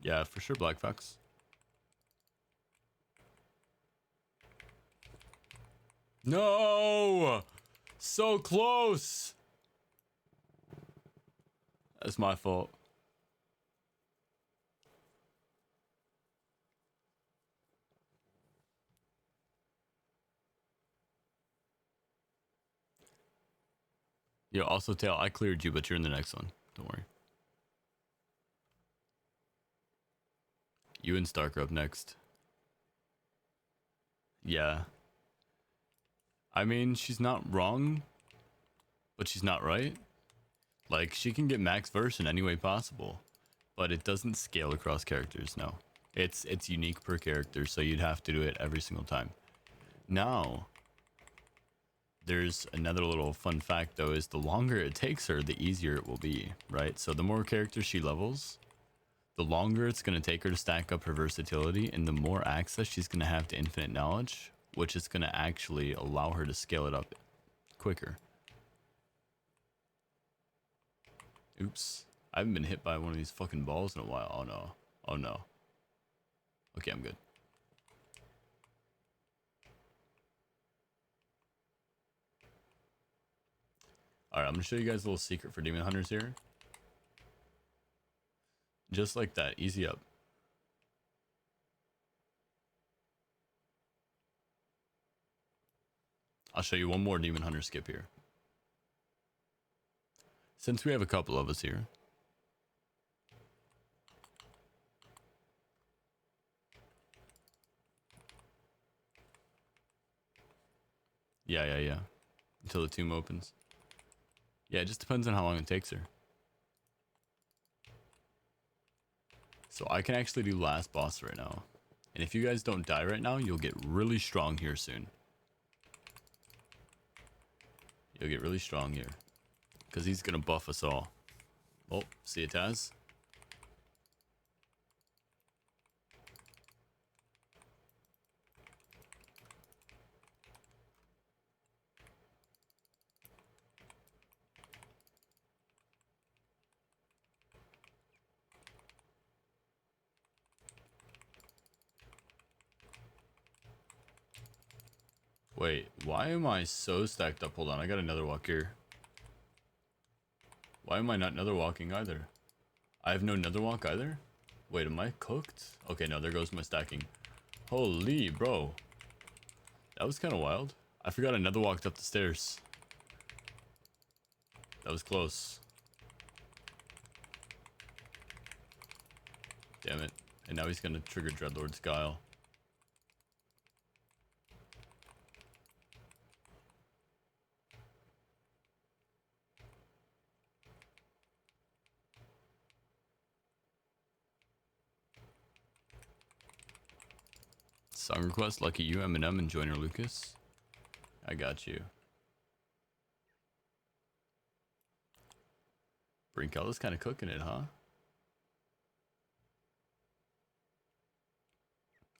Yeah, for sure, Black Fox. No! So close! That's my fault. Yo, also, Tail, I cleared you, but you're in the next one. Don't worry. You and Stark are up next. Yeah. I mean, she's not wrong, but she's not right. Like, she can get max verse in any way possible, but it doesn't scale across characters, no. It's unique per character, so you'd have to do it every single time. Now, there's another little fun fact, though, is the longer it takes her, the easier it will be, right? So the more characters she levels, the longer it's going to take her to stack up her versatility, and the more access she's going to have to infinite knowledge, which is going to actually allow her to scale it up quicker. Oops. I haven't been hit by one of these fucking balls in a while. Oh no. Oh no. Okay, I'm good. Alright, I'm gonna show you guys a little secret for Demon Hunters here. Just like that. Easy up. I'll show you one more Demon Hunter skip here. Since we have a couple of us here. Yeah. Until the tomb opens. Yeah, it just depends on how long it takes her. So I can actually do last boss right now. And if you guys don't die right now, you'll get really strong here soon. You'll get really strong here. Because he's going to buff us all. Oh, see it, Taz? Wait, why am I so stacked up? Hold on, I got another walk here. Why am I not nether walking either? I have no nether walk either? Wait, am I cooked? Okay, no, there goes my stacking. Holy, bro. That was kind of wild. I forgot I nether walked up the stairs. That was close. Damn it. And now he's gonna trigger Dreadlord's Guile. Song request, lucky you, Eminem and Joyner Lucas. I got you. Brinkella's kind of cooking it, huh?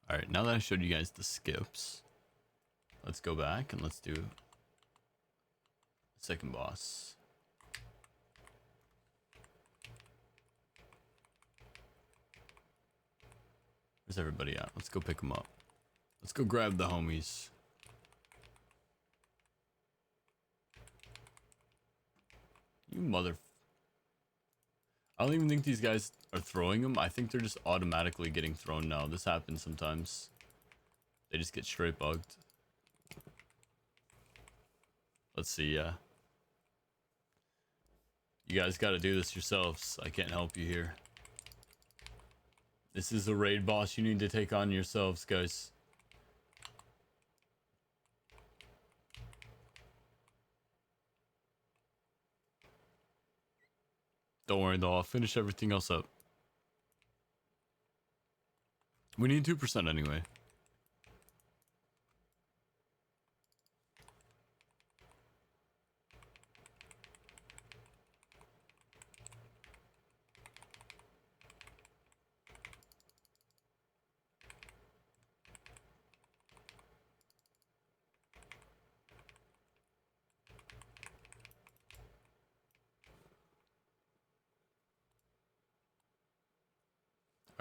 Alright, now that I showed you guys the skips, let's go back and let's do second boss. Where's everybody at? Let's go pick them up. Let's go grab the homies. You mother... I don't even think these guys are throwing them. I think they're just automatically getting thrown now. This happens sometimes. They just get straight bugged. Let's see, yeah. You guys gotta do this yourselves. I can't help you here. This is a raid boss you need to take on yourselves, guys. Don't worry though, I'll finish everything else up. We need 2% anyway.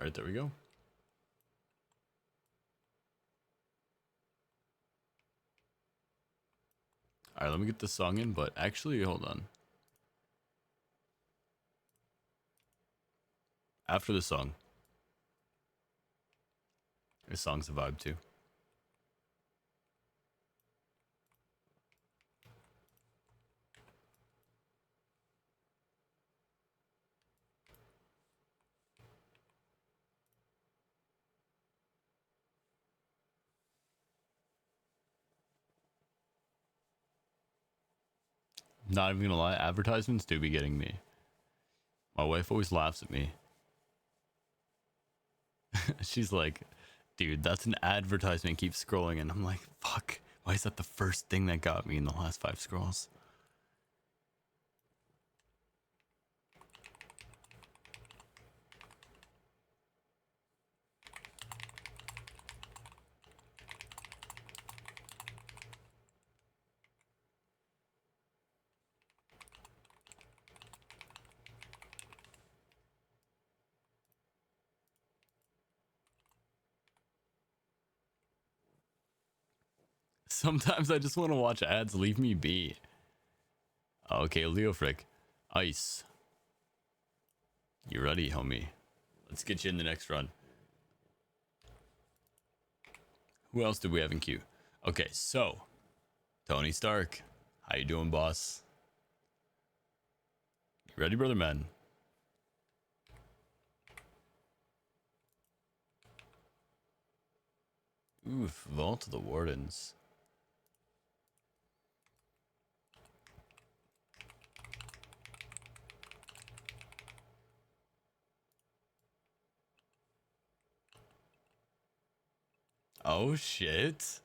Alright, there we go. Alright, let me get this song in, but actually, hold on. After the song. This song's a vibe too. Not even gonna lie, advertisements do be getting me. My wife always laughs at me. She's like, dude, that's an advertisement. Keep scrolling. And I'm like, fuck. Why is that the first thing that got me in the last 5 scrolls? Sometimes I just want to watch ads. Leave me be. Okay, Leo Frick. Ice. You ready, homie? Let's get you in the next run. Who else did we have in queue? Okay, so Tony Stark. How you doing, boss? You ready, brother man? Oof, Vault of the Wardens. Oh shit.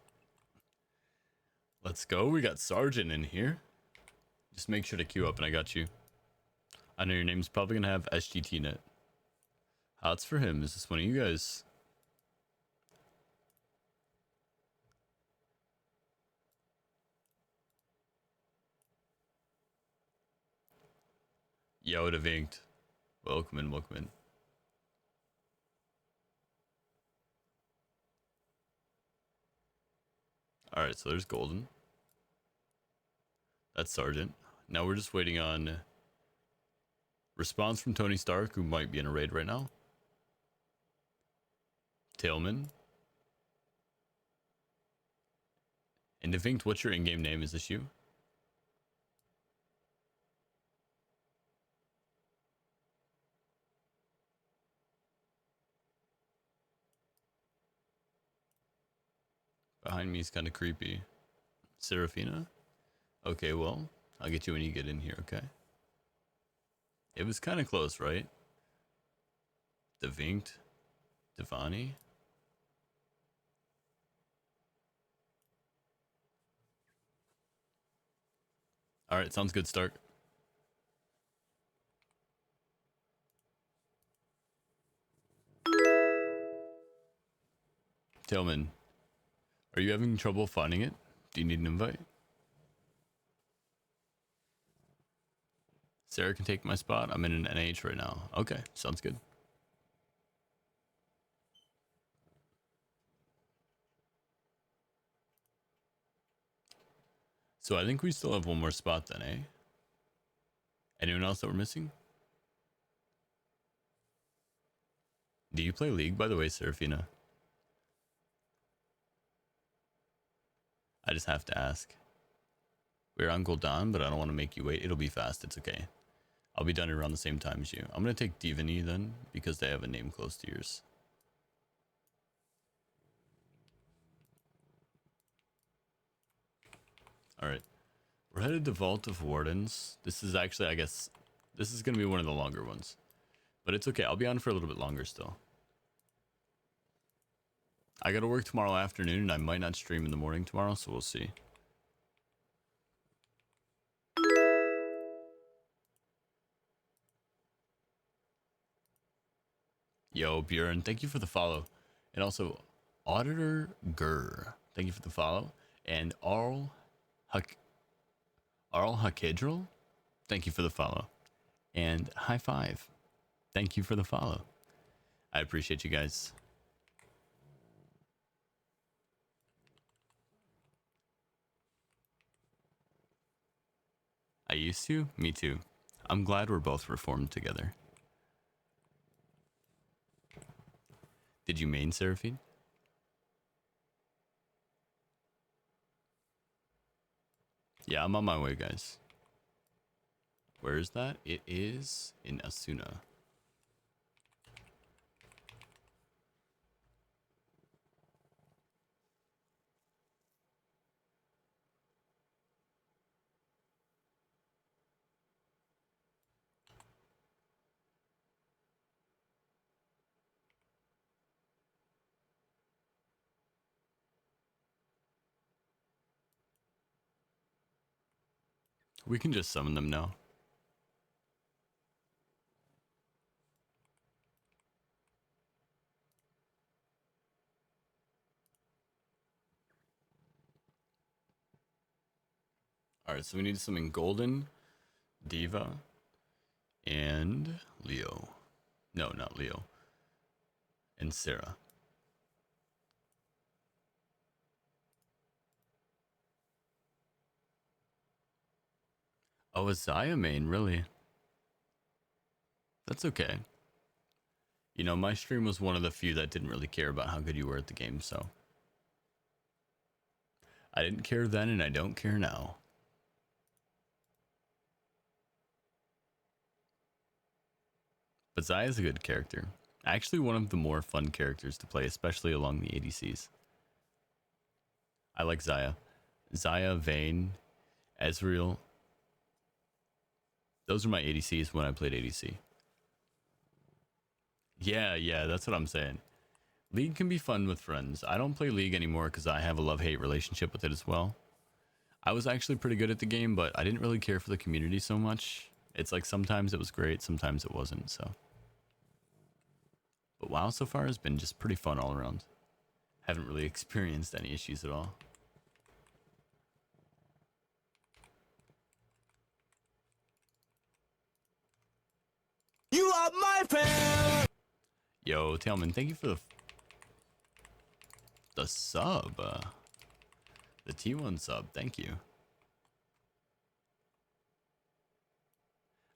Let's go. We got Sergeant in here. Just make sure to queue up and I got you. I know your name's probably gonna have SGTnet. How's for him? Is this one of you guys? Yo, Devinked. Welcome in, welcome in. Alright, so there's Golden. That's Sergeant. Now we're just waiting on response from Tony Stark, who might be in a raid right now. Tailman. And Devinked, what's your in-game name? Is this you? Behind me is kind of creepy. Serafina? Okay, well, I'll get you when you get in here, okay? It was kind of close, right? Devinked? Devani? Alright, sounds good, Stark. Tailman, are you having trouble finding it? Do you need an invite? Sarah can take my spot. I'm in an NH right now. Okay, sounds good. So I think we still have one more spot then, eh? Anyone else that we're missing? Do you play League, by the way, Serafina? I just have to ask. We're on Gul'dan, but I don't want to make you wait. It'll be fast. It's okay. I'll be done around the same time as you. I'm going to take Divani then, because they have a name close to yours. Alright. We're headed to Vault of Wardens. This is actually, I guess, this is going to be one of the longer ones. But it's okay. I'll be on for a little bit longer still. I got to work tomorrow afternoon, and I might not stream in the morning tomorrow, so we'll see. Yo, Bjorn, thank you for the follow. And also, Auditor Gurr, thank you for the follow. And Arl Hakidral, thank you for the follow. And High Five, thank you for the follow. I appreciate you guys. I used to? Me too. I'm glad we're both reformed together. Did you main Seraphine? Yeah, I'm on my way, guys. Where is that? It is in Asuna. We can just summon them now. Alright, so we need to summon Golden, Diva, and Leo. No, not Leo. And Sarah. Oh, a Zaya main, really? That's okay. You know, my stream was one of the few that didn't really care about how good you were at the game, so. I didn't care then and I don't care now. But Zaya's a good character. Actually, one of the more fun characters to play, especially along the ADCs. I like Zaya. Zaya, Vayne, Ezreal. Those are my ADCs when I played ADC. Yeah, that's what I'm saying. League can be fun with friends. I don't play League anymore because I have a love-hate relationship with it as well. I was actually pretty good at the game, but I didn't really care for the community so much. It's like sometimes it was great, sometimes it wasn't, so. But WoW so far has been just pretty fun all around. Haven't really experienced any issues at all. You are my friend. Yo, Tailman, thank you for the sub. The T1 sub, thank you.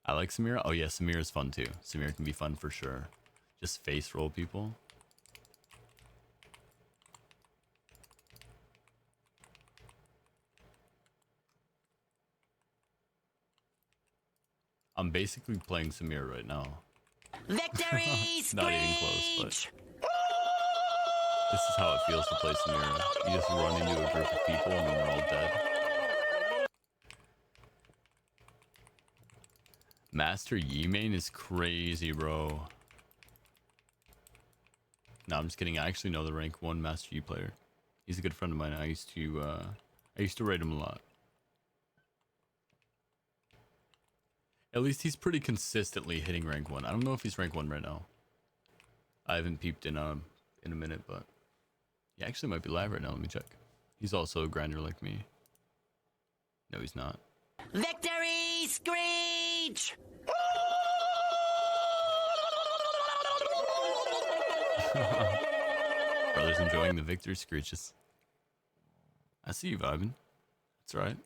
I like Samira. Oh yeah, Samira's fun too. Samira can be fun for sure. Just face roll people. I'm basically playing Samira right now. Victory Not even close, screech. but this is how it feels to play Samira. You just run into a group of people and then they're all dead. Master Yi main is crazy, bro. No, I'm just kidding. I actually know the rank 1 Master Yi player. He's a good friend of mine. I used to rate him a lot. At least he's pretty consistently hitting rank 1. I don't know if he's rank 1 right now. I haven't peeped in a minute, but he actually might be live right now. Let me check. He's also a grinder like me. No, he's not. Victory screech. Brother's enjoying the victory screeches. I see you vibing. That's right.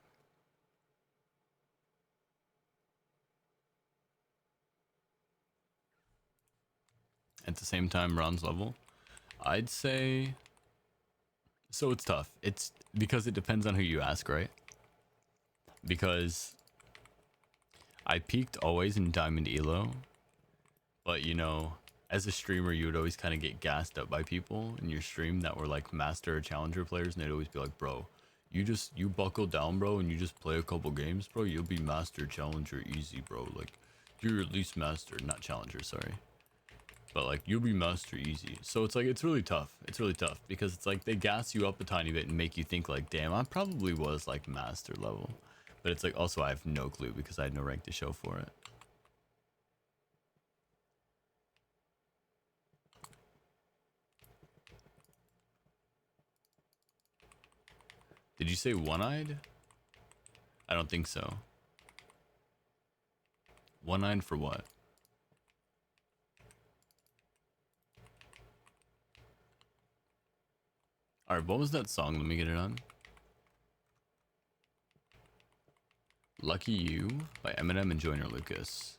At the same time, bronze level, I'd say. So it's tough. It's because it depends on who you ask, right? Because I peaked always in Diamond Elo, but you know, as a streamer, you would always kind of get gassed up by people in your stream that were like master or challenger players, and they'd always be like, bro, you buckle down, bro, and you just play a couple games, bro, you'll be master, challenger easy, bro. Like, you're at least master, not challenger, sorry. But like, you'll be master easy. So it's like, it's really tough. It's really tough because it's like they gas you up a tiny bit and make you think like, damn, I probably was like master level. But it's like, also I have no clue because I had no rank to show for it. Did you say one-eyed? I don't think so. One-eyed for what? Alright, what was that song? Let me get it on. Lucky You by Eminem and Joyner Lucas.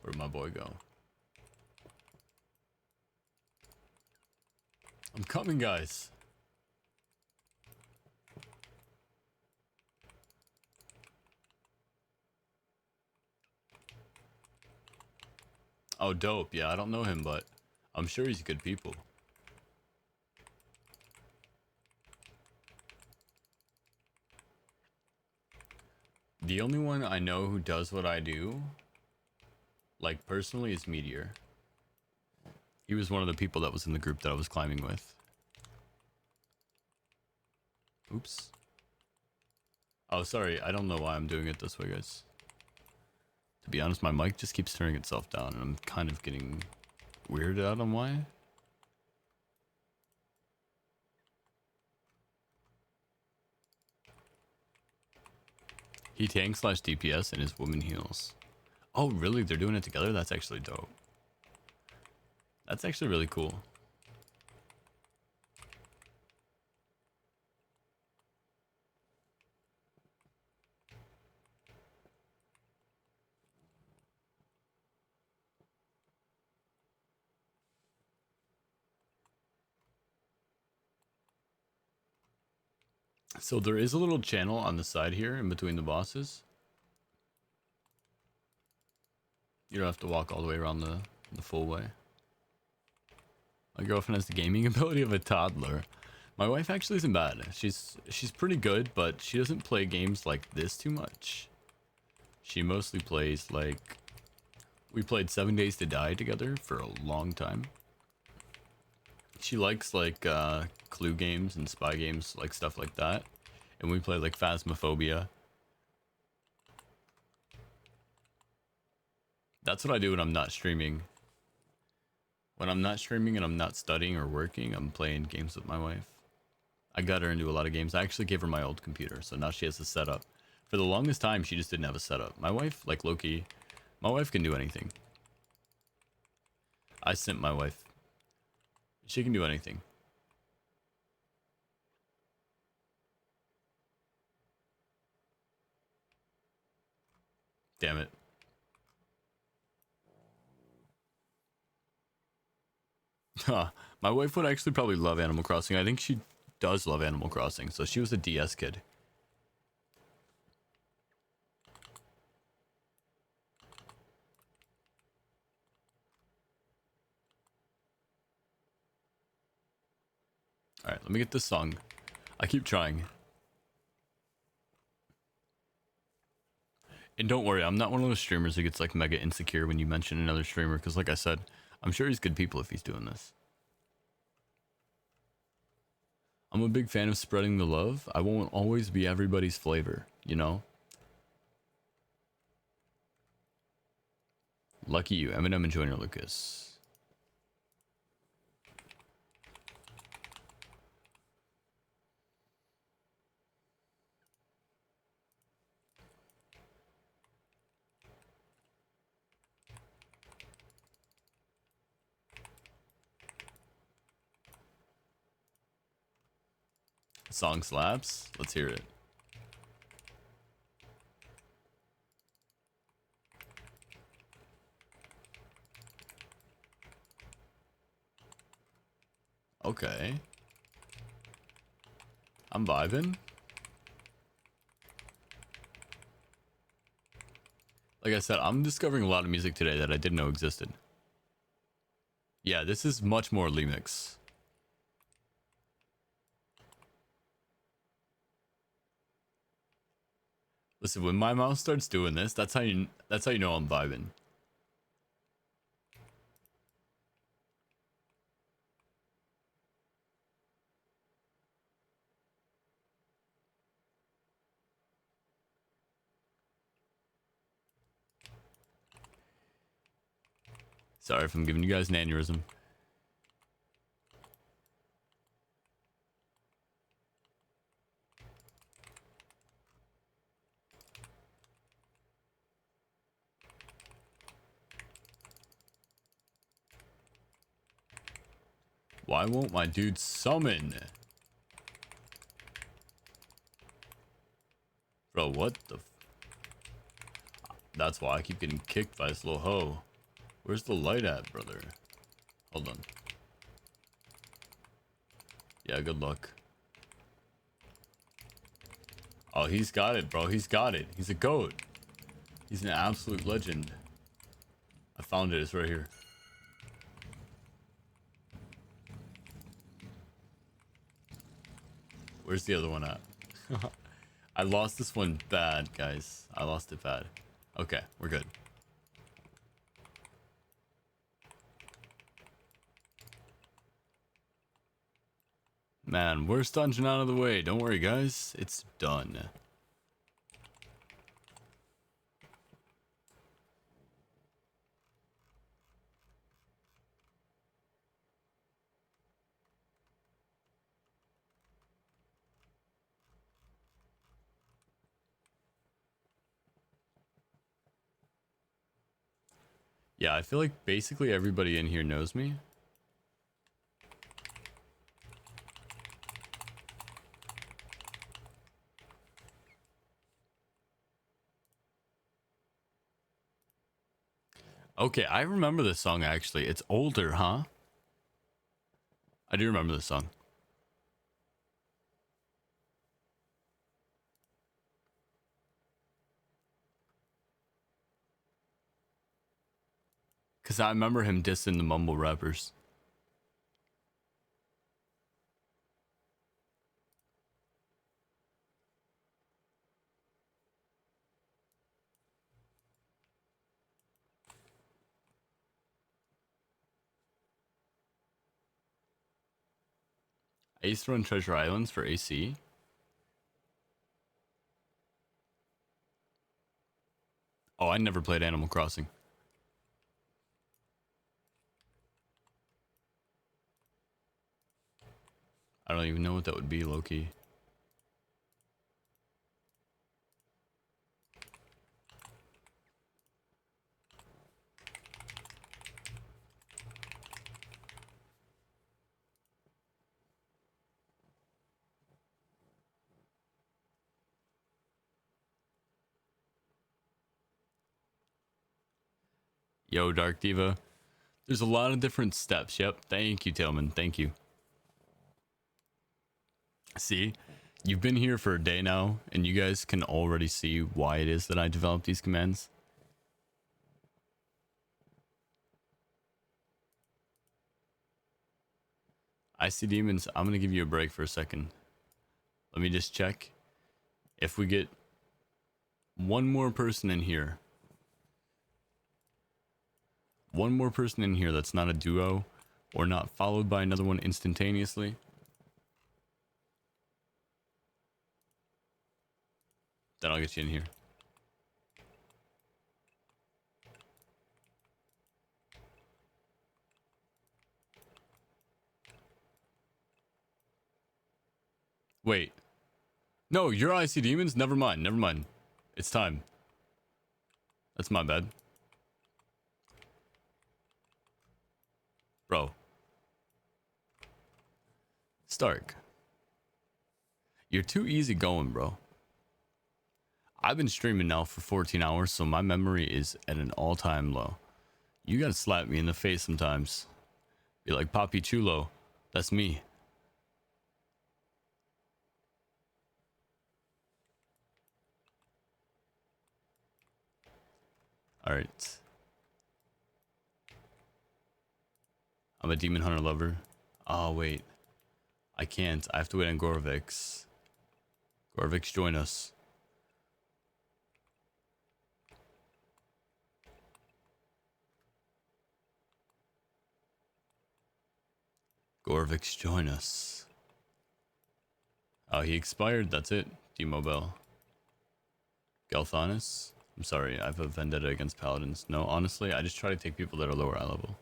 Where'd my boy go? I'm coming, guys. Oh, dope. Yeah, I don't know him, but I'm sure he's good people. The only one I know who does what I do, like personally, is Meteor. He was one of the people that was in the group that I was climbing with. Oops. Oh, sorry. I don't know why I'm doing it this way, guys. To be honest, my mic just keeps turning itself down, and I'm kind of getting weirded out on why. He tanks / DPS and his woman heals. Oh, really? They're doing it together? That's actually dope. That's actually really cool. So there is a little channel on the side here in between the bosses. You don't have to walk all the way around the full way. My girlfriend has the gaming ability of a toddler. My wife actually isn't bad. She's pretty good, but she doesn't play games like this too much. She mostly plays like... We played 7 Days to Die together for a long time. She likes like clue games and spy games, like stuff like that. And we play like Phasmophobia. That's what I do when I'm not streaming. When I'm not streaming and I'm not studying or working, I'm playing games with my wife. I got her into a lot of games. I actually gave her my old computer, so now she has a setup. For the longest time, she just didn't have a setup. My wife, like Loki, my wife can do anything. I sent my wife. She can do anything. Damn it. My wife would actually probably love Animal Crossing. I think she does love Animal Crossing, so she was a DS kid. Alright, let me get this song. I keep trying. And don't worry, I'm not one of those streamers who gets like mega insecure when you mention another streamer, because like I said, I'm sure he's good people if he's doing this. I'm a big fan of spreading the love. I won't always be everybody's flavor, you know? Lucky you, Eminem and Joyner Lucas. Song slaps? Let's hear it. Okay. I'm vibing. Like I said, I'm discovering a lot of music today that I didn't know existed. Yeah, this is much more Lemix. Listen, when my mouse starts doing this, that's how you know I'm vibing. Sorry if I'm giving you guys an aneurysm. Why won't my dude summon? Bro, what the That's why I keep getting kicked by this little hoe. Where's the light at, brother? Hold on. Yeah, good luck. Oh, he's got it, bro. He's got it. He's a goat. He's an absolute legend. I found it. It's right here. Where's the other one at? I lost this one bad, guys. I lost it bad. Okay, we're good. Man, worst dungeon out of the way. Don't worry, guys. It's done. Yeah, I feel like basically everybody in here knows me. Okay, I remember this song actually. It's older, huh? I do remember this song. Because I remember him dissing the mumble rappers. I used to run Treasure Islands for AC. Oh, I never played Animal Crossing. I don't even know what that would be, low-key. Yo, Dark Diva. There's a lot of different steps. Yep. Thank you, Tailman. Thank you. See, you've been here for a day now, and you guys can already see why it is that I developed these commands. I see demons. I'm going to give you a break for a second. Let me just check. If we get one more person in here, that's not a duo or not followed by another one instantaneously, then I'll get you in here. Wait. No, you're IC Demons? Never mind, never mind. It's time. That's my bad. Bro. Stark. You're too easy going, bro. I've been streaming now for 14 hours, so my memory is at an all-time low. You gotta slap me in the face sometimes. Be like, Papi Chulo. That's me. Alright. I'm a Demon Hunter lover. Oh, wait. I can't. I have to wait on Gorvix. Gorvix, join us. Gorvix, join us. Oh, he expired. That's it. Demobel. Galthanis. I'm sorry. I have a vendetta against paladins. No, honestly, I just try to take people that are lower eye level.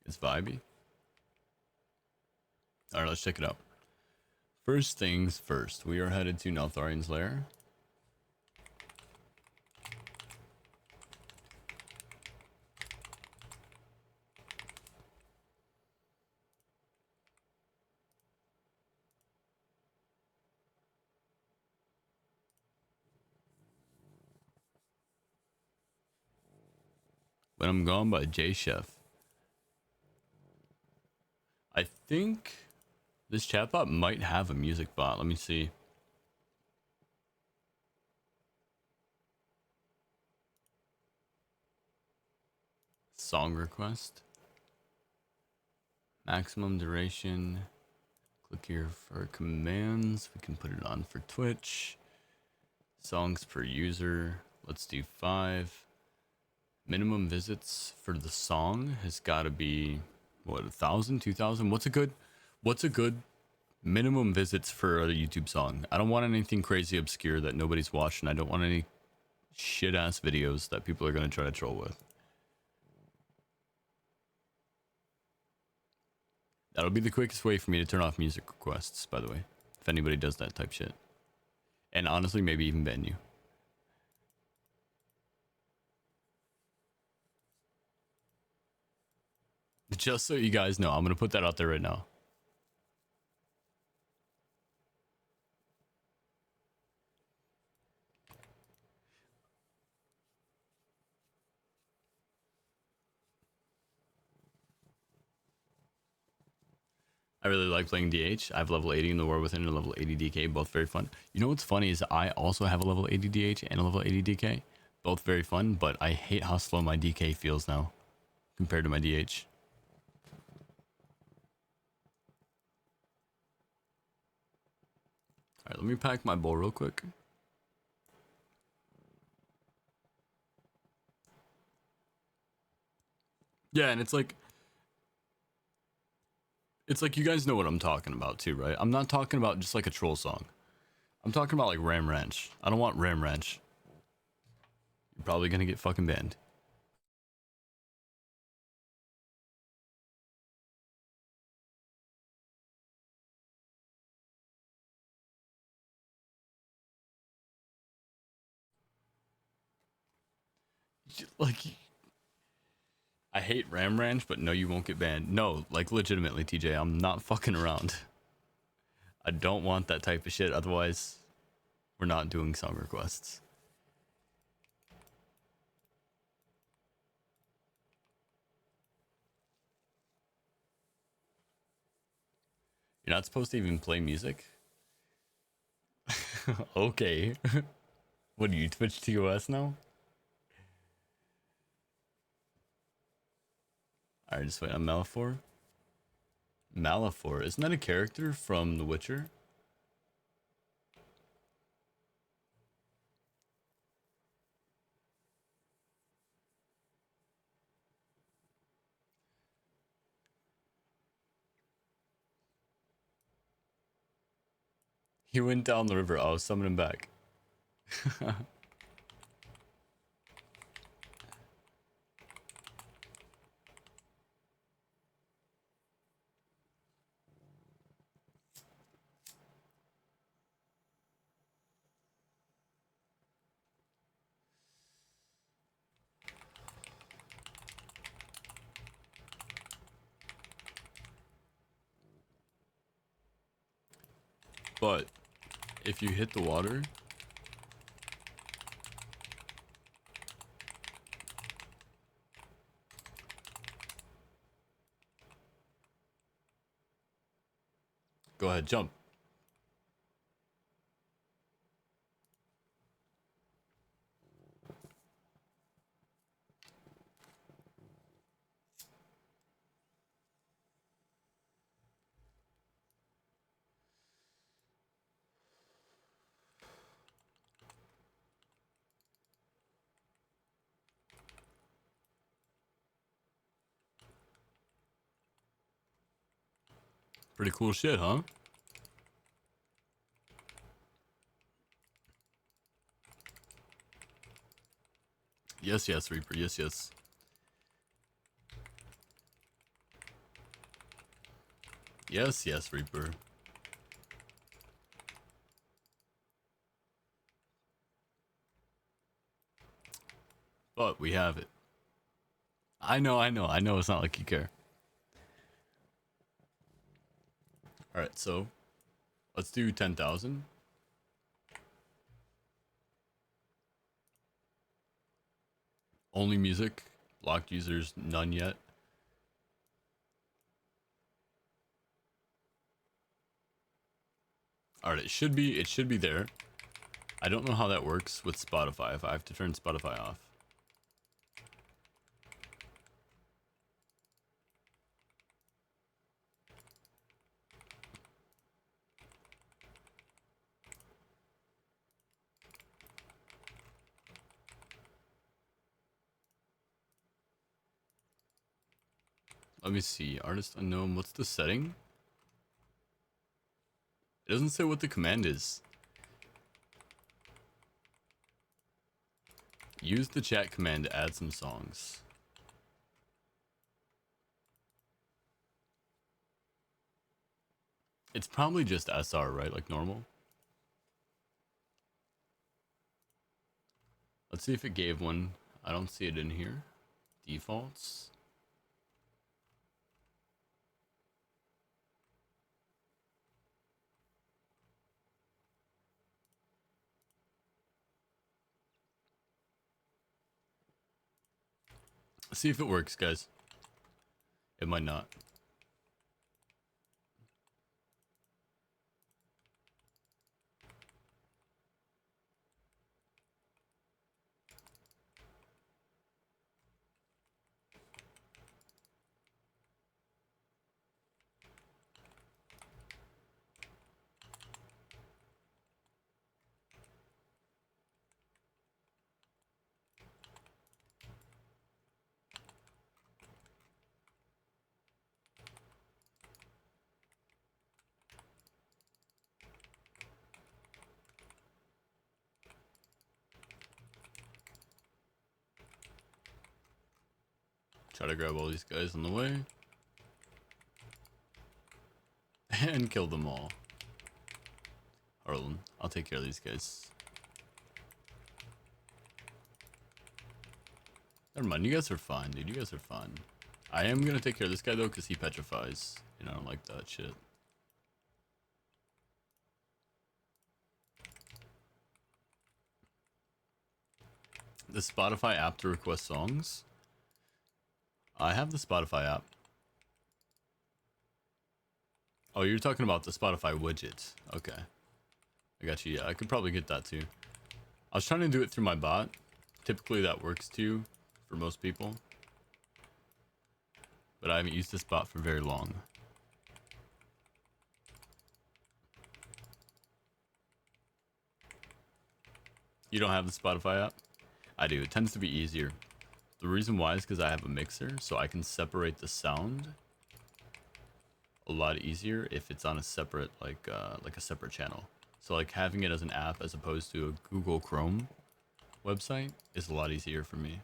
It's vibey. Alright, let's check it out. First things first. We are headed to Neltharian's lair. When I'm Gone by J Chef. I think this chatbot might have a music bot. Let me see. Song request. Maximum duration. Click here for commands. We can put it on for Twitch. Songs per user. Let's do 5. Minimum visits for the song has got to be what, 1,000, 2,000? What's a good minimum visits for a YouTube song? I don't want anything crazy obscure that nobody's watched, and I don't want any shit ass videos that people are gonna try to troll with. That'll be the quickest way for me to turn off music requests, by the way, if anybody does that type shit. And honestly, maybe even ban you. Just so you guys know, I'm gonna put that out there right now. I really like playing DH. I have level 80 in the War Within and level 80 DK, both very fun. You know what's funny is I also have a level 80 DH and a level 80 DK, both very fun, but I hate how slow my DK feels now compared to my DH. Alright, let me pack my bowl real quick. Yeah, and it's like you guys know what I'm talking about too, right? I'm not talking about just like a troll song. I'm talking about like Ram Ranch. I don't want Ram Ranch. You're probably gonna get fucking banned. Like, I hate Ram Ranch, but no, you won't get banned. No, like legitimately, TJ, I'm not fucking around. I don't want that type of shit. Otherwise, we're not doing song requests. You're not supposed to even play music? Okay. What do you Twitch TOS now? Alright, just wait on Malefor. Malefor, isn't that a character from The Witcher? He went down the river. I'll summon him back. But if you hit the water, go ahead, jump. Pretty cool shit, huh? Yes, yes, Reaper. Yes, yes. Yes, yes, Reaper. But we have it. I know, I know, I know it's not like you care. Alright, so let's do 10,000. Only music. Blocked users, none yet. Alright, it should be there. I don't know how that works with Spotify, if I have to turn Spotify off. Let me see. Artist unknown. What's the setting? It doesn't say what the command is. Use the chat command to add some songs. It's probably just SR, right? Like normal. Let's see if it gave one. I don't see it in here. Defaults. See if it works, guys. It might not. Try to grab all these guys on the way. And kill them all. Harlan, I'll take care of these guys. Never mind, you guys are fine, dude. You guys are fine. I am gonna take care of this guy though, because he petrifies. And I don't like that shit. The Spotify app to request songs? I have the Spotify app. Oh, you're talking about the Spotify widget. Okay. I got you. Yeah, I could probably get that too. I was trying to do it through my bot. Typically that works too for most people. But I haven't used this bot for very long. You don't have the Spotify app? I do. It tends to be easier. The reason why is because I have a mixer, so I can separate the sound a lot easier if it's on a separate, like a separate channel. So like having it as an app as opposed to a Google Chrome website is a lot easier for me.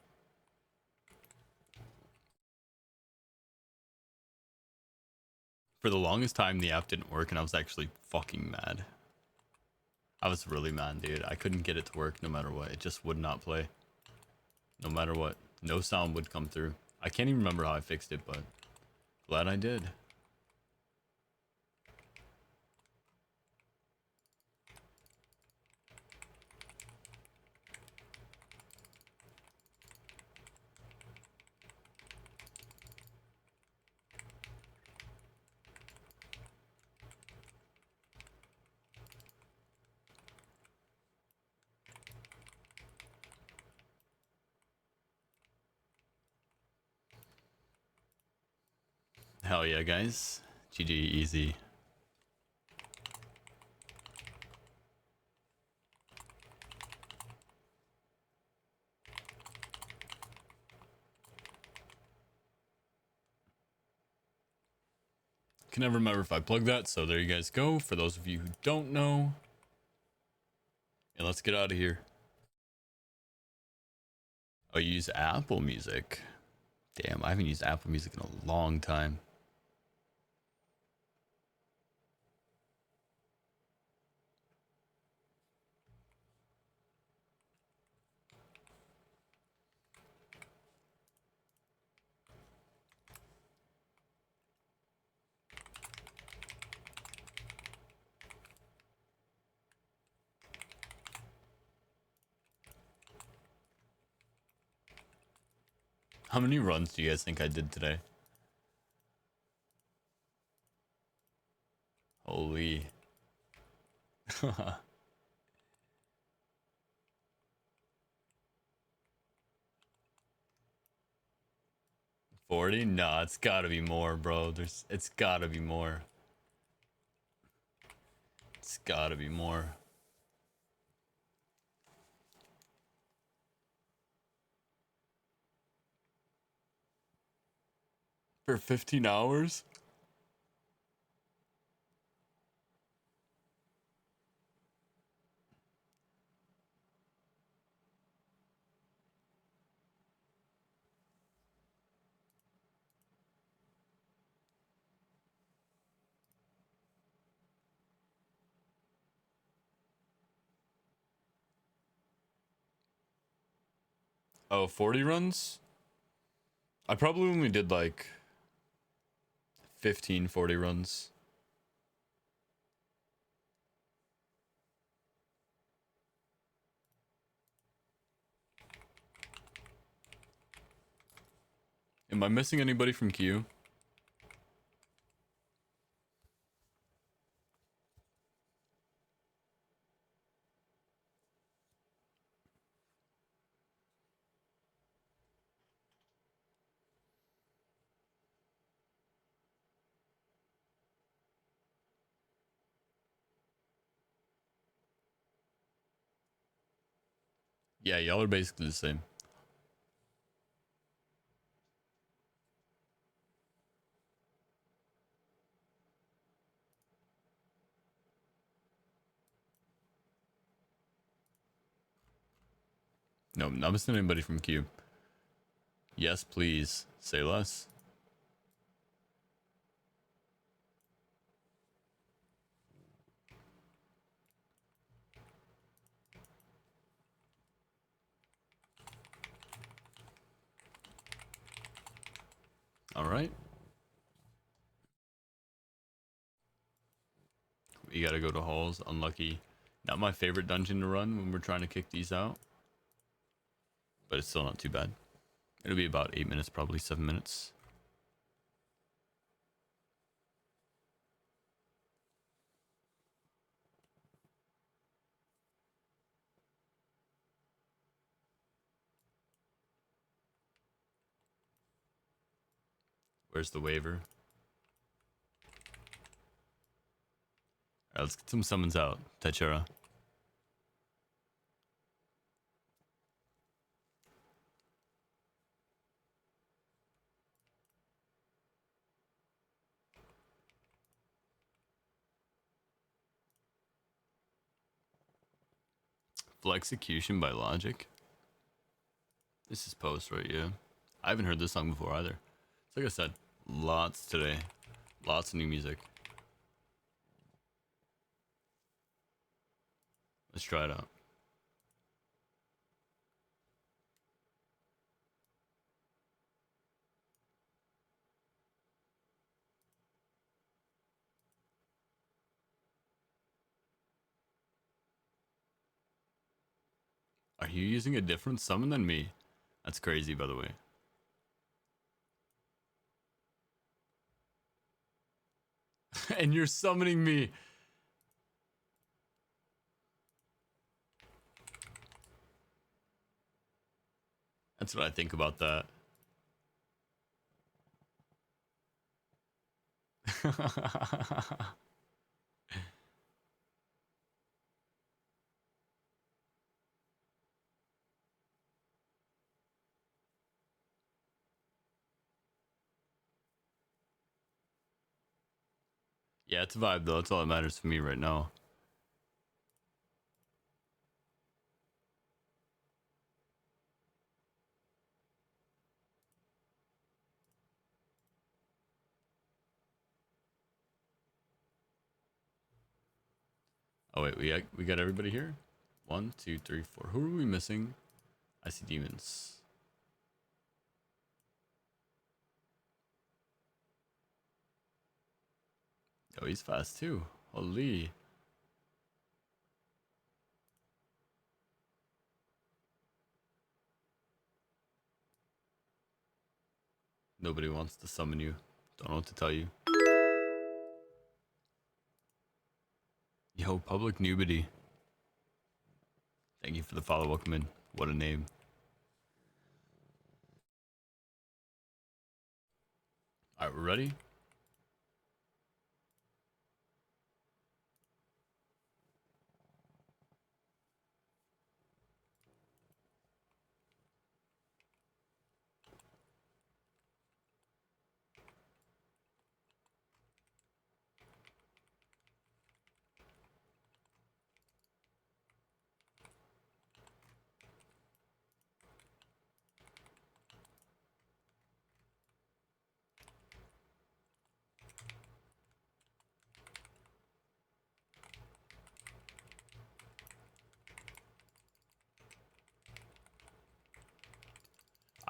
For the longest time, the app didn't work, and I was actually fucking mad. I was really mad, dude. I couldn't get it to work no matter what. It just would not play. No matter what. No sound would come through. I can't even remember how I fixed it, but glad I did. Hell yeah, guys. GG, easy. Can never remember if I plugged that, so there you guys go. For those of you who don't know. And let's get out of here. Oh, you use Apple Music. Damn, I haven't used Apple Music in a long time. How many runs do you guys think I did today? Holy. 40? Nah, it's gotta be more, bro. It's gotta be more. It's gotta be more. For 15 hours? Oh, 40 runs? I probably only did like 15, 40 runs. Am I missing anybody from Q? Yeah, y'all are basically the same. No, I'm not missing anybody from Q. Yes, please. Say less. All right. We gotta go to halls. Unlucky. Not my favorite dungeon to run when we're trying to kick these out. But it's still not too bad. It'll be about 8 minutes, probably 7 minutes. Where's the waiver? Alright, let's get some summons out. Techera. Full execution by Logic. This is post, right? Yeah. I haven't heard this song before either. It's like I said, lots today. Lots of new music. Let's try it out. Are you using a different summon than me? That's crazy, by the way. And you're summoning me. That's what I think about that. Yeah, it's a vibe though. That's all that matters for me right now. Oh wait, we got everybody here. 1, 2, 3, 4. Who are we missing? I see demons. Oh, he's fast too. Holy. Nobody wants to summon you. Don't know what to tell you. Yo, Public Nubity. Thank you for the follow. Welcome in. What a name. Alright, we're ready?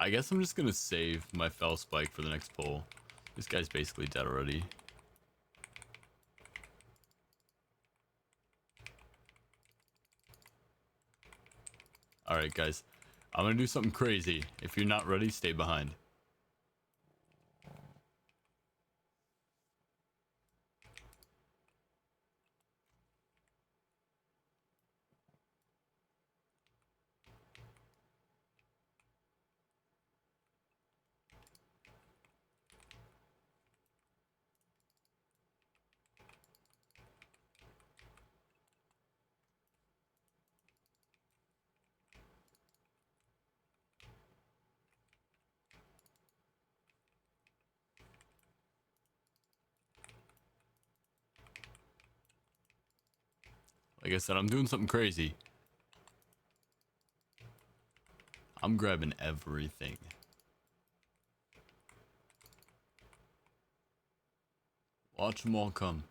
I guess I'm just gonna save my Fell Spike for the next poll. This guy's basically dead already. Alright guys, I'm gonna do something crazy. If you're not ready, stay behind. Like I said, I'm doing something crazy. I'm grabbing everything. Watch them all come.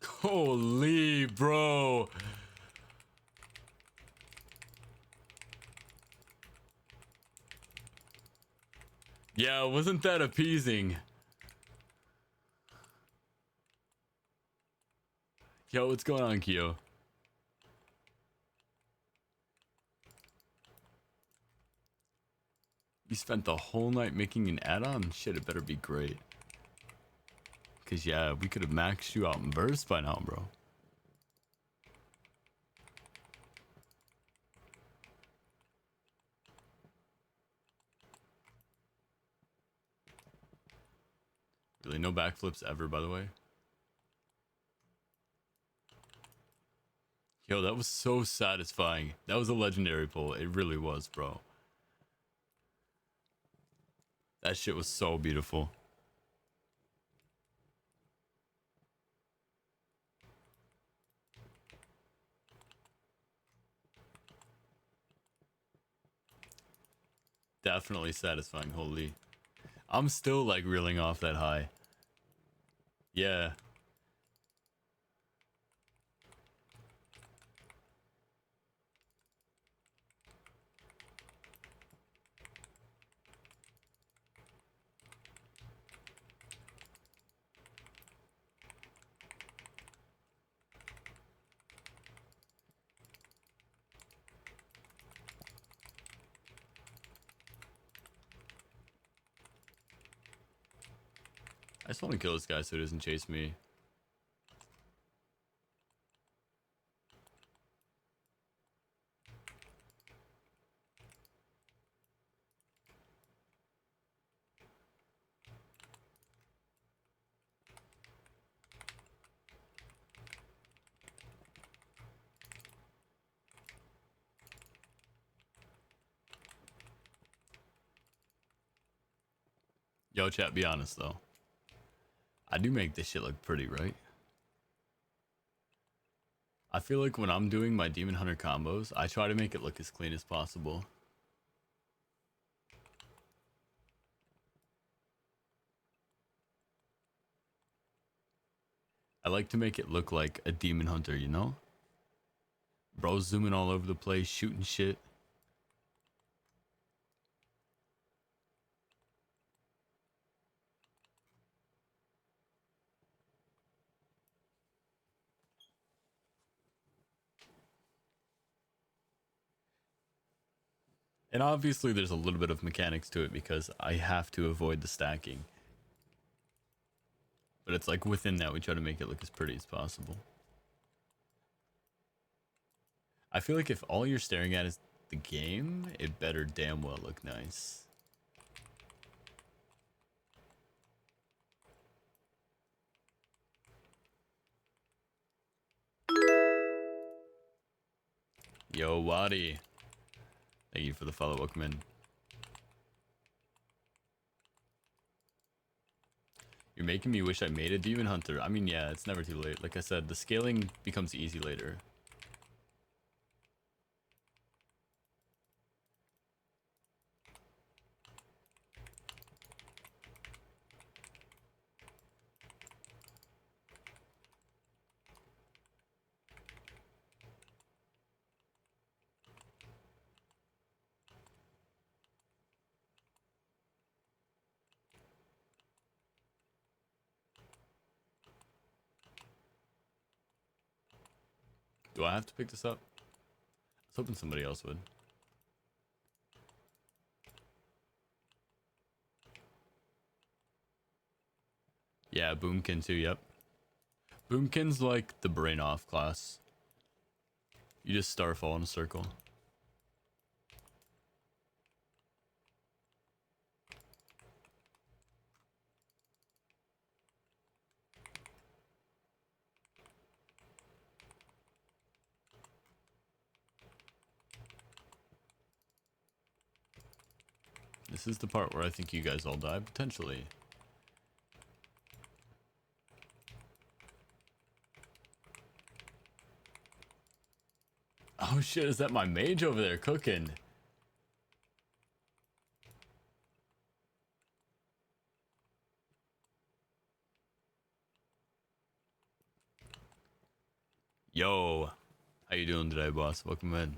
Holy, bro. Yeah, wasn't that appeasing? Yo, what's going on, Kyo? You spent the whole night making an add-on? Shit, it better be great. Cause yeah, we could have maxed you out in burst by now, bro. Really, no backflips ever, by the way. Yo, that was so satisfying. That was a legendary pull. It really was, bro. That shit was so beautiful. Definitely satisfying, holy. I'm still like reeling off that high. Yeah. I just want to kill this guy so he doesn't chase me. Yo, chat, be honest though. I do make this shit look pretty, right? I feel like when I'm doing my Demon Hunter combos, I try to make it look as clean as possible. I like to make it look like a Demon Hunter, you know? Bro zooming all over the place, shooting shit. And obviously there's a little bit of mechanics to it because I have to avoid the stacking. But it's like within that we try to make it look as pretty as possible. I feel like if all you're staring at is the game, it better damn well look nice. Yo, Wadi. Thank you for the follow. Welcome in. You're making me wish I made a Demon Hunter. I mean, yeah, it's never too late. Like I said, the scaling becomes easy later. Do I have to pick this up? I was hoping somebody else would. Yeah, Boomkin too, yep. Boomkin's like the brain off class. You just starfall in a circle. This is the part where I think you guys all die, potentially. Oh shit, is that my mage over there cooking? Yo, how you doing today, boss? Welcome in.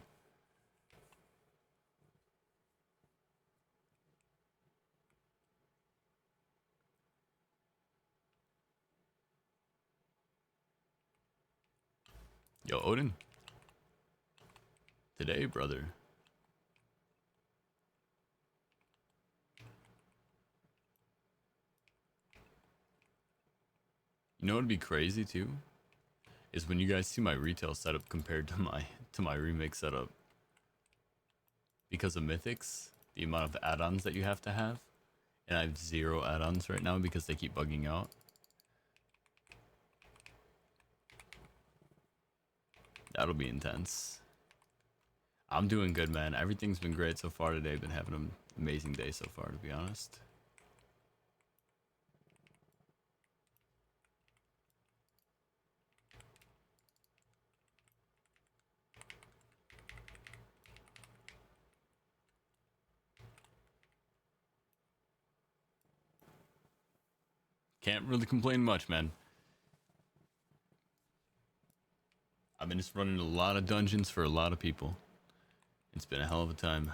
Yo, Odin. Today, brother. You know what'd be crazy too? Is when you guys see my retail setup compared to my remake setup. Because of mythics, the amount of add-ons that you have to have, and I have 0 add-ons right now because they keep bugging out. That'll be intense. I'm doing good, man. Everything's been great so far today. Been having an amazing day so far, to be honest. Can't really complain much, man. I've been just running a lot of dungeons for a lot of people. It's been a hell of a time.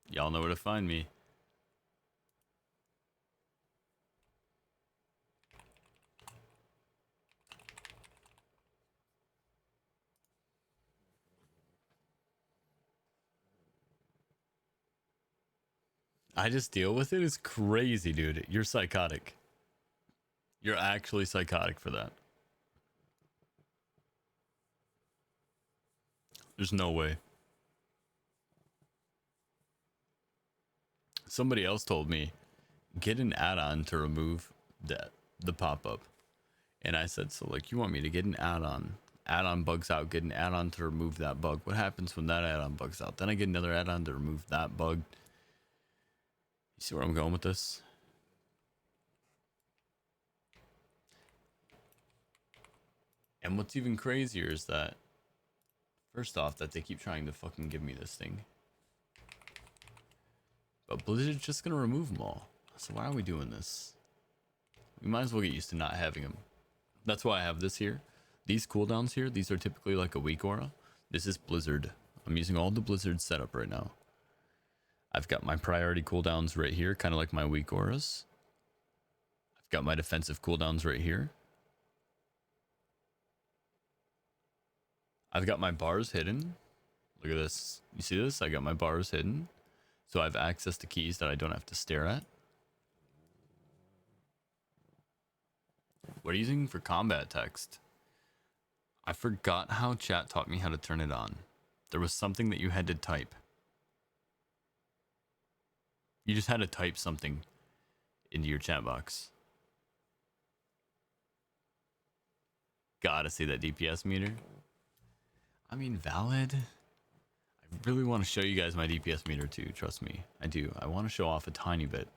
Y'all know where to find me. I just deal with it. It's crazy, dude. You're psychotic. You're actually psychotic for that. There's no way. Somebody else told me, get an add-on to remove the pop-up. And I said, so like, you want me to get an add-on? Add-on bugs out, get an add-on to remove that bug. What happens when that add-on bugs out? Then I get another add-on to remove that bug. You see where I'm going with this? And what's even crazier is that, first off, that they keep trying to fucking give me this thing. But Blizzard's just gonna remove them all. So why are we doing this? We might as well get used to not having them. That's why I have this here. These cooldowns here, these are typically like a weak aura. This is Blizzard. I'm using all the Blizzard setup right now. I've got my priority cooldowns right here, kind of like my weak auras. I've got my defensive cooldowns right here. I've got my bars hidden. Look at this. You see this? I got my bars hidden. So I have access to keys that I don't have to stare at. What are you using for combat text? I forgot how chat taught me how to turn it on. There was something that you had to type. You just had to type something into your chat box. Gotta see that DPS meter. I mean, valid. I really want to show you guys my DPS meter too, trust me. I do. I want to show off a tiny bit.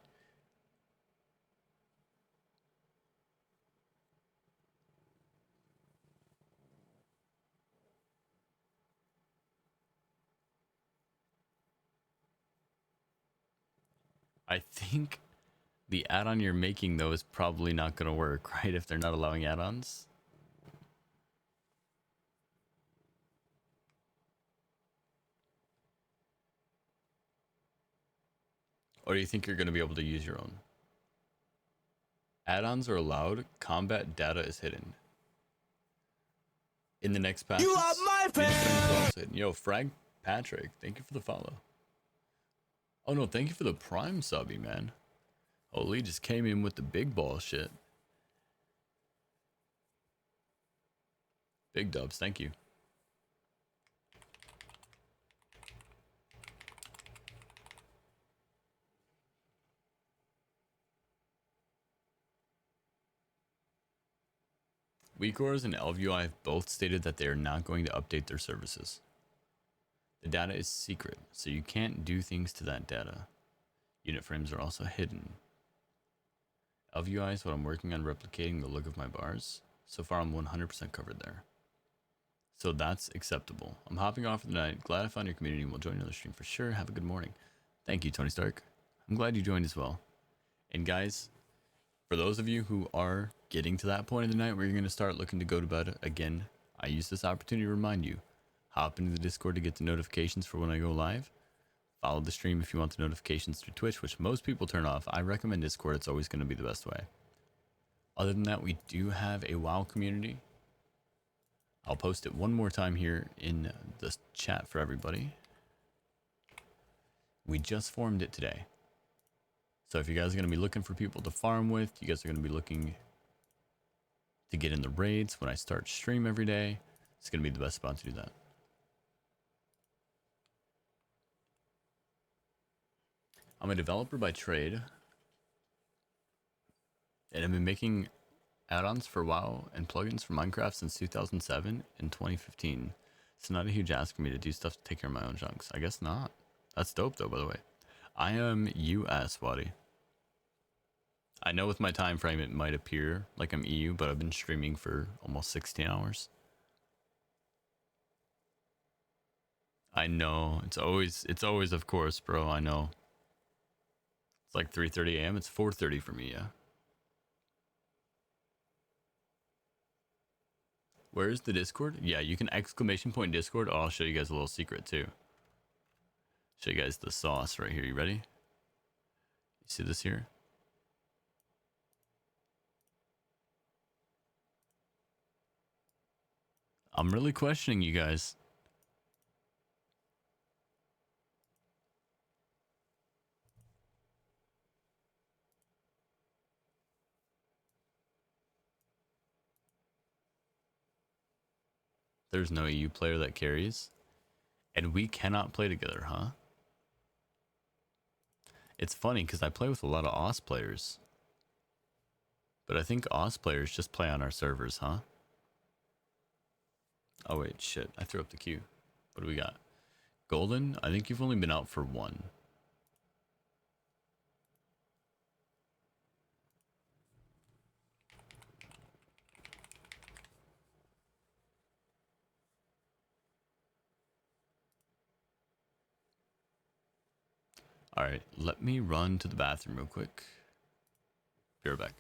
I think the add-on you're making, though, is probably not going to work, right? If they're not allowing add-ons. Or do you think you're going to be able to use your own? Add-ons are allowed. Combat data is hidden. In the next patch. You are my friend. Yo, Frag Patrick, thank you for the follow. Oh no, thank you for the Prime subby, man. Holy, just came in with the big ball shit. Big dubs, thank you. WeakOrs and ElvUI have both stated that they are not going to update their services. The data is secret, so you can't do things to that data. Unit frames are also hidden. ElvUI is what I'm working on replicating the look of my bars. So far, I'm 100% covered there. So that's acceptable. I'm hopping off for the night. Glad I found your community and will join another stream for sure. Have a good morning. Thank you, Tony Stark. I'm glad you joined as well. And guys, for those of you who are getting to that point of the night where you're going to start looking to go to bed again, I use this opportunity to remind you. Hop into the Discord to get the notifications for when I go live. Follow the stream if you want the notifications through Twitch, which most people turn off. I recommend Discord. It's always going to be the best way. Other than that, we do have a WoW community. I'll post it one more time here in the chat for everybody. We just formed it today. So if you guys are going to be looking for people to farm with, you guys are going to be looking to get in the raids when I start stream every day, it's going to be the best spot to do that. I'm a developer by trade, and I've been making add-ons for WoW and plugins for Minecraft since 2007 and 2015. It's not a huge ask for me to do stuff to take care of my own chunks. I guess not. That's dope though, by the way. I am US, Wadi. I know with my time frame it might appear like I'm EU, but I've been streaming for almost 16 hours. I know. It's always of course, bro. I know. It's like 3:30 a.m. It's 4:30 for me, yeah. Where's the Discord? Yeah, you can exclamation point Discord. Oh, I'll show you guys a little secret too. Show you guys the sauce right here. You ready? You see this here? I'm really questioning you guys. There's no EU player that carries. And we cannot play together, huh? It's funny because I play with a lot of OS players. But I think OS players just play on our servers, huh? Oh wait, shit. I threw up the queue. What do we got? Golden? I think you've only been out for one. Alright, let me run to the bathroom real quick. Be right back.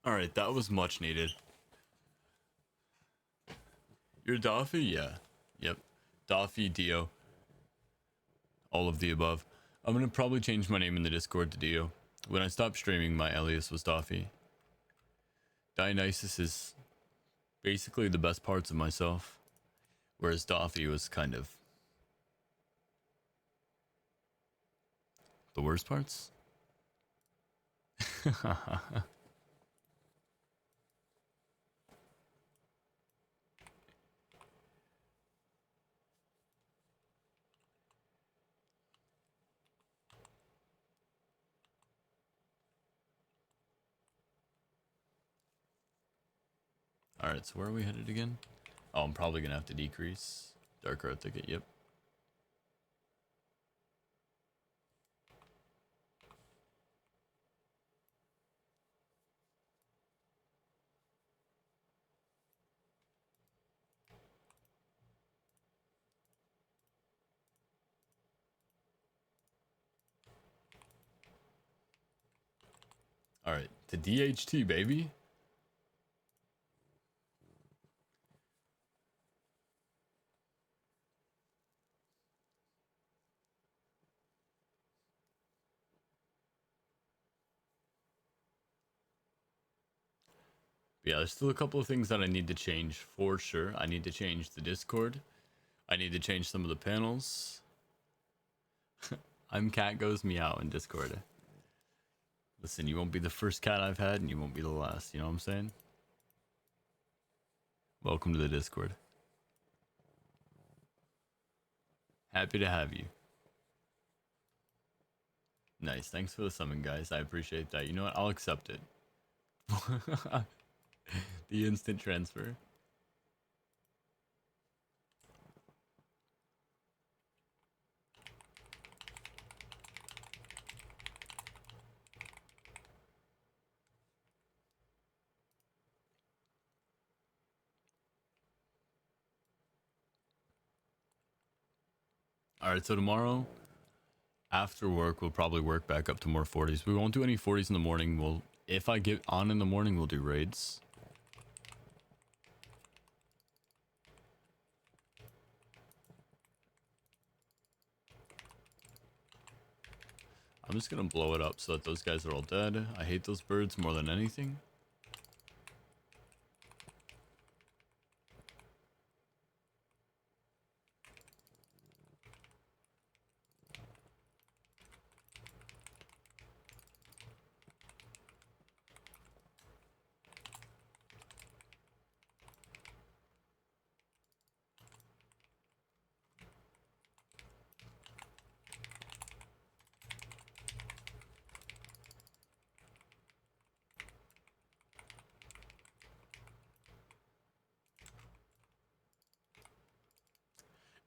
Alright, that was much needed. You're Daffy? Yeah. Yep. Daffy, Dio. All of the above. I'm gonna probably change my name in the Discord to Dio. When I stopped streaming, my alias was Daffy. Dionysus is basically the best parts of myself, whereas Daffy was kind of the worst parts. Alright, so where are we headed again? Oh, I'm probably gonna have to decrease. Dark Art ticket, yep. Alright, to DHT, baby. Yeah, there's still a couple of things that I need to change for sure. I need to change the Discord. I need to change some of the panels. I'm Cat Goes Meow in Discord. Listen, you won't be the first cat I've had, and you won't be the last. You know what I'm saying? Welcome to the Discord. Happy to have you. Nice. Thanks for the summon, guys. I appreciate that. You know what? I'll accept it. The instant transfer. All right, so tomorrow after work, we'll probably work back up to more 40s. We won't do any 40s in the morning. We'll, if I get on in the morning, we'll do raids. I'm just gonna blow it up so that those guys are all dead. I hate those birds more than anything.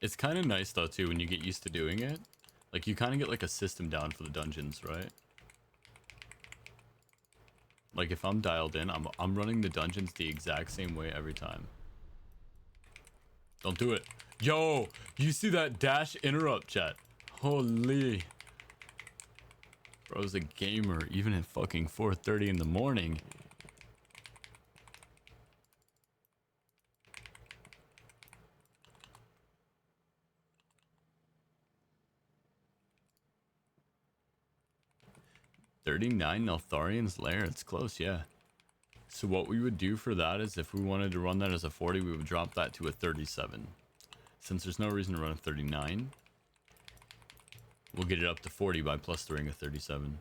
It's kind of nice though too when you get used to doing it. Like you kind of get like a system down for the dungeons, right? Like if I'm dialed in, I'm running the dungeons the exact same way every time. Don't do it. Yo, you see that dash interrupt, chat? Holy. Bro's a gamer even at fucking 4:30 in the morning. $39 Neltharian's Lair. It's close, yeah. So what we would do for that is if we wanted to run that as a 40, we would drop that to a 37. Since there's no reason to run a 39, we'll get it up to 40 by plus throwing a 37.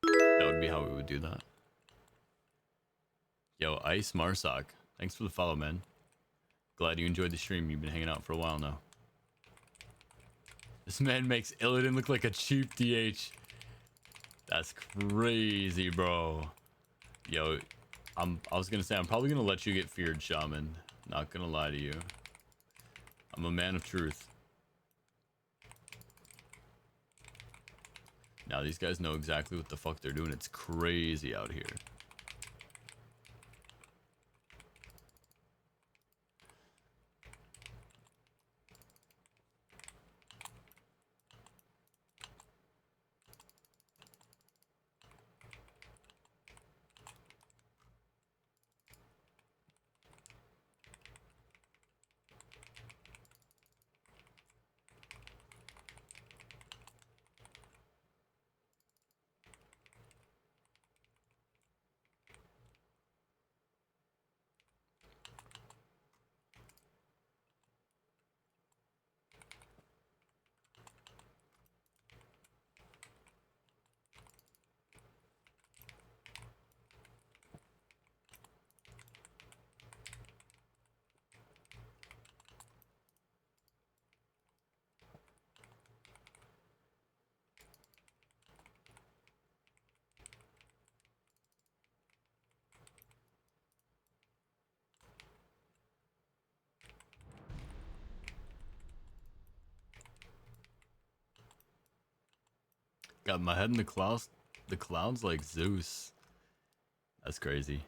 That would be how we would do that. Yo, Ice Marsock. Thanks for the follow, man. Glad you enjoyed the stream. You've been hanging out for a while now. This man makes Illidan look like a cheap DH. That's crazy, bro. Yo, I was gonna say, I'm probably gonna let you get feared, Shaman. Not gonna lie to you. I'm a man of truth. Now, these guys know exactly what the fuck they're doing. It's crazy out here. Got my head in the clouds. The clouds like Zeus. That's crazy.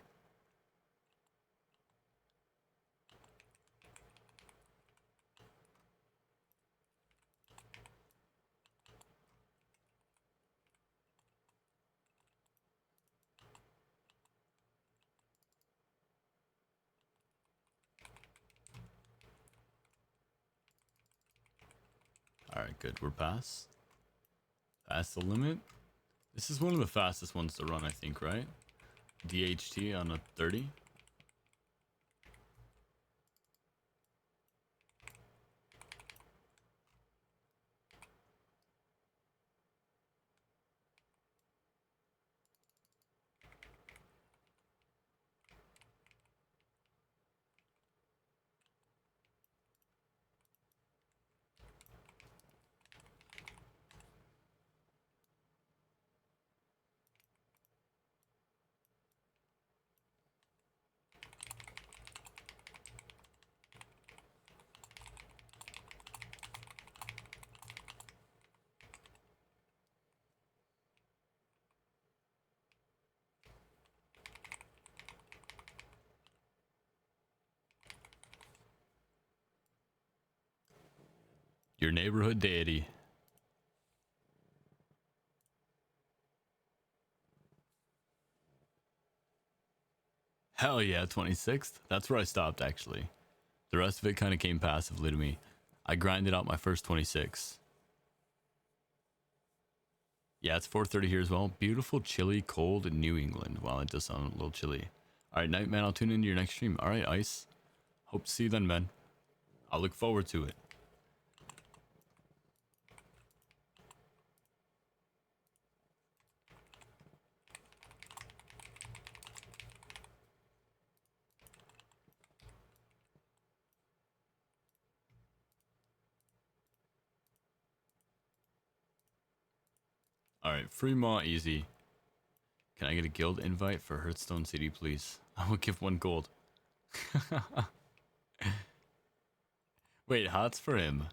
Alright, good. We're past the limit. This is one of the fastest ones to run, I think, right? DHT on a 30. Your neighborhood deity. Hell yeah, 26th. That's where I stopped, actually. The rest of it kind of came passively to me. I grinded out my first 26. Yeah, it's 4:30 here as well. Beautiful, chilly, cold in New England. Wow, it does sound a little chilly. All right, night man, I'll tune into your next stream. All right, Ice. Hope to see you then, man. I'll look forward to it. All right, Fremont easy. Can I get a guild invite for Hearthstone City, please? I will give 1 gold. Wait, HOTS for him.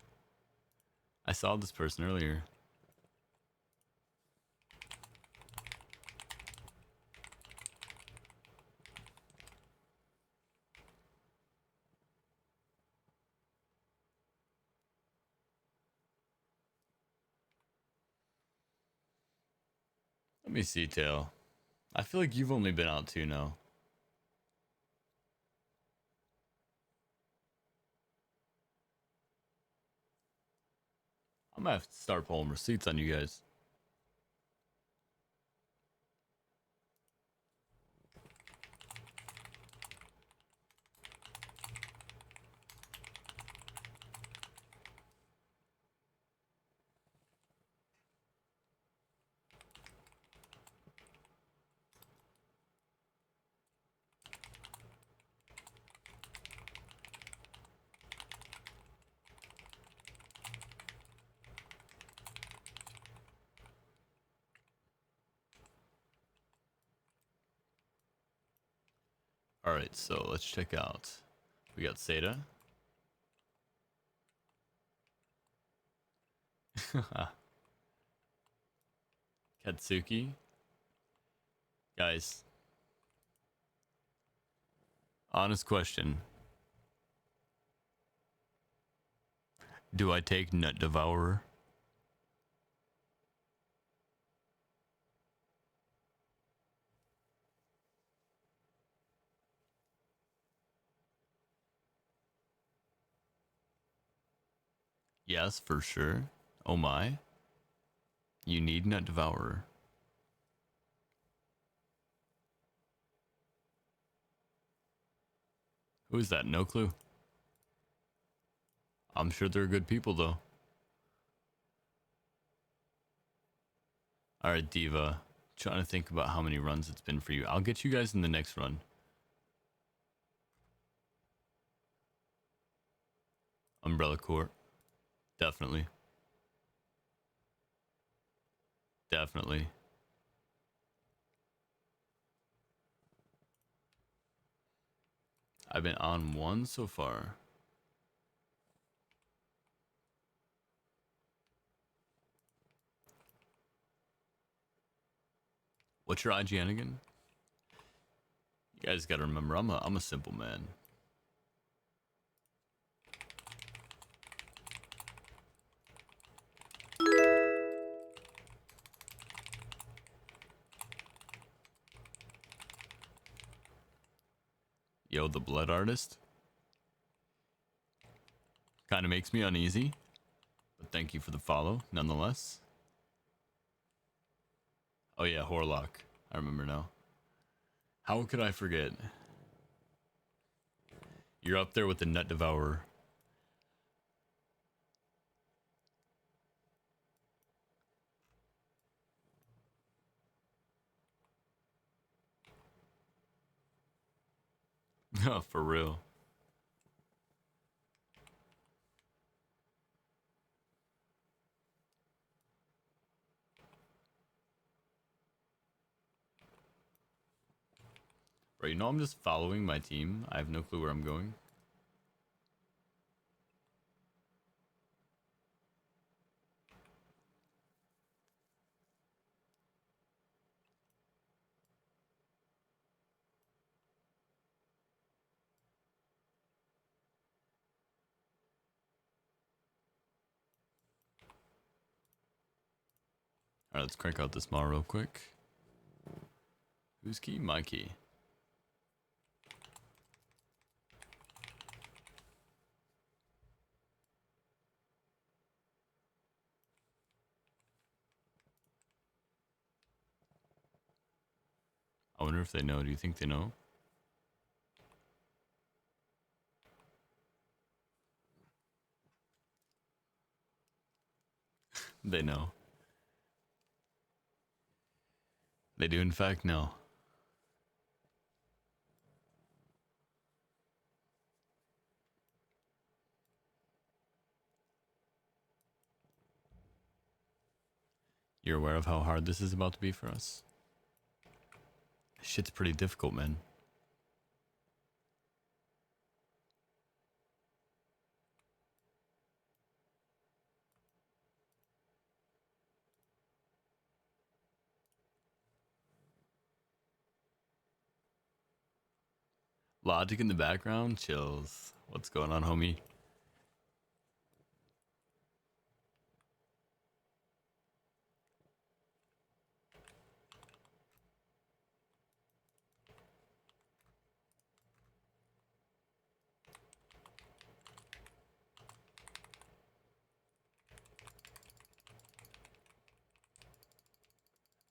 I saw this person earlier. Let me see, Tail. I feel like you've only been out 2 now. I'm gonna have to start pulling receipts on you guys. Alright, so let's check out. We got Seda. Katsuki. Guys. Honest question. Do I take Nut Devourer? Yes, for sure. Oh my. You need Nut Devourer. Who is that? No clue. I'm sure they're good people though. Alright, Diva. Trying to think about how many runs it's been for you. I'll get you guys in the next run. Umbrella Court. Definitely. Definitely. I've been on 1 so far. What's your IGN again? You guys gotta remember, I'm a simple man. Yo, the blood artist. Kind of makes me uneasy, but thank you for the follow, nonetheless. Oh yeah, Horlock. I remember now. How could I forget? You're up there with the Nut Devourer. Oh, for real. Bro, you know I'm just following my team. I have no clue where I'm going. Alright, let's crank out this mall real quick. Whose key? My key. I wonder if they know. Do you think they know? They know. They do, in fact, know. You're aware of how hard this is about to be for us? Shit's pretty difficult, man. Logic in the background? Chills. What's going on, homie?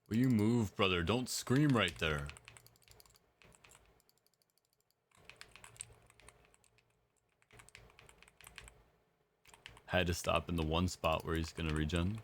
Will you move, brother? Don't scream right there. Had to stop in the one spot where he's gonna regen.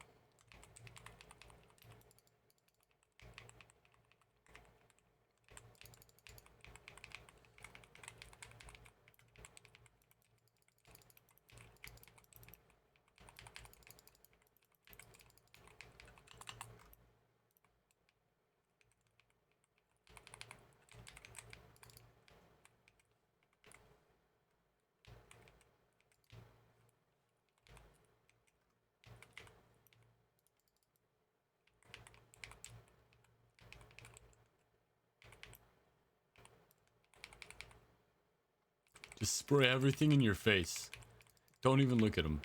Just spray everything in your face. Don't even look at him.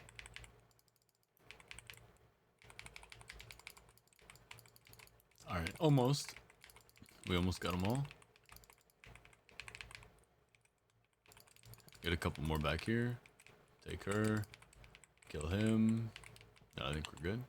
Alright, almost. We almost got them all. Get a couple more back here. Take her. Kill him. No, I think we're good.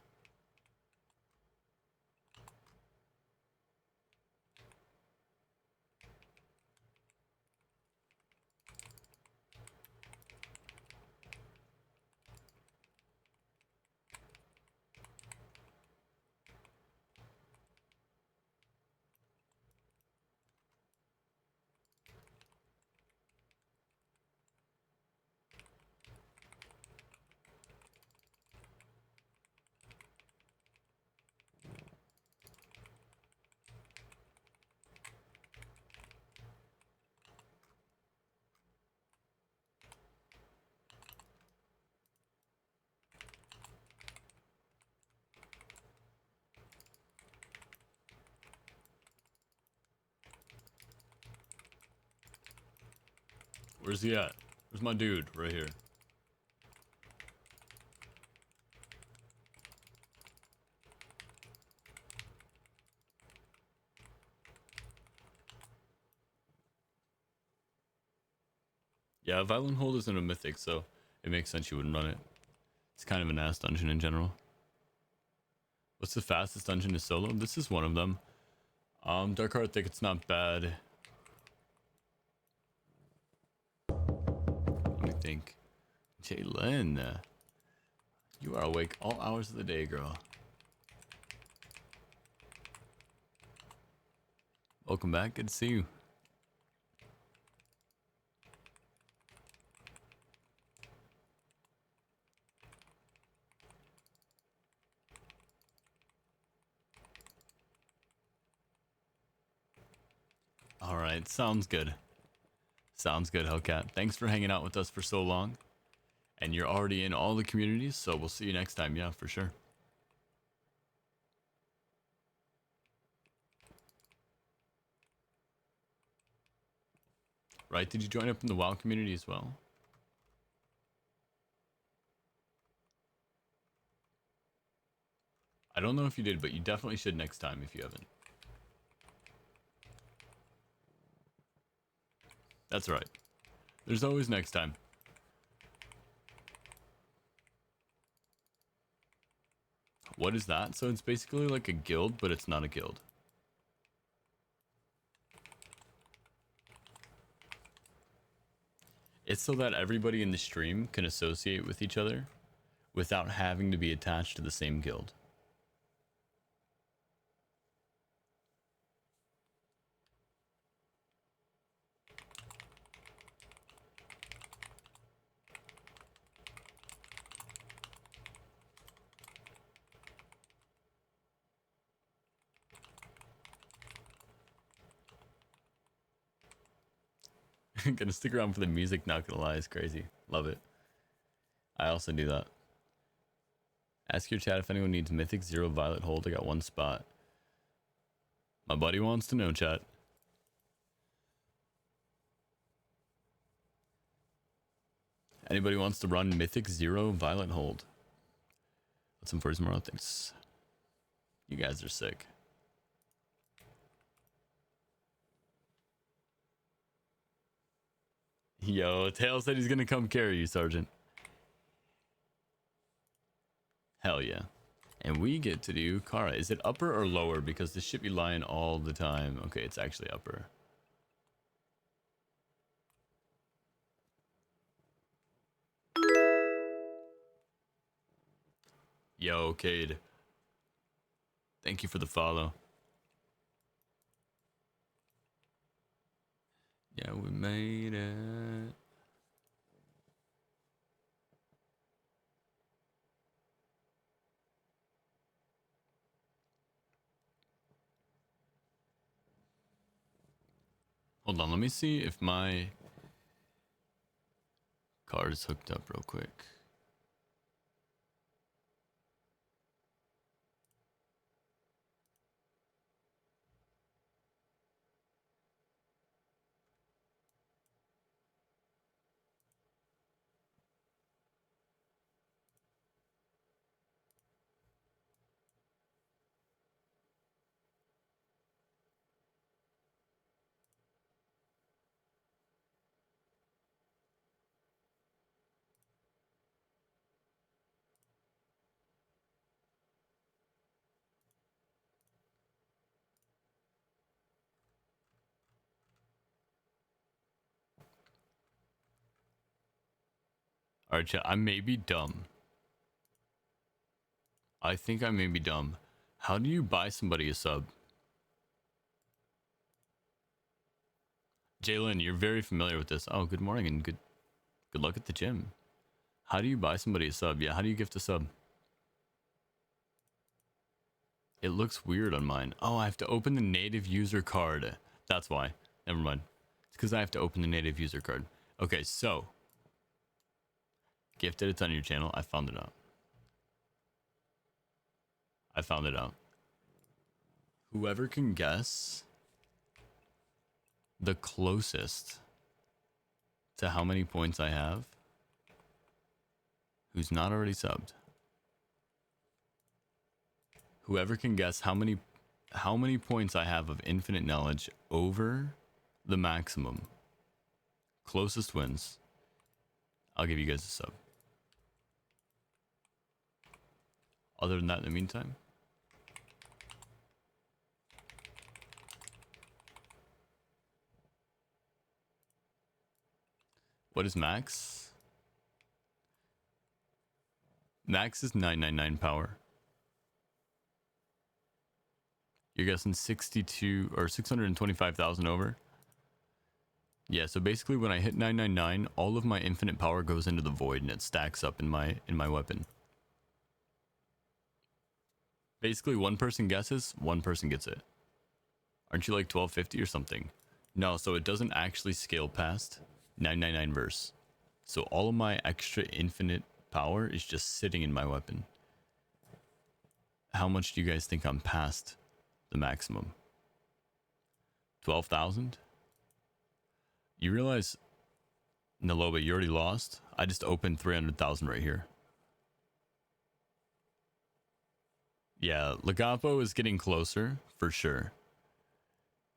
Where's he at? Where's my dude? Right here. Yeah, Violent Hold isn't a mythic, so it makes sense you wouldn't run it. It's kind of an ass dungeon in general. What's the fastest dungeon to solo? This is one of them. Darkheart Thicket's not bad. Let me think. Jalen, you are awake all hours of the day, girl. Welcome back. Good to see you. All right, sounds good. Sounds good, Hellcat. Thanks for hanging out with us for so long. And you're already in all the communities, so we'll see you next time. Yeah, for sure. Right, did you join up in the WoW community as well? I don't know if you did, but you definitely should next time if you haven't. That's right. There's always next time. What is that? So it's basically like a guild, but it's not a guild. It's so that everybody in the stream can associate with each other without having to be attached to the same guild. Gonna stick around for the music, not gonna lie, is crazy. Love it. I also do that. Ask your chat if anyone needs Mythic Zero Violet Hold. I got one spot. My buddy wants to know, chat. Anybody wants to run Mythic Zero Violet Hold? That's some for tomorrow. Thanks. You guys are sick. Yo, Tail said he's gonna come carry you, Sergeant. Hell yeah. And we get to do Kara. Is it upper or lower? Because this should be lying all the time. Okay, it's actually upper. Yo, Cade. Thank you for the follow. Yeah, we made it. Hold on, let me see if my card is hooked up real quick. Alright, chat, I may be dumb. I think I may be dumb. How do you buy somebody a sub? Jalen, you're very familiar with this. Oh, good morning and good luck at the gym. How do you buy somebody a sub? Yeah, how do you gift a sub? It looks weird on mine. Oh, I have to open the native user card. That's why. Never mind. It's because I have to open the native user card. Okay, so. Gifted, it's on your channel. I found it out. I found it out. Whoever can guess the closest to how many points I have. Who's not already subbed? Whoever can guess how many points I have of infinite knowledge over the maximum. Closest wins. I'll give you guys a sub. Other than that, in the meantime, what is max? Max is 999 power. You're guessing 62 or 625,000 over? Yeah, so basically when I hit 999, all of my infinite power goes into the void and it stacks up in my weapon. Basically, one person guesses, one person gets it. Aren't you like 1250 or something? No, so it doesn't actually scale past 999 verse. So all of my extra infinite power is just sitting in my weapon. How much do you guys think I'm past the maximum? 12,000? You realize, Naloba, you already lost? I just opened 300,000 right here. Yeah, Legapo is getting closer, for sure.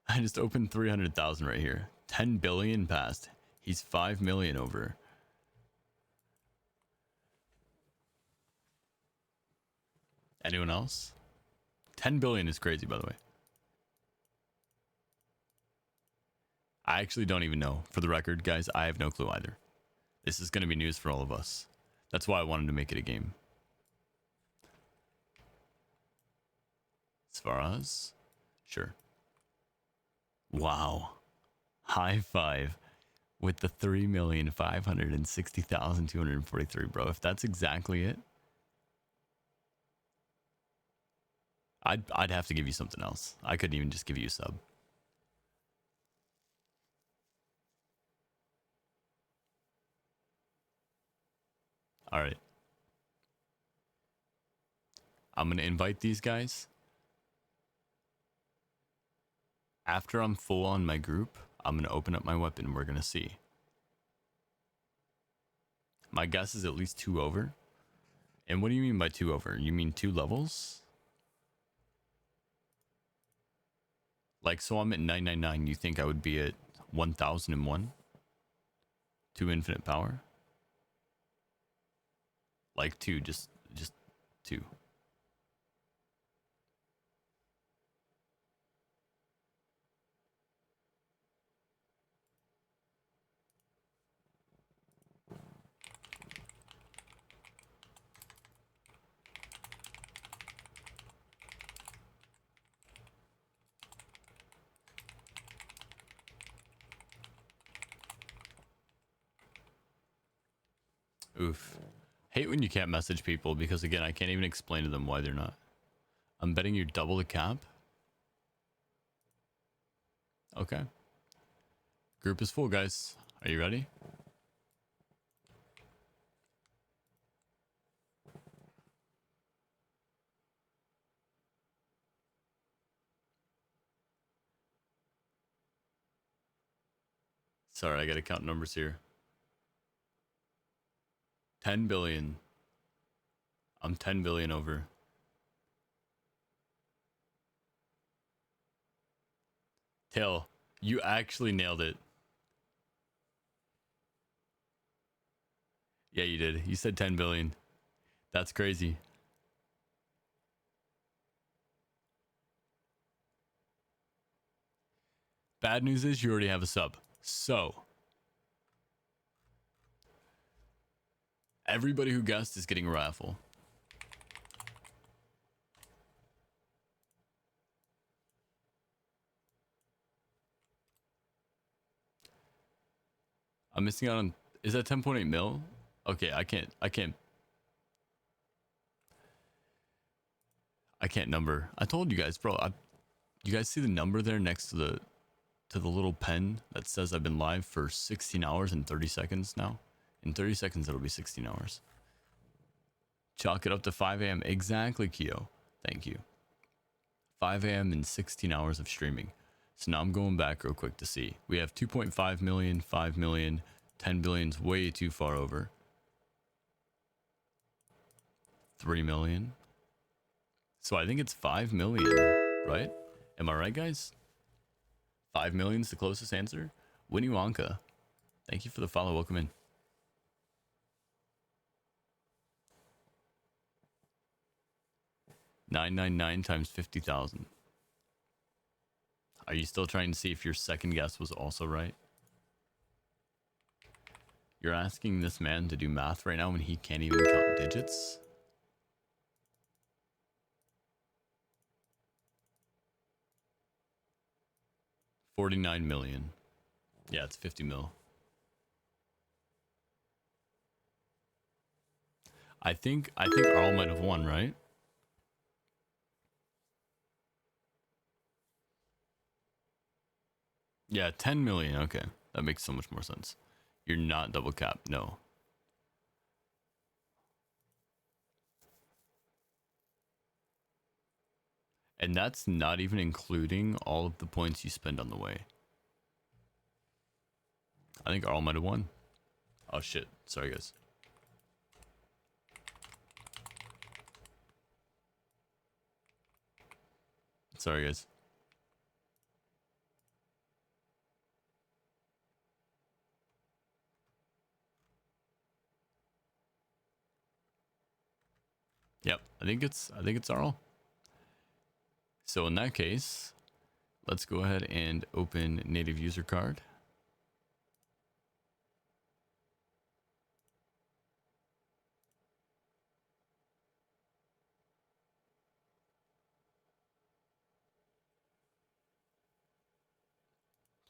I just opened 300,000 right here. 10 billion past. He's 5 million over. Anyone else? 10 billion is crazy, by the way. I actually don't even know. For the record, guys, I have no clue either. This is going to be news for all of us. That's why I wanted to make it a game. As far as? Sure. Wow. High five with the 3,560,243, bro. If that's exactly it, I'd have to give you something else. I couldn't even just give you a sub. All right. I'm going to invite these guys. After I'm full on my group, I'm going to open up my weapon. We're going to see. My guess is at least 2 over. And what do you mean by 2 over? You mean 2 levels? Like, so I'm at 999. You think I would be at 1001? 2 infinite power? Like 2, just 2. Oof. Hate when you can't message people because, again, I can't even explain to them why they're not. I'm betting you double the cap. Okay. Group is full, guys. Are you ready? Sorry, I gotta count numbers here. 10 billion. I'm 10 billion over. Tail, you actually nailed it. Yeah, you did. You said 10 billion. That's crazy. Bad news is you already have a sub. So, everybody who guessed is getting a raffle. I'm missing out on... Is that 10.8 mil? Okay, I can't number. I told you guys, bro. You guys see the number there next to the little pen that says I've been live for 16 hours and 30 seconds now? In 30 seconds, it'll be 16 hours. Chalk it up to 5 a.m. Exactly, Keo. Thank you. 5 a.m. and 16 hours of streaming. So now I'm going back real quick to see. We have 2.5 million, 5 million, 10 billion's way too far over. 3 million. So I think it's 5 million, right? Am I right, guys? 5 million is the closest answer. Winnie Wonka, thank you for the follow. Welcome in. 999 times 50,000. Are you still trying to see if your second guess was also right? You're asking this man to do math right now when he can't even count digits? $49 million. Yeah, it's 50 mil. I think Arl might have won, right? Yeah, 10 million. Okay, that makes so much more sense. You're not double capped, no. And that's not even including all of the points you spend on the way. I think Arl might have won. Oh shit, sorry guys. Sorry guys. Yep, I think it's Arl. So in that case, let's go ahead and open native user card.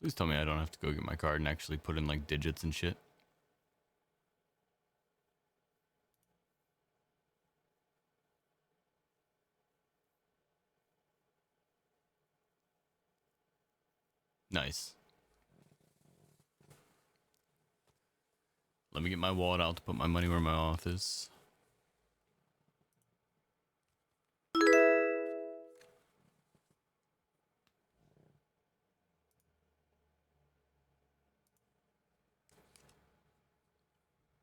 Please tell me I don't have to go get my card and actually put in like digits and shit. Nice. Let me get my wallet out to put my money where my mouth is.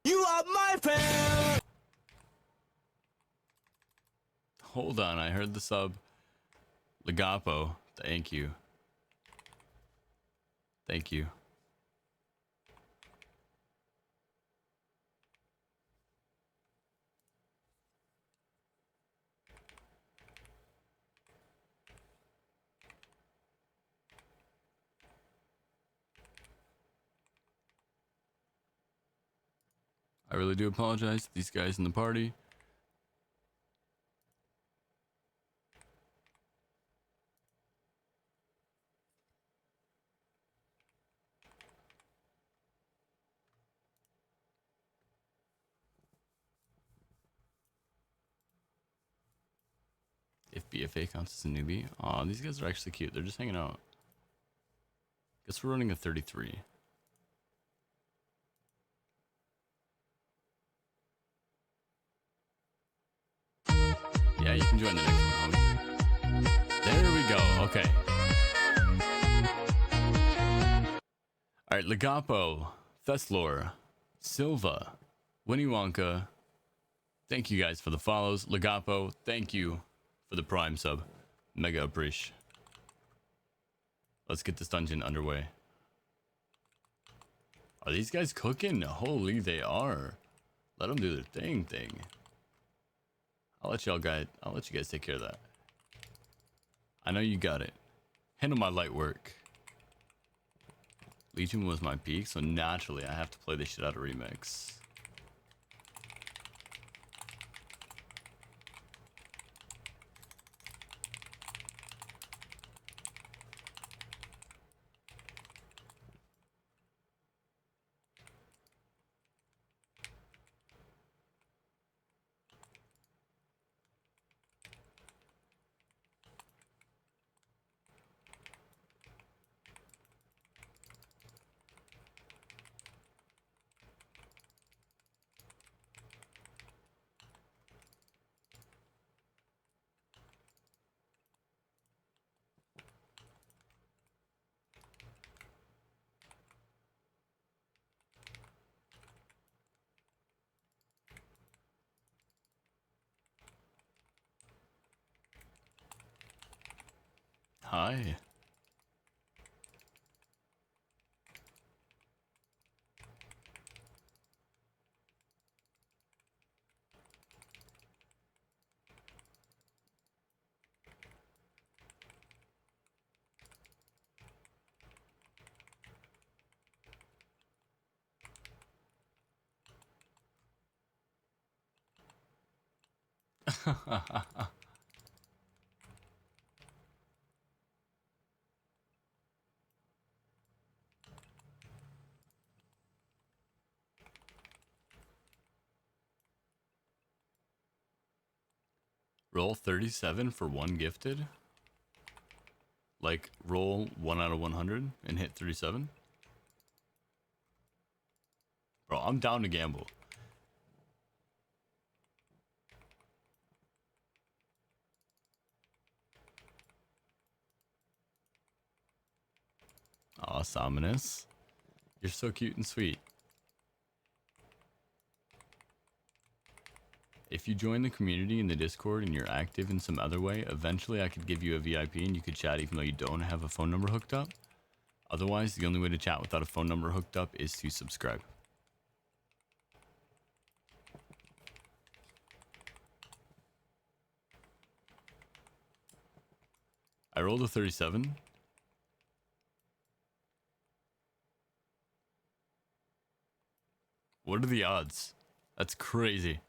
You are my friend. Hold on, I heard the sub. Legapo, thank you. Thank you. I really do apologize to these guys in the party. If BFA counts as a newbie. Aw, these guys are actually cute. They're just hanging out. Guess we're running a 33. Yeah, you can join the next one, homie. There we go. Okay. All right, Legapo, Theslor, Silva, Winnie Wonka. Thank you guys for the follows. Legapo, thank you for the Prime sub. Mega appreciate. Let's get this dungeon underway. Are these guys cooking? Holy, they are. Let them do their thing. I'll let you guys take care of that. I know you got it. Handle my light work. Legion was my peak, so naturally I have to play this shit out of Remix. Hi. Roll 37 for one gifted? Like, roll 1 out of 100 and hit 37? Bro, I'm down to gamble. Aw, Sominus. You're so cute and sweet. If you join the community in the Discord and you're active in some other way, eventually I could give you a VIP and you could chat even though you don't have a phone number hooked up. Otherwise, the only way to chat without a phone number hooked up is to subscribe. I rolled a 37. What are the odds? That's crazy.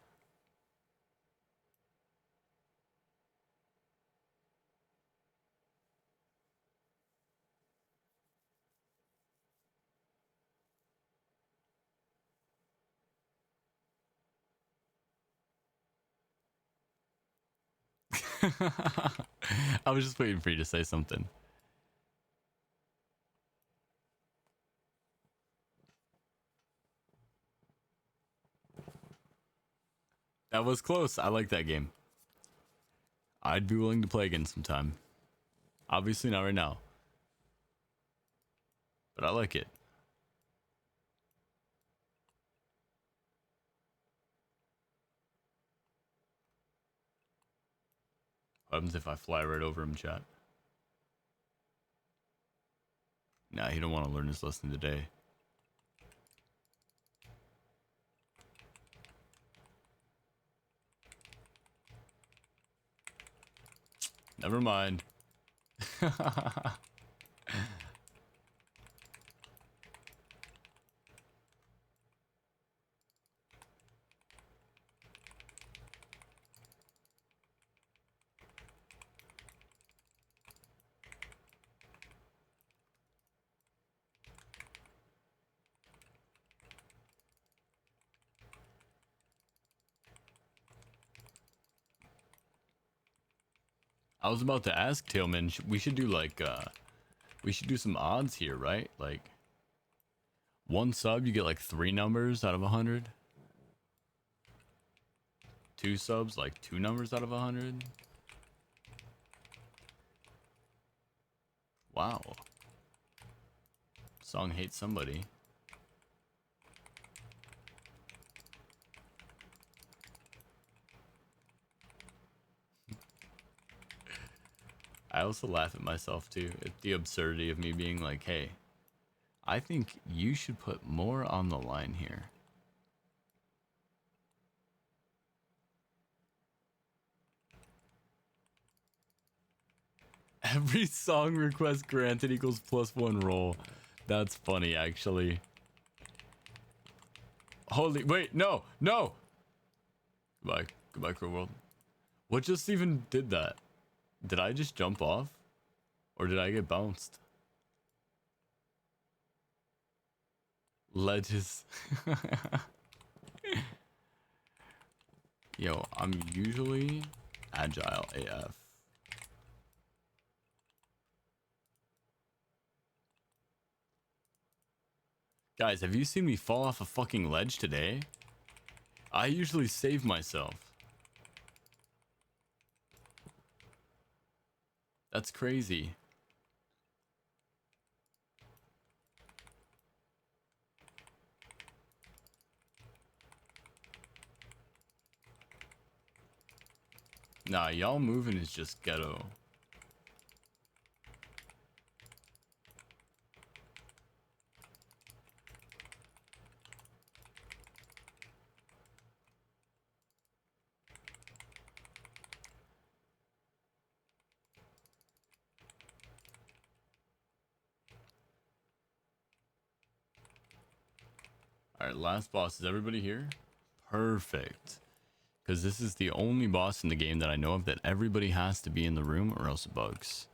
I was just waiting for you to say something. That was close. I like that game. I'd be willing to play again sometime. Obviously not right now. But I like it. What happens if I fly right over him, chat? Nah, he don't want to learn his lesson today. Never mind. I was about to ask Tailman, we should do like, we should do some odds here, right? Like, one sub, you get like 3 numbers out of 100. 2 subs, like 2 numbers out of 100. Wow. Song hates somebody. I also laugh at myself too, at the absurdity of me being like, hey, I think you should put more on the line here. Every song request granted equals +1 roll. That's funny, actually. Holy, wait, no, no! Goodbye, goodbye, Crow World. What just even did that? Did I just jump off? Or did I get bounced? Ledges. Yo, I'm usually agile AF. Guys, have you seen me fall off a fucking ledge today? I usually save myself. That's crazy. Nah, y'all moving is just ghetto. Alright, last boss. Is everybody here? Perfect. Because this is the only boss in the game that I know of that everybody has to be in the room or else it bugs.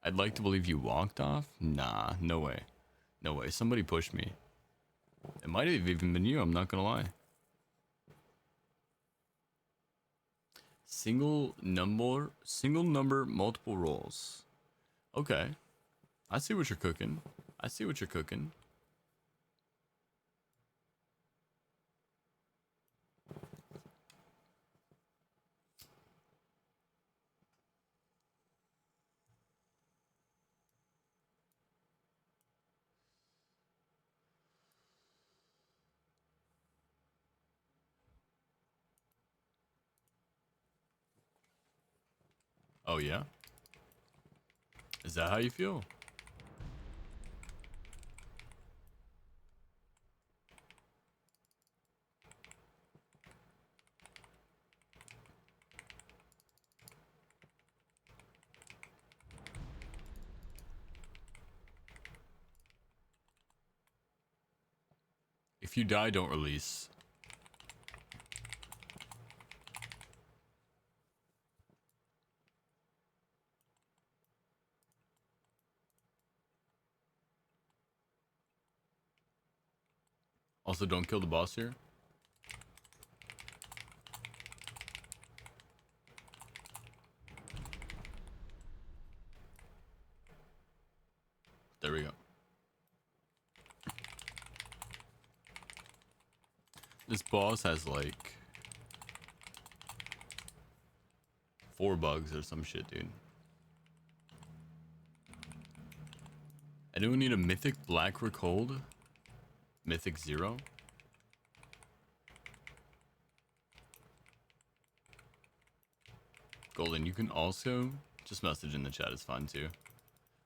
I'd like to believe you walked off. Nah, no way. No way. Somebody pushed me. It might have even been you, I'm not gonna lie. Single number, multiple rolls. Okay. I see what you're cooking. I see what you're cooking. Oh yeah? Is that how you feel? If you die, don't release. Also, don't kill the boss here. There we go. This boss has like 4 bugs or some shit, dude. Anyone need a mythic black hold? Mythic 0? Golden, you can also just message in the chat, it's fine too.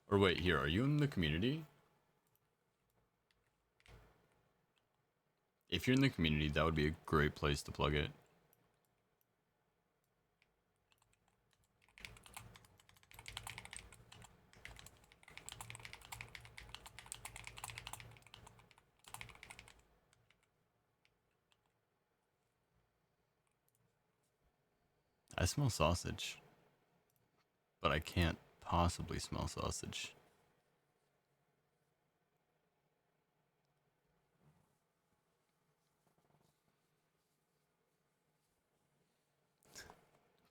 Or wait, here, are you in the community? If you're in the community, that would be a great place to plug it. I smell sausage. But I can't possibly smell sausage.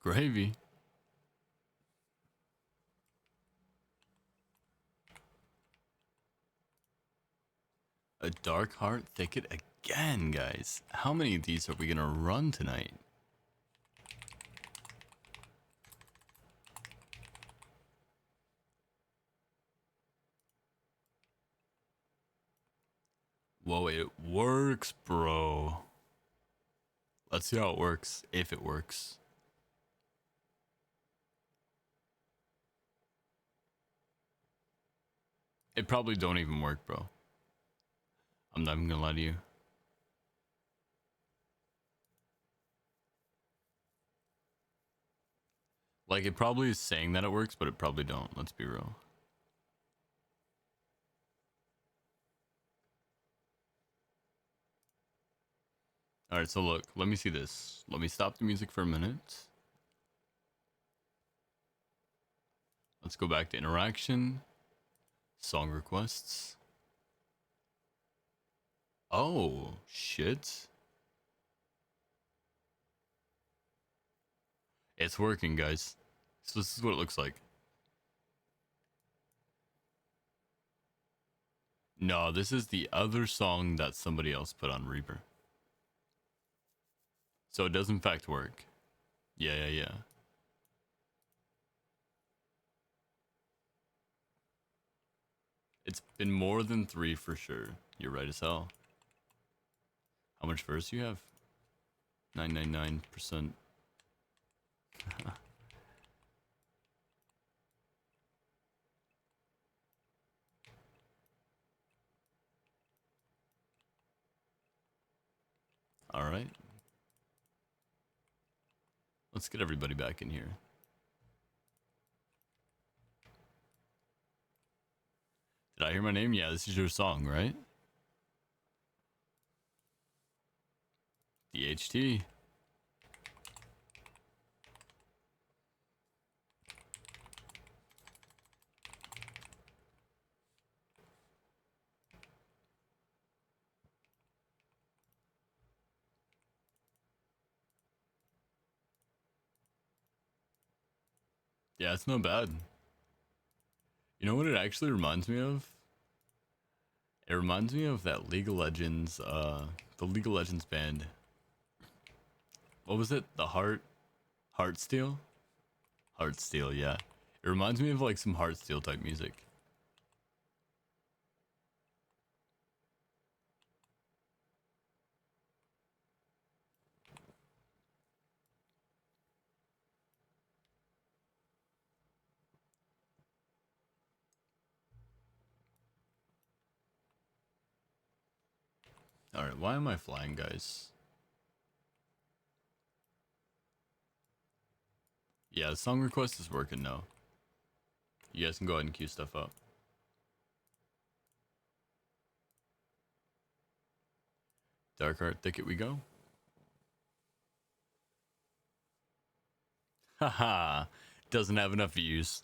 Gravy. A dark heart thicket again, guys. How many of these are we gonna run tonight? Whoa, it works, bro. Let's see how it works, if it works. It probably don't even work, bro. I'm not even gonna lie to you. Like, it probably is saying that it works, but it probably don't. Let's be real. Alright, so look. Let me see this. Let me stop the music for a minute. Let's go back to interaction. Song requests. Oh, shit. It's working, guys. So this is what it looks like. No, this is the other song that somebody else put on Reaper. So it does in fact work. Yeah. It's been more than 3 for sure. You're right as hell. How much verse you have? 999%. Alright. Let's get everybody back in here. Did I hear my name? Yeah, this is your song, right? DHT. Yeah, it's not bad. You know what it actually reminds me of? It reminds me of that League of Legends, the League of Legends band. What was it? The Heartsteel? Heartsteel, yeah. It reminds me of like some Heartsteel type music. Alright, why am I flying, guys? Yeah, the song request is working now. You guys can go ahead and queue stuff up. Dark Heart Thicket we go. Haha, doesn't have enough views.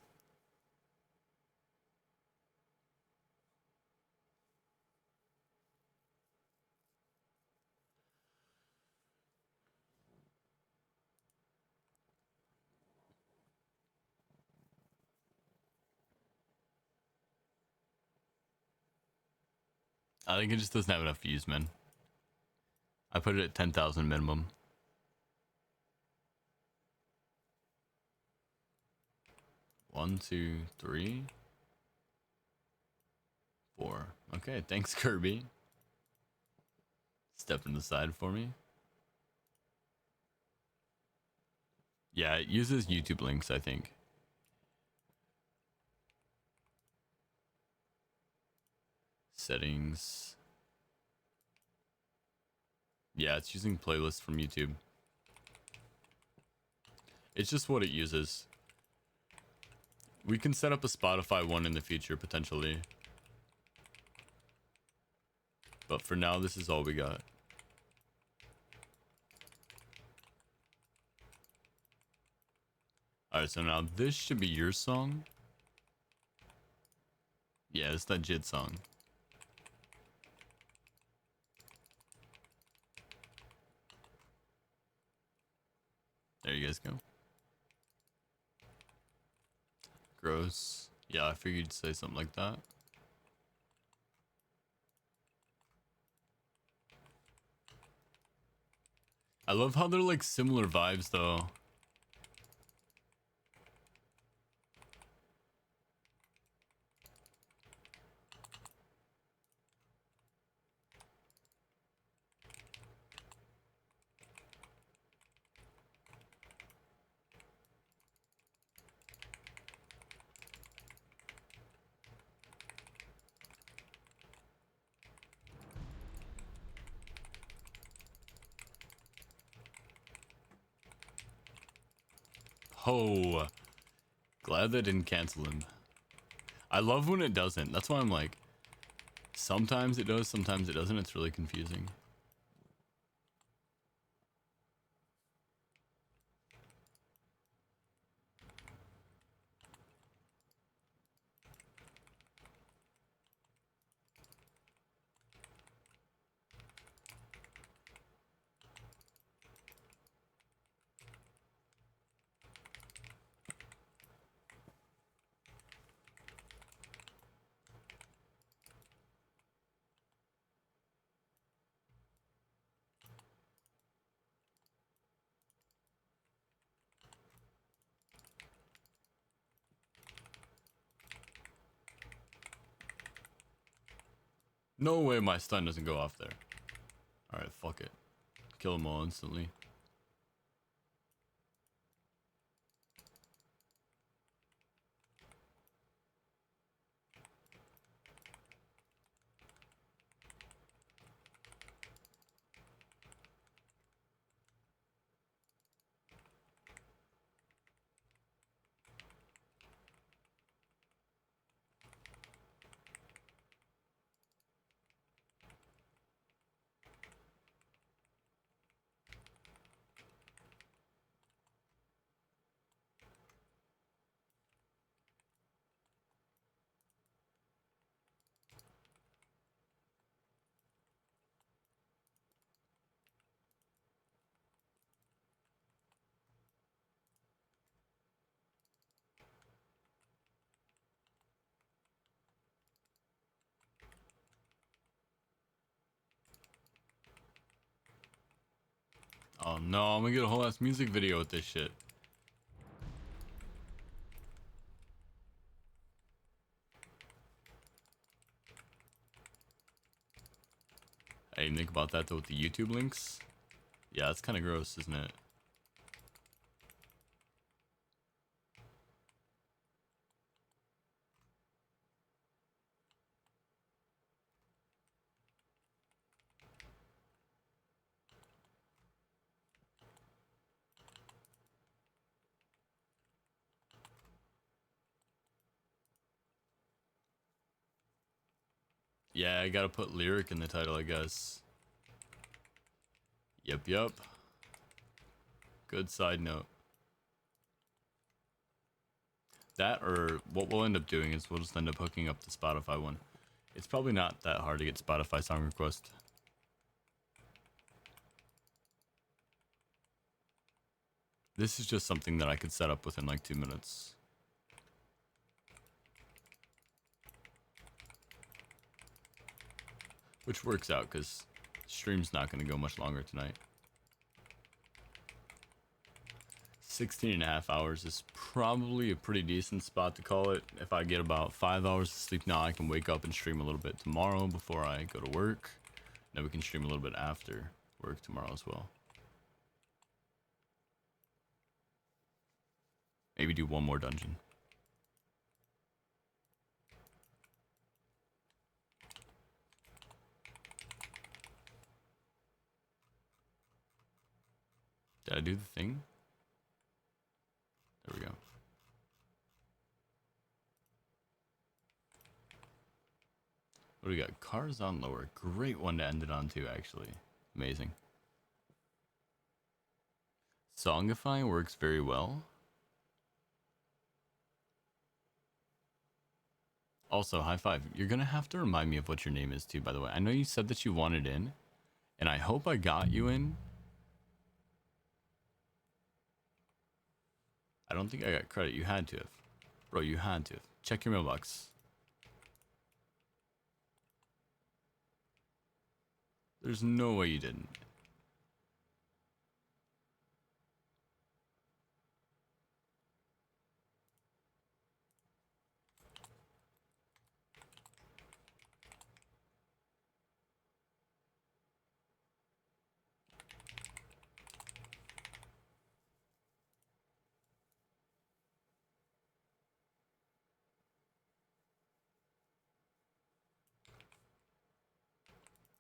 I think it just doesn't have enough views, man. I put it at 10,000 minimum. One, two, three, four. Okay, thanks, Kirby. Stepping aside for me. Yeah, it uses YouTube links, I think. Settings. Yeah, it's using playlists from YouTube. It's just what it uses. We can set up a Spotify one in the future, potentially. But for now, this is all we got. Alright, so now this should be your song. Yeah, it's that JIT song. There you guys go. Gross. Yeah, I figured you'd say something like that. I love how they're like similar vibes though. Oh, glad they didn't cancel him. I love when it doesn't. That's why I'm like, sometimes it does, sometimes it doesn't. It's really confusing. No way my stun doesn't go off there. Alright, fuck it. Kill them all instantly. no, I'm gonna get a whole ass music video with this shit. I didn't think about that though with the YouTube links. Yeah, that's kind of gross, isn't it? Yeah, I gotta put lyric in the title, I guess. Yep. Good side note. That, or what we'll end up doing is we'll just end up hooking up the Spotify one. It's probably not that hard to get Spotify song request. This is just something that I could set up within like 2 minutes. Which works out because stream's not going to go much longer tonight. 16.5 hours is probably a pretty decent spot to call it. If I get about 5 hours of sleep now, I can wake up and stream a little bit tomorrow before I go to work. Then we can stream a little bit after work tomorrow as well. Maybe do one more dungeon. Did I do the thing? There we go. What do we got? Cars on lower. Great one to end it on too, actually. Amazing. Songify works very well. Also, high five. You're gonna have to remind me of what your name is too, by the way. I know you said that you wanted in, and I hope I got you in. I don't think I got credit. You had to have. Bro, you had to have. Check your mailbox. There's no way you didn't.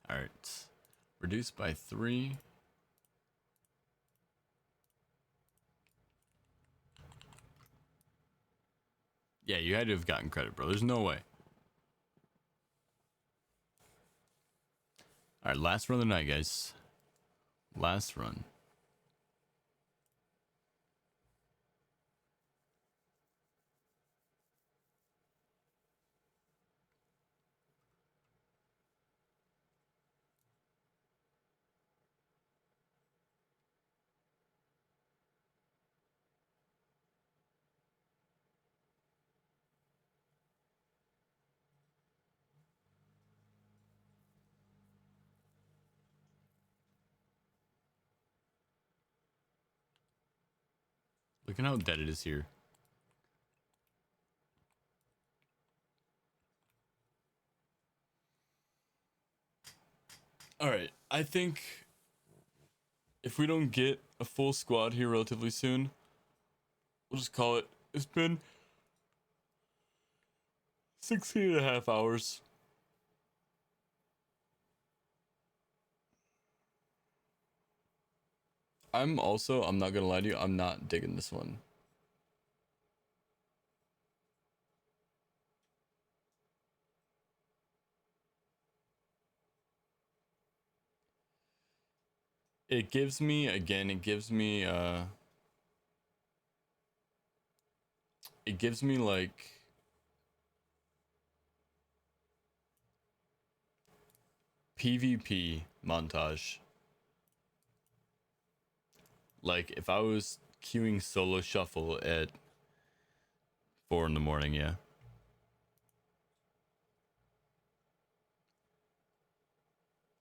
Alright. Reduced by 3. Yeah, you had to have gotten credit, bro. There's no way. Alright, last run of the night, guys. Last run. Look at how dead it is here. Alright, I think if we don't get a full squad here relatively soon, we'll just call it. It's been 16.5 hours. I'm not gonna lie to you, I'm not digging this one. It gives me, again, it gives me like PvP montage. Like if I was queuing solo shuffle at 4 in the morning, yeah.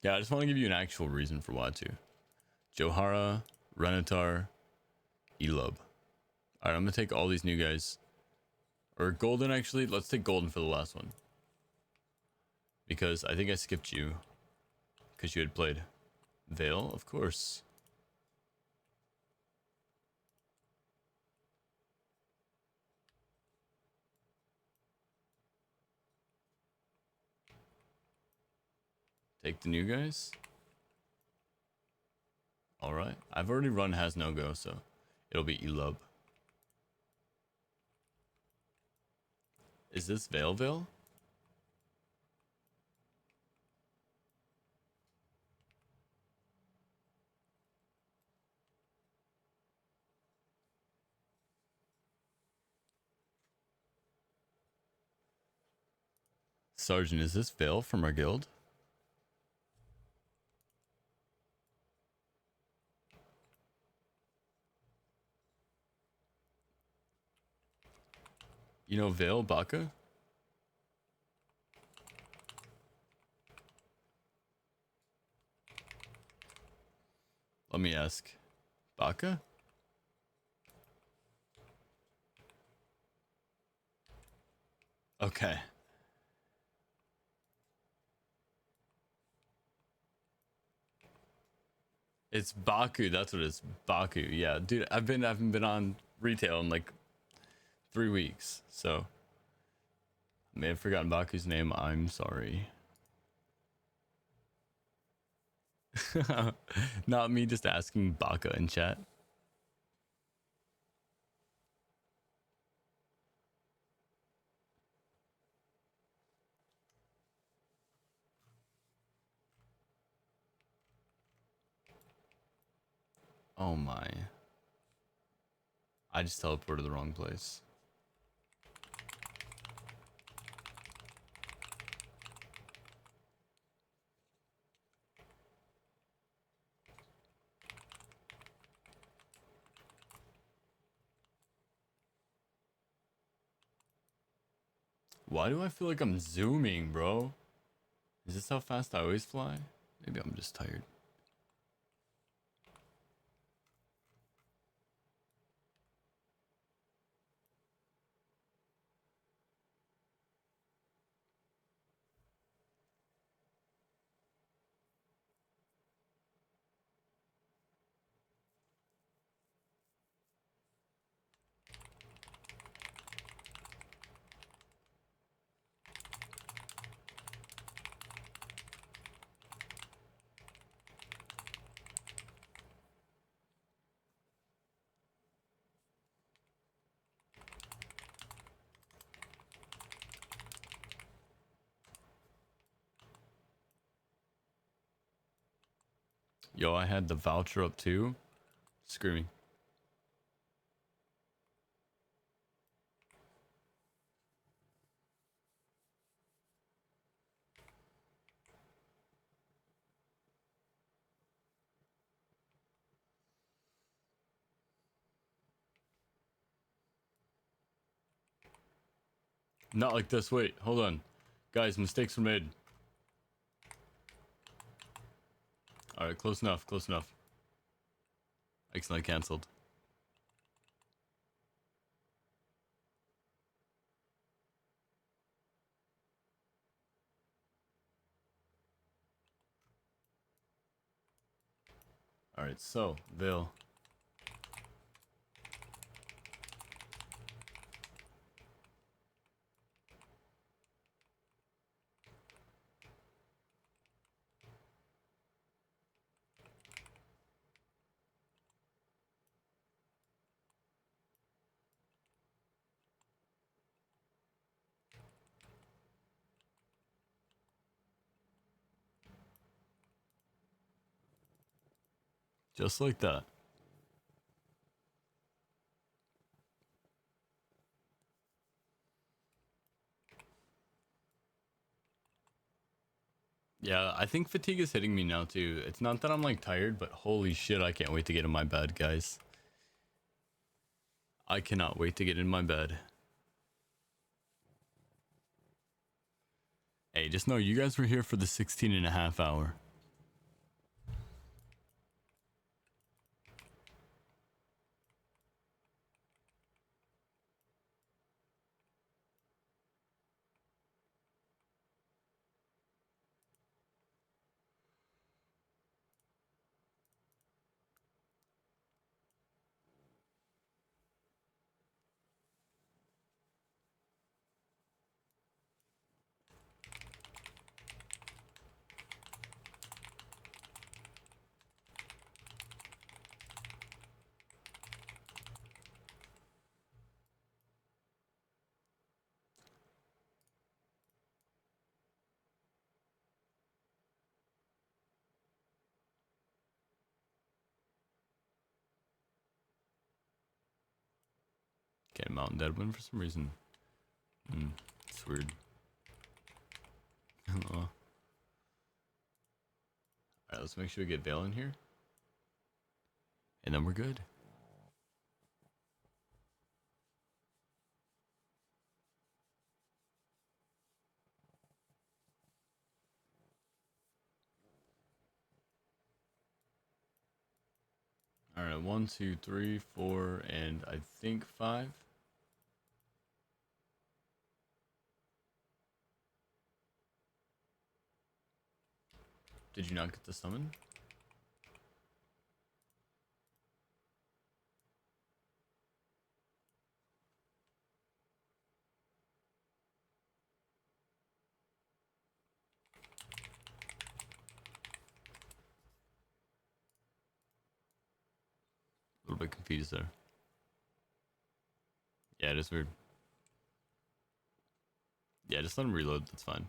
Yeah, I just want to give you an actual reason for why to. Johara, Renatar, Elub. Alright, I'm gonna take all these new guys. Or Golden, actually. Let's take Golden for the last one. Because I think I skipped you. Because you had played Vale, of course. Take the new guys. Alright. I've already run Has No Go, so it'll be Elub. Is this Vale? Sergeant, is this Vale from our guild? You know Vale, Baka? Let me ask. Baka? Okay. It's Baku, that's what it is. Baku. Yeah, dude, I haven't been on retail in like 3 weeks, so I may have forgotten Baku's name. I'm sorry. Not me just asking Baka in chat. Oh my. I just teleported to the wrong place. Why do I feel like I'm zooming, bro? Is this how fast I always fly? Maybe I'm just tired. Yo, I had the voucher up too. Screaming. Not like this. Wait, hold on. Guys, mistakes were made. Alright, close enough, close enough. Accidentally cancelled. Alright, so, Vale. Just like that. Yeah, I think fatigue is hitting me now too. It's not that I'm like tired, but holy shit, I can't wait to get in my bed, guys. I cannot wait to get in my bed. Hey, just know you guys were here for the 16 and a half hour. Can't Mountain Deadwind for some reason. It's weird. Alright, let's make sure we get Vale in here. And then we're good. Alright, 1, 2, 3, 4, and I think 5. Did you not get the summon? A little bit confused there. Yeah, it is weird. Yeah, just let him reload, that's fine.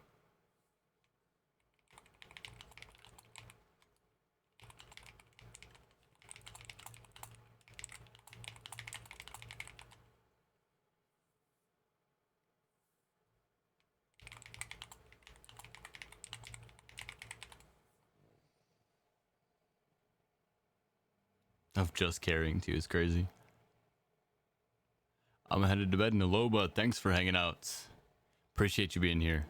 Of just carrying too is crazy. I'm headed to bed. Naloba, thanks for hanging out. Appreciate you being here.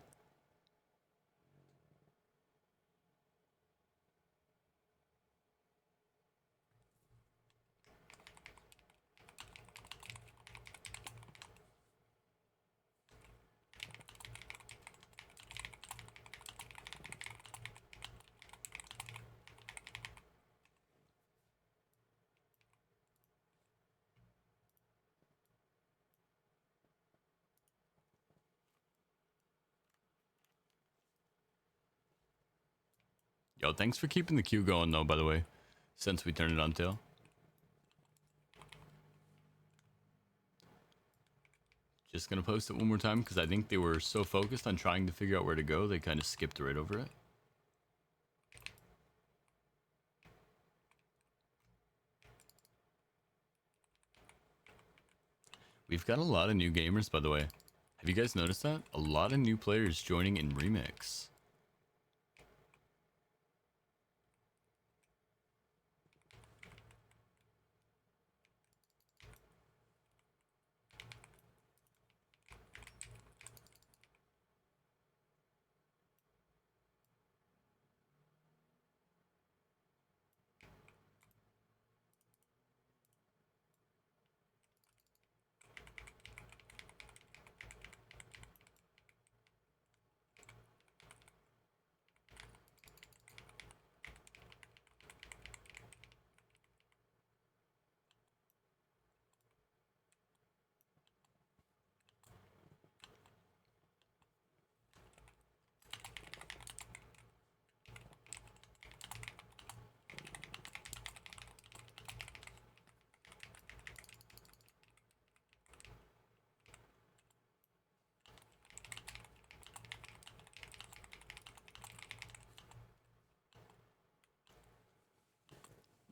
Yo, thanks for keeping the queue going though, by the way, since we turned it on tail. Just gonna post it one more time because I think they were so focused on trying to figure out where to go, they kind of skipped right over it. We've got a lot of new gamers, by the way. Have you guys noticed that? A lot of new players joining in Remix.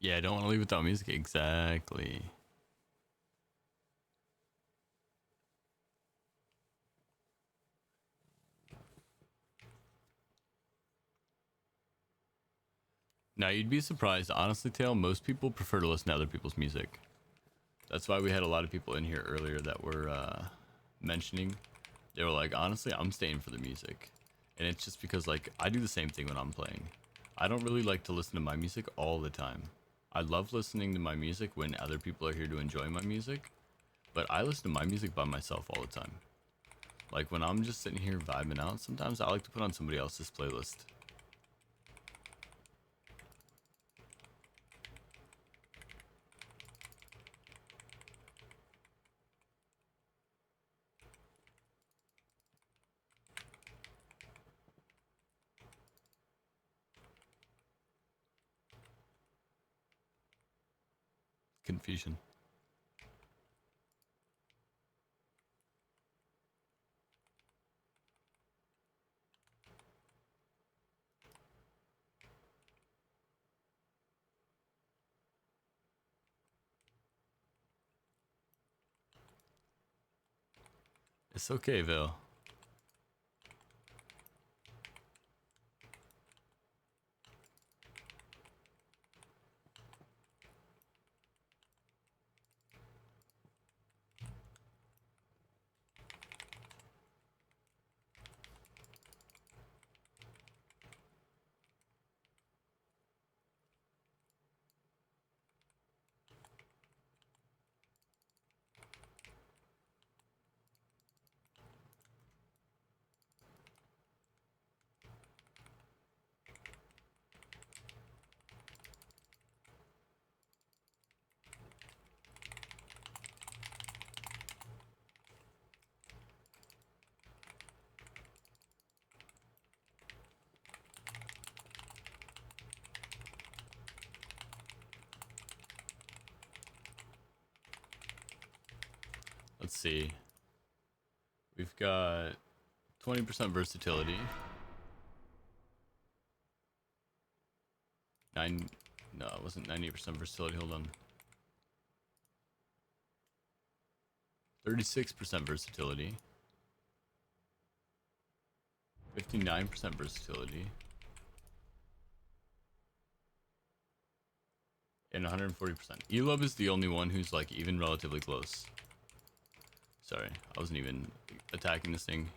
Yeah, I don't want to leave without music. Exactly. Now, you'd be surprised. Honestly, Tail, most people prefer to listen to other people's music. That's why we had a lot of people in here earlier that were mentioning. They were like, honestly, I'm staying for the music. And it's just because, like, I do the same thing when I'm playing. I don't really like to listen to my music all the time. I love listening to my music when other people are here to enjoy my music. But I listen to my music by myself all the time. Like, when I'm just sitting here vibing out, sometimes I like to put on somebody else's playlist. Confusion. It's okay, Vil. Let's see. We've got 20% versatility. No, it wasn't 90% versatility. Hold on. 36% versatility. 59% versatility. And 140%. Elob is the only one who's like even relatively close. Sorry, I wasn't even attacking this thing.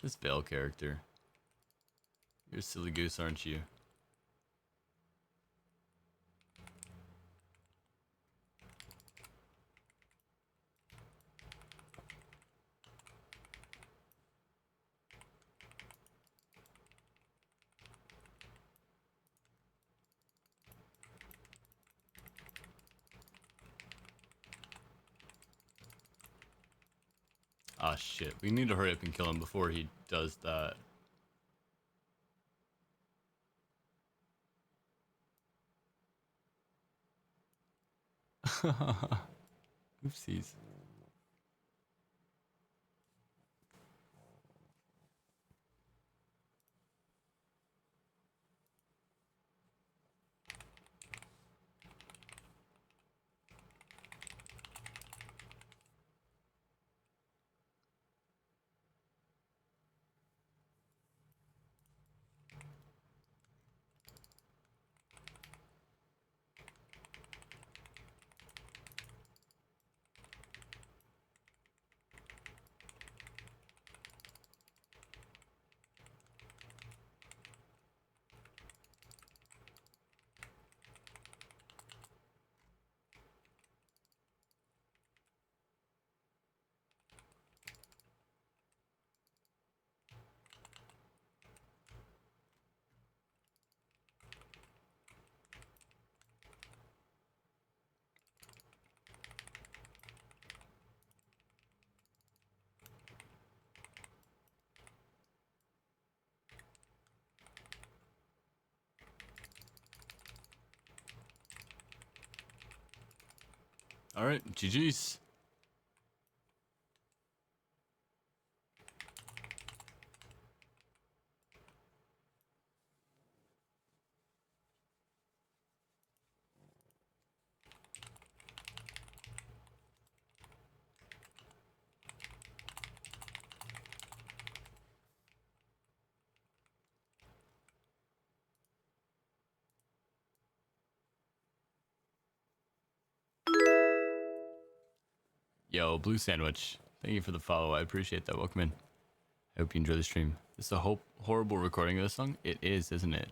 This Vale character. You're a silly goose, aren't you? Ah, shit. We need to hurry up and kill him before he does that. Oopsies. Alright, GG's. Yo, Blue Sandwich. Thank you for the follow. I appreciate that. Welcome in. I hope you enjoy the stream. This is a horrible recording of this song? It is, isn't it?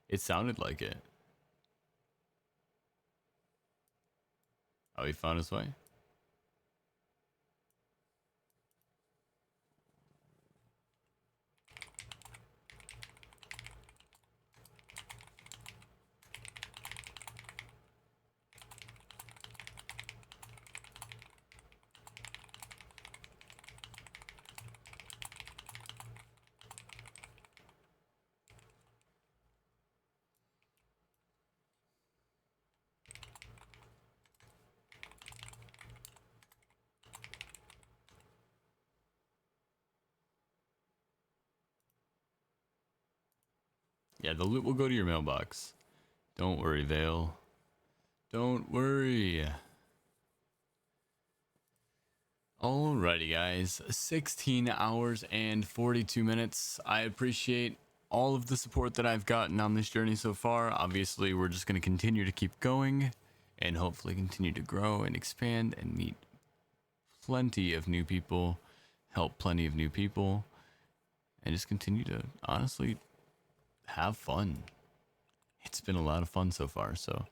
It sounded like it. Oh, he found his way? Yeah, the loot will go to your mailbox. Don't worry, Vale. Don't worry. Alrighty, guys. 16 hours and 42 minutes. I appreciate all of the support that I've gotten on this journey so far. Obviously, we're just going to continue to keep going and hopefully continue to grow and expand and meet plenty of new people, help plenty of new people, and just continue to honestly have fun. It's been a lot of fun so far, so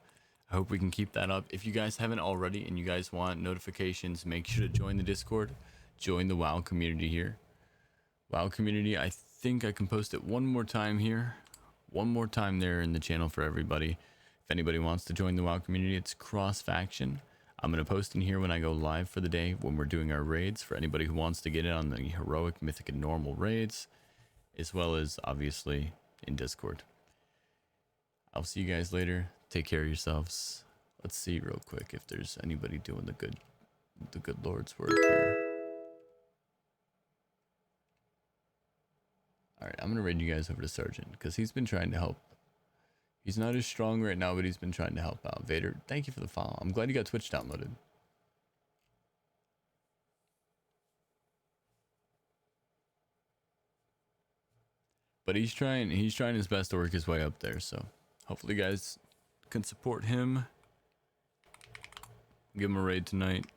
I hope we can keep that up. If you guys haven't already and you guys want notifications, make sure to join the Discord, join the WoW community here. WoW community, I think I can post it one more time here, one more time there in the channel for everybody. If anybody wants to join the WoW community, it's cross faction. I'm going to post in here when I go live for the day when we're doing our raids for anybody who wants to get in on the heroic, mythic, and normal raids, as well as obviously in Discord. I'll see you guys later. Take care of yourselves. Let's see real quick if there's anybody doing the good Lord's work here. Alright, I'm gonna raid you guys over to Sergeant because he's been trying to help. He's not as strong right now, but he's been trying to help out. Vader, thank you for the follow. I'm glad you got Twitch downloaded. But he's trying his best to work his way up there, so hopefully you guys can support him. Give him a raid tonight.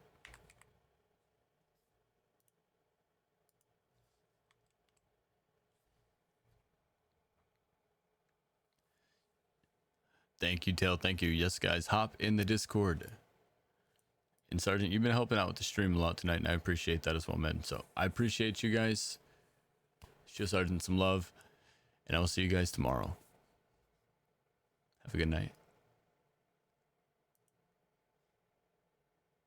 Thank you, Tail. Thank you. Yes, guys, hop in the Discord. And Sergeant, you've been helping out with the stream a lot tonight, and I appreciate that as well, man. So I appreciate you guys. Show Sergeant some love, and I will see you guys tomorrow. Have a good night.